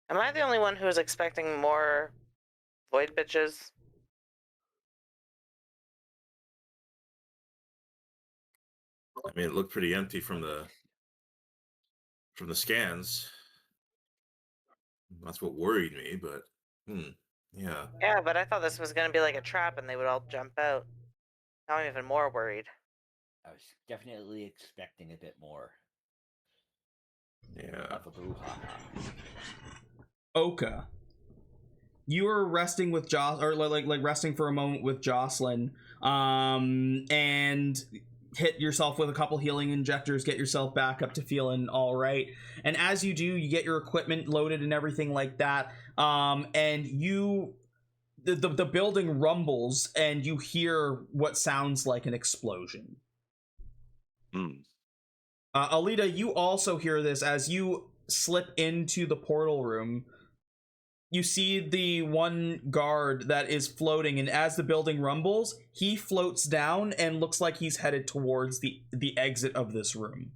I the only one who is expecting more void bitches? I mean, it looked pretty empty from the scans. That's what worried me, but yeah. Yeah, but I thought this was gonna be like a trap and they would all jump out. Now I'm even more worried. I was definitely expecting a bit more. Yeah. Of a brouhaha. Oka, you were resting with resting for a moment with Jocelyn, and hit yourself with a couple healing injectors, get yourself back up to feeling all right. And as you do, you get your equipment loaded and everything like that. And the building rumbles and you hear what sounds like an explosion. Aelita, you also hear this as you slip into the portal room. You see the one guard that is floating, and as the building rumbles, he floats down and looks like he's headed towards the exit of this room.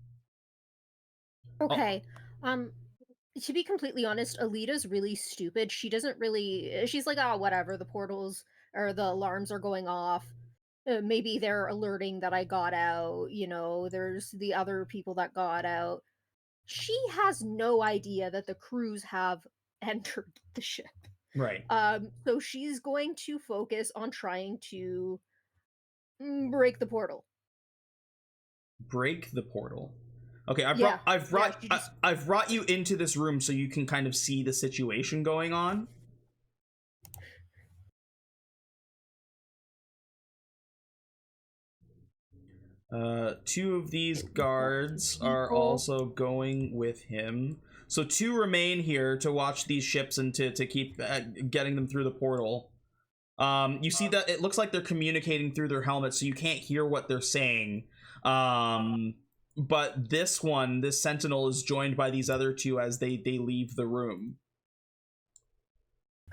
Okay. To be completely honest, Alita's really stupid. She doesn't really... She's like, oh, whatever, the portals or the alarms are going off. Maybe they're alerting that I got out. You know, there's the other people that got out. She has no idea that the crews have entered the ship. Right. So she's going to focus on trying to break the portal. Break the portal. Okay, I've brought you into this room so you can kind of see the situation going on. Two of these guards are also going with him. So two remain here to watch these ships and to keep getting them through the portal. You see that it looks like they're communicating through their helmets, so you can't hear what they're saying. But this sentinel is joined by these other two as they leave the room.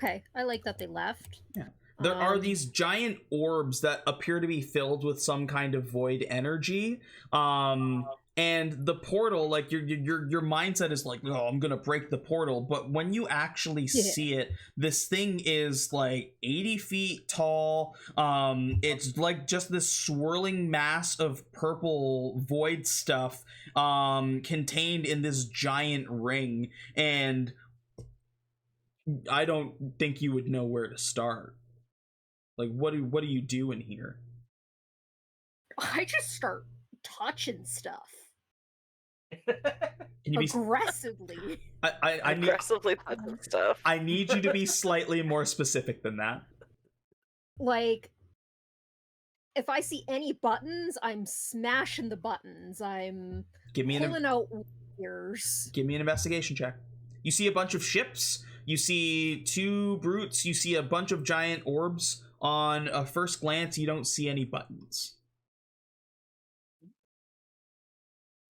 Okay, I like that they left. Yeah. There are these giant orbs that appear to be filled with some kind of void energy. And the portal, like your mindset is like, oh, I'm gonna break the portal. But when you actually see it, this thing is like 80 feet tall. It's like just this swirling mass of purple void stuff contained in this giant ring. And I don't think you would know where to start. Like, what do you do in here? I just start touching stuff. Can you aggressively. I need aggressively touching stuff. I need you to be slightly more specific than that. Like, if I see any buttons, I'm smashing the buttons. I'm pulling out wires. Give me an investigation check. You see a bunch of ships. You see two brutes. You see a bunch of giant orbs. On a first glance, you don't see any buttons.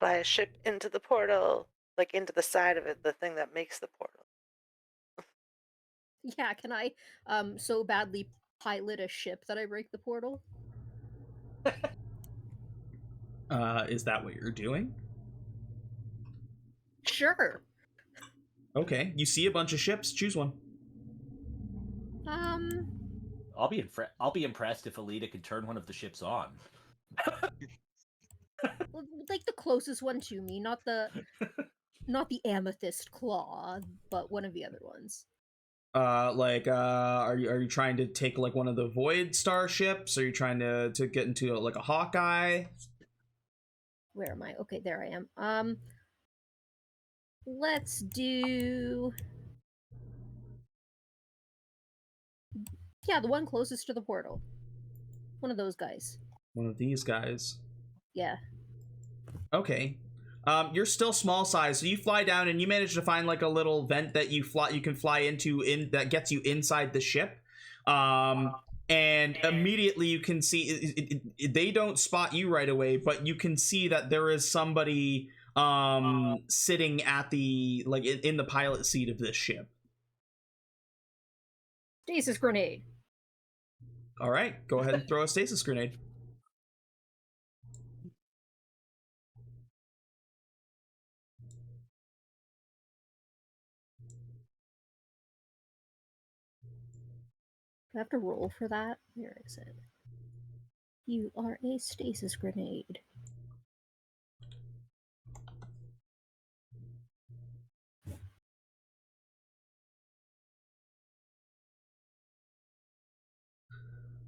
Fly a ship into the portal, like into the side of it, the thing that makes the portal. Yeah, can I so badly pilot a ship that I break the portal? Is that what you're doing? Sure. Okay, you see a bunch of ships. Choose one. I'll be impressed if Aelita can turn one of the ships on. Like the closest one to me, not the amethyst claw, but one of the other ones. Are you trying to take like one of the void starships? Are you trying to get into like a Hawkeye? Where am I? Okay, there I am. Let's do. Yeah, the one closest to the portal. One of those guys. One of these guys. Yeah. Okay. You're still small size, so you fly down and you manage to find like a little vent that you can fly into that gets you inside the ship. And immediately you can see they don't spot you right away, but you can see that there is somebody sitting at the in the pilot seat of this ship. Stasis grenade. All right, go ahead and throw a stasis grenade. Do I have to roll for that? Where is it? You are a stasis grenade.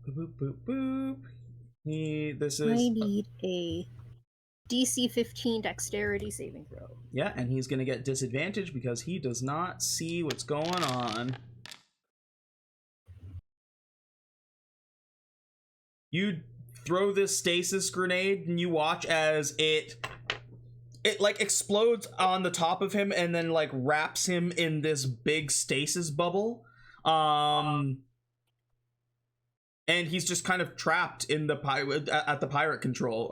Boop, boop, boop. I need a DC 15 dexterity saving throw. Yeah, and he's going to get disadvantage because he does not see what's going on. You throw this stasis grenade and you watch as it like explodes on the top of him and then like wraps him in this big stasis bubble. And he's just kind of trapped in the at the pilot controls.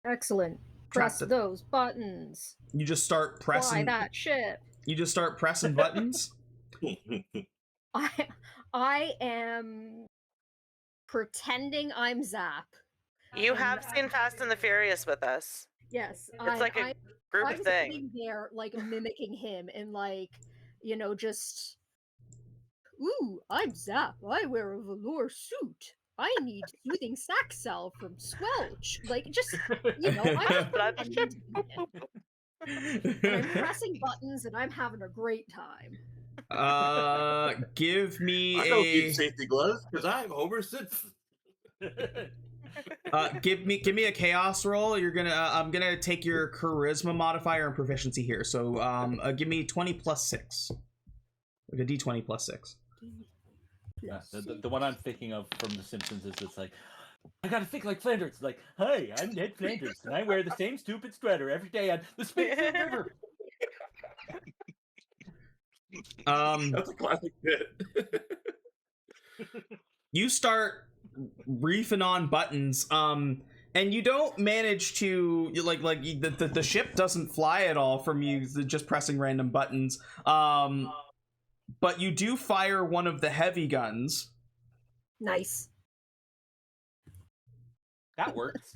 Excellent. Press those buttons. You just start pressing. Fly that ship. You just start pressing buttons. I am pretending I'm Zapp. You have seen Fast and the Furious with us. Yes, it's like a group I'm thing. sitting there, like mimicking him, and like, just. Ooh, I'm Zapp. I wear a velour suit. I need soothing sac salve from Squelch. Like, just, I'm just I'm pressing buttons and I'm having a great time. Give me I don't need safety gloves because I'm Homer Simpson. Give me a chaos roll. You're gonna I'm gonna take your charisma modifier and proficiency here. So give me 20 plus 6. Like a d20 plus 6. Yeah, the one I'm thinking of from The Simpsons is it's like, I gotta think like Flanders. It's like, hi, I'm Ned Flanders, and I wear the same stupid sweater every day on the Springfield River. That's a classic bit. You start reefing on buttons, and you don't manage to the ship doesn't fly at all from you just pressing random buttons. But you do fire one of the heavy guns. Nice. That works.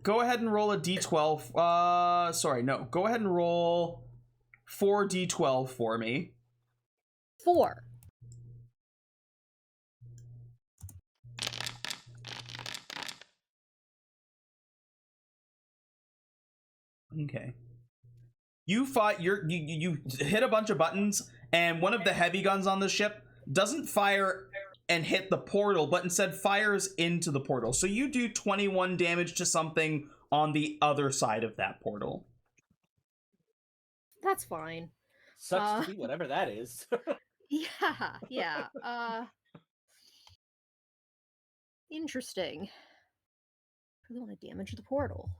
Go ahead and roll a d12. Sorry, no. Go ahead and roll 4d12 for me. 4. Okay. You hit a bunch of buttons, and one of the heavy guns on the ship doesn't fire and hit the portal, but instead fires into the portal. So you do 21 damage to something on the other side of that portal. That's fine. Sucks to be whatever that is. Yeah. Interesting. Really want to damage the portal.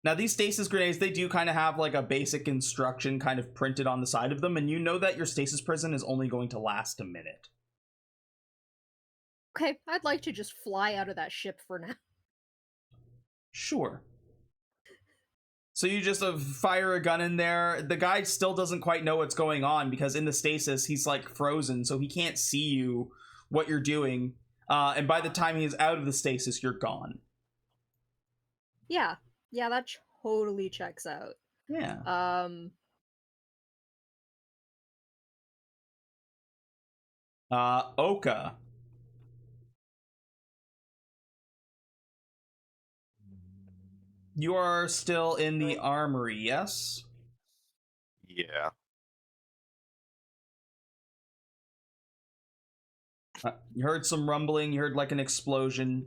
Now, these stasis grenades, they do kind of have like a basic instruction kind of printed on the side of them, and you know that your stasis prison is only going to last a minute. Okay, I'd like to just fly out of that ship for now. Sure. So you just fire a gun in there. The guy still doesn't quite know what's going on because in the stasis, he's like frozen, so he can't see you, what you're doing. And by the time he's out of the stasis, you're gone. Yeah, that totally checks out. Yeah. Oka. You are still in the armory, yes? Yeah. You heard some rumbling, you heard like an explosion,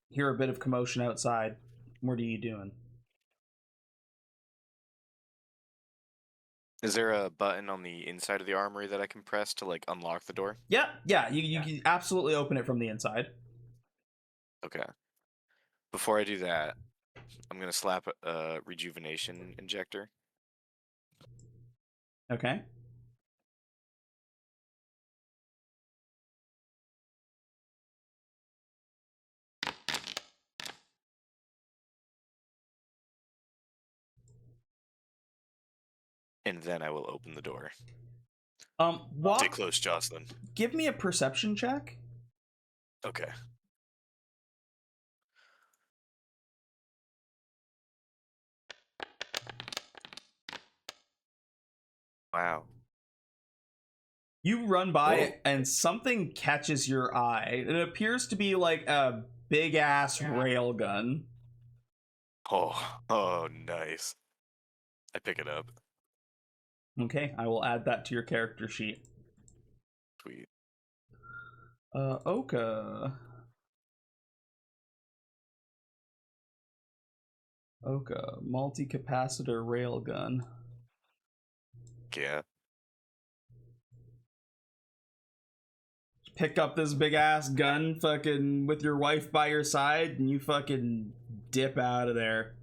hear a bit of commotion outside. What are you doing? Is there a button on the inside of the armory that I can press to like unlock the door? Yeah, you can absolutely open it from the inside. Okay. Before I do that, I'm gonna slap a rejuvenation injector. Okay. And then I will open the door. Stay close, Jocelyn. Give me a perception check. Okay. Wow. You run by and something catches your eye. It appears to be like a big ass railgun. Oh, nice. I pick it up. Okay, I will add that to your character sheet. Sweet. Oka, multi-capacitor railgun. Yeah. Pick up this big ass gun fucking with your wife by your side and you fucking dip out of there.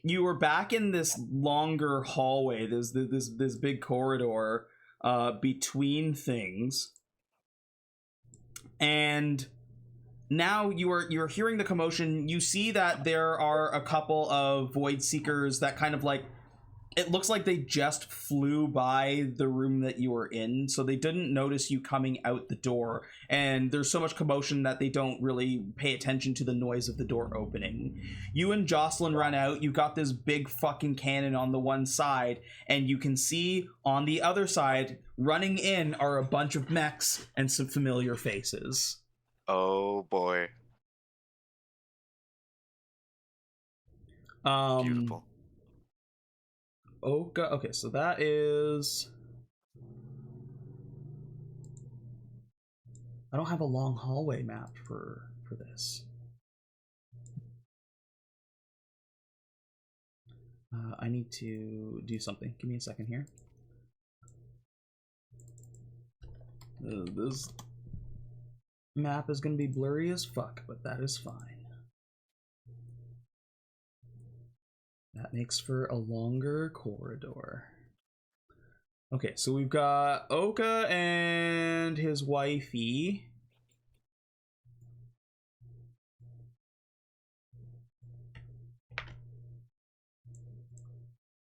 You were back in this longer hallway. There's this big corridor between things. And now you're hearing the commotion. You see that there are a couple of void seekers that kind of like, it looks like they just flew by the room that you were in, so they didn't notice you coming out the door, and there's so much commotion that they don't really pay attention to the noise of the door opening. You and Jocelyn run out. You've got this big fucking cannon on the one side, and you can see on the other side, running in are a bunch of mechs and some familiar faces. Oh boy. Beautiful. Oka, okay, so that is... I don't have a long hallway map for this. I need to do something. Give me a second here. This map is going to be blurry as fuck, but that is fine. That makes for a longer corridor. Okay, so we've got Oka and his wifey.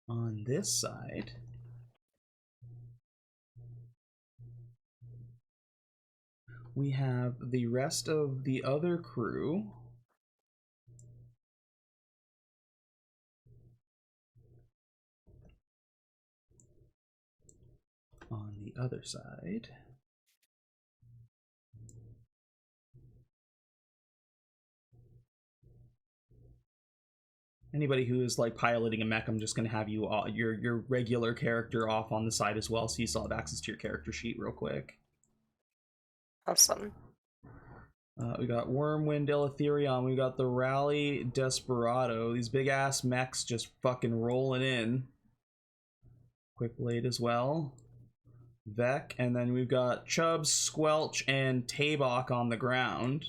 On this side. We have the rest of the other crew. On the other side. Anybody who is like piloting a mech, I'm just going to have you your regular character off on the side as well, so you still have access to your character sheet real quick. Awesome. We got Wormwind, Elitherion, we got the Rally Desperado. These big ass mechs just fucking rolling in. Quick Blade as well. Vec, and then we've got Chubbs, Squelch, and Tabok on the ground.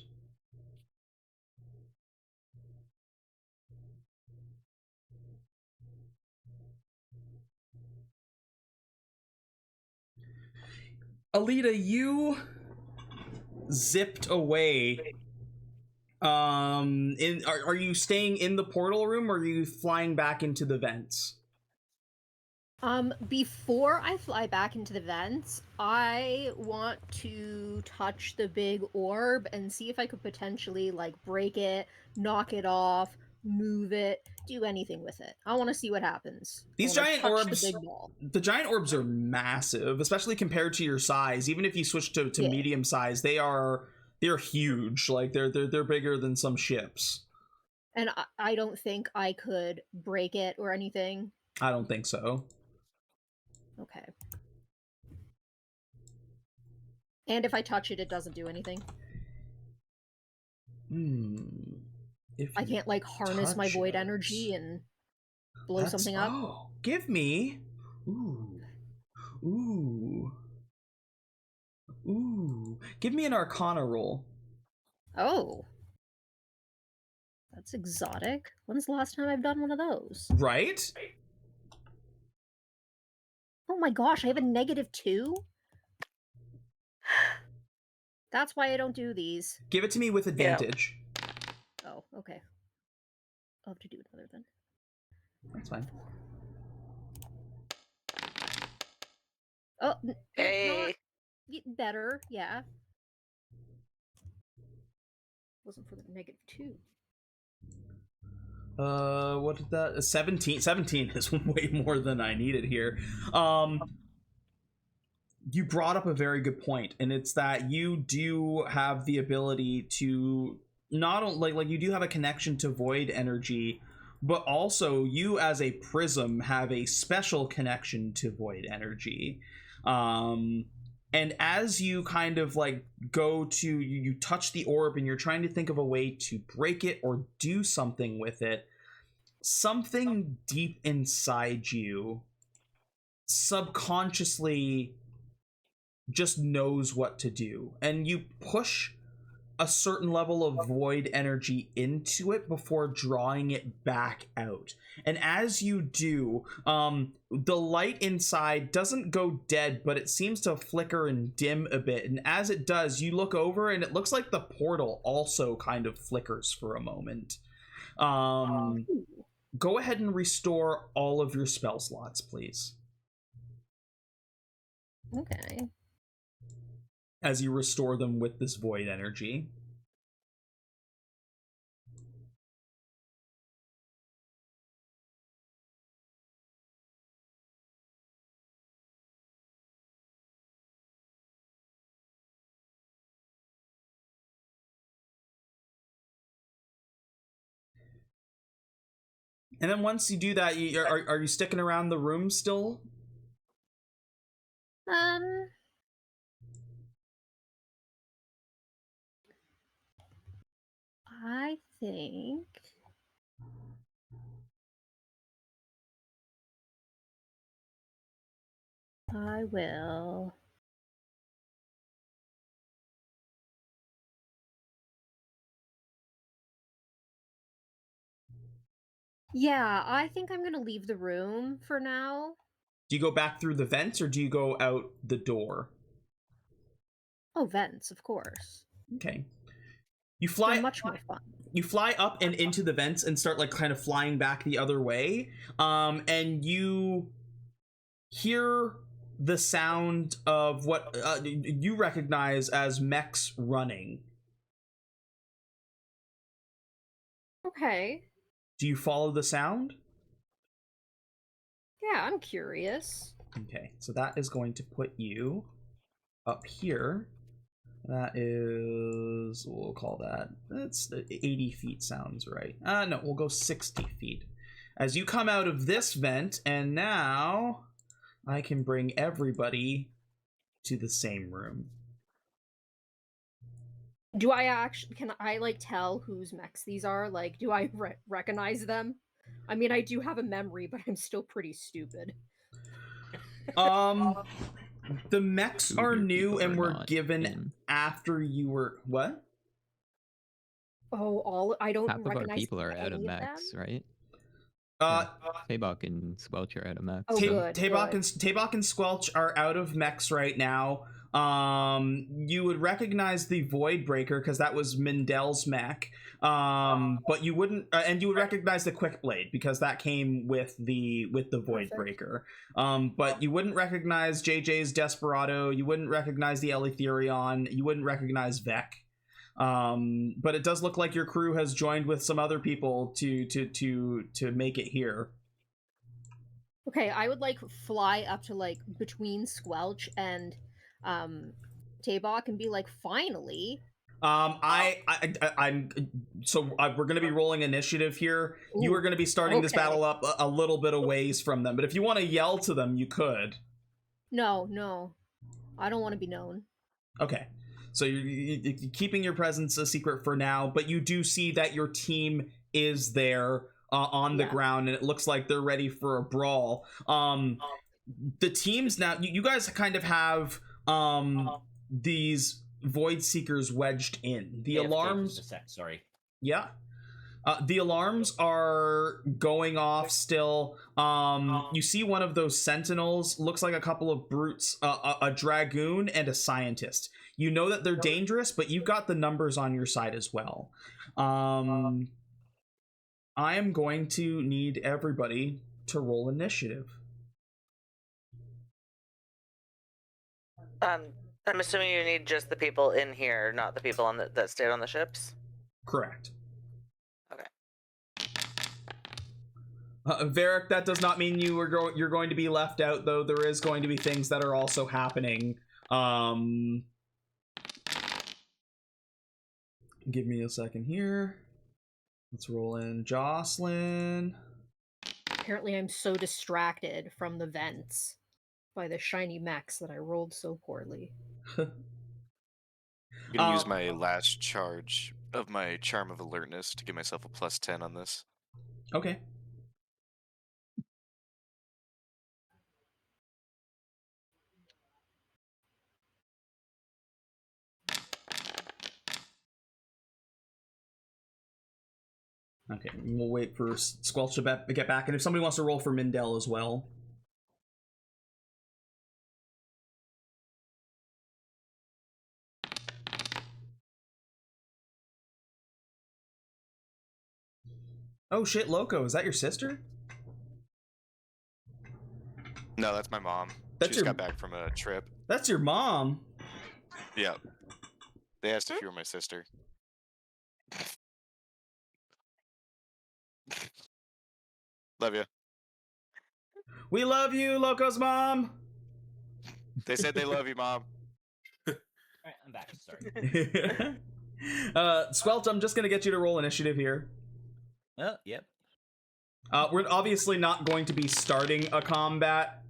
Aelita, you zipped away. Are you staying in the portal room, or are you flying back into the vents? Before I fly back into the vents, I want to touch the big orb and see if I could potentially, like, break it, knock it off, move it, do anything with it. I want to see what happens. These giant orbs, the giant orbs are massive, especially compared to your size. Even if you switch to medium size, they're huge. Like they're bigger than some ships. And I don't think I could break it or anything. I don't think so. Okay. And if I touch it, it doesn't do anything. If I can't like harness my void energy and blow something up. Oh, give me. Ooh. Give me an Arcana roll. Oh. That's exotic. When's the last time I've done one of those? Right? Oh my gosh, I have a -2? That's why I don't do these. Give it to me with advantage. Oh, okay. I'll have to do another then. That's fine. Oh, hey. Better, yeah. Wasn't for the -2. What did that? 17. 17 is way more than I needed here. You brought up a very good point, and it's that you do have the ability to not only like you do have a connection to void energy, but also you as a prism have a special connection to void energy. And as you kind of like go to you touch the orb and you're trying to think of a way to break it or do something with it, something deep inside you subconsciously just knows what to do, and you push a certain level of void energy into it before drawing it back out. And as you do, the light inside doesn't go dead, but it seems to flicker and dim a bit. And as it does, you look over and it looks like the portal also kind of flickers for a moment. Go ahead and restore all of your spell slots, please. Okay. As you restore them with this void energy. And then once you do that, are you sticking around the room still? I think I will Yeah, I think I'm gonna leave the room for now. Do you go back through the vents or do you go out the door? Oh, vents, of course. Okay. You fly They're much more fun. You fly up and into the vents and start like kind of flying back the other way. And you hear the sound of what you recognize as mechs running. Okay. Do you follow the sound? Yeah, I'm curious. Okay, so that is going to put you up here. That is, we'll call that, that's 80 feet sounds right. No, we'll go 60 feet. As you come out of this vent, and now I can bring everybody to the same room. Do I actually, can I like tell whose mechs these are? Like, do I recognize them? I mean, I do have a memory, but I'm still pretty stupid. The mechs are new and were given after you were what? Oh, I don't Half of our recognize people are out of any mechs, them? right? Tabok and Squelch are out of mechs. Oh, good, Tabok and Squelch are out of mechs right now. You would recognize the Void Breaker because that was Mindel's mech. But you wouldn't, and you would recognize the Quick Blade because that came with the Void Breaker. But you wouldn't recognize JJ's Desperado. You wouldn't recognize the Ellie. You wouldn't recognize Vec. But it does look like your crew has joined with some other people to make it here. Okay, I would like fly up to like between Squelch and Tabok and be like, finally. I'm so we're going to be rolling initiative here. Ooh, you are going to be starting this battle up a little bit of ways from them, but if you want to yell to them, you could. No, I don't want to be known. Okay, so you're keeping your presence a secret for now, but you do see that your team is there on the ground, and it looks like they're ready for a brawl. The teams now, you guys kind of have these Void Seekers wedged in. The alarms. Sorry. Yeah. The alarms are going off still. You see one of those sentinels, looks like a couple of brutes, a dragoon and a scientist. You know that they're dangerous, but you've got the numbers on your side as well. I am going to need everybody to roll initiative. I'm assuming you need just the people in here, not the people on that stayed on the ships? Correct. Okay. Varric, that does not mean you're going to be left out, though. There is going to be things that are also happening. Give me a second here. Let's roll in Jocelyn. Apparently I'm so distracted from the vents by the shiny mechs that I rolled so poorly. I'm gonna use my last charge of my Charm of Alertness to give myself a +10 on this. Okay. Okay, we'll wait for Squelch to get back, and if somebody wants to roll for Mindel as well. Oh shit, Loko, is that your sister? No, that's my mom. That's She just got back from a trip. That's your mom? Yep. They asked if you were my sister. Love you. We love you, Loko's mom! They said they love you, Mom. Alright, I'm back. Sorry. Squelch, I'm just gonna get you to roll initiative here. Yep. We're obviously not going to be starting a combat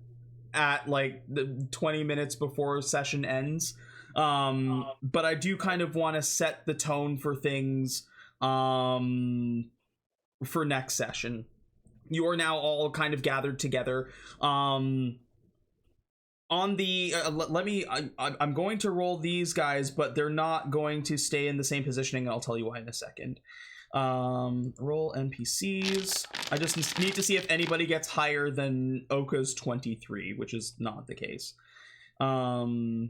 at like the 20 minutes before session ends. But I do kind of want to set the tone for things for next session. You are now all kind of gathered together. On the I'm going to roll these guys, but they're not going to stay in the same positioning, and I'll tell you why in a second. Roll NPCs. I just need to see if anybody gets higher than Oka's 23, which is not the case. So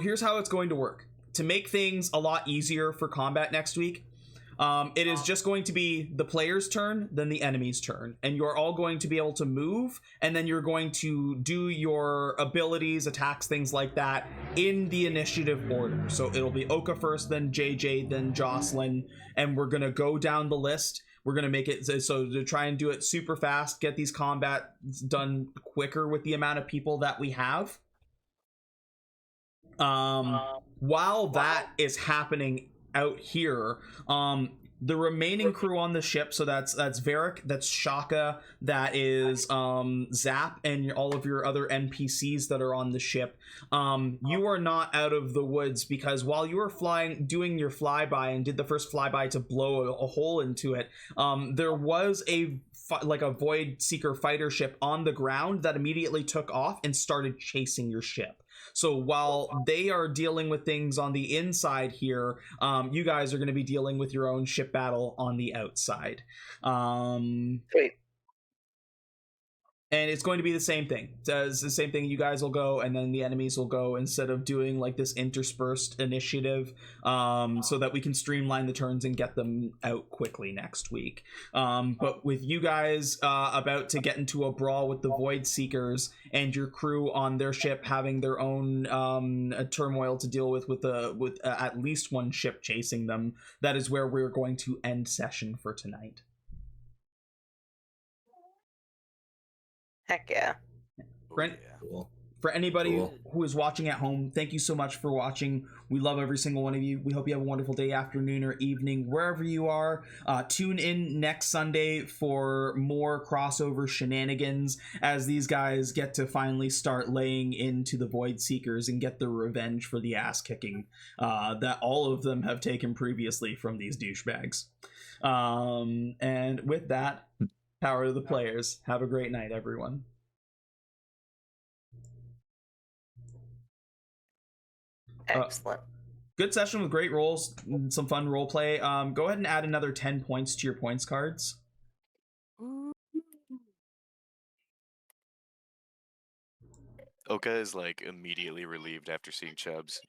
here's how it's going to work. To make things a lot easier for combat next week, it is just going to be the player's turn, then the enemy's turn. And you're all going to be able to move, and then you're going to do your abilities, attacks, things like that in the initiative order. So it'll be Oka first, then JJ, then Jocelyn, and we're going to go down the list. We're going to make it so to try and do it super fast, get these combat done quicker with the amount of people that we have. While that is happening out here, the remaining crew on the ship, so that's Varric, that's Chaka, that is Zapp, and all of your other NPCs that are on the ship, you are not out of the woods, because while you were doing your flyby and did the first flyby to blow a hole into it, there was a Void Seeker fighter ship on the ground that immediately took off and started chasing your ship. So while they are dealing with things on the inside here, you guys are going to be dealing with your own ship battle on the outside. Great. And it's going to be the same thing. It's the same thing. You guys will go, and then the enemies will go, instead of doing like this interspersed initiative, so that we can streamline the turns and get them out quickly next week. But with you guys about to get into a brawl with the Void Seekers, and your crew on their ship having their own turmoil to deal with at least one ship chasing them, that is where we're going to end session for tonight. Heck yeah. For anybody who is watching at home, thank you so much for watching. We love every single one of you. We hope you have a wonderful day, afternoon, or evening, wherever you are. Tune in next Sunday for more crossover shenanigans, as these guys get to finally start laying into the Void Seekers and get their revenge for the ass kicking that all of them have taken previously from these douchebags. And with that, power to the players. Have a great night, everyone. Excellent. Good session with great rolls, some fun role play. Go ahead and add another 10 points to your points cards. Oka is like immediately relieved after seeing Chubbs.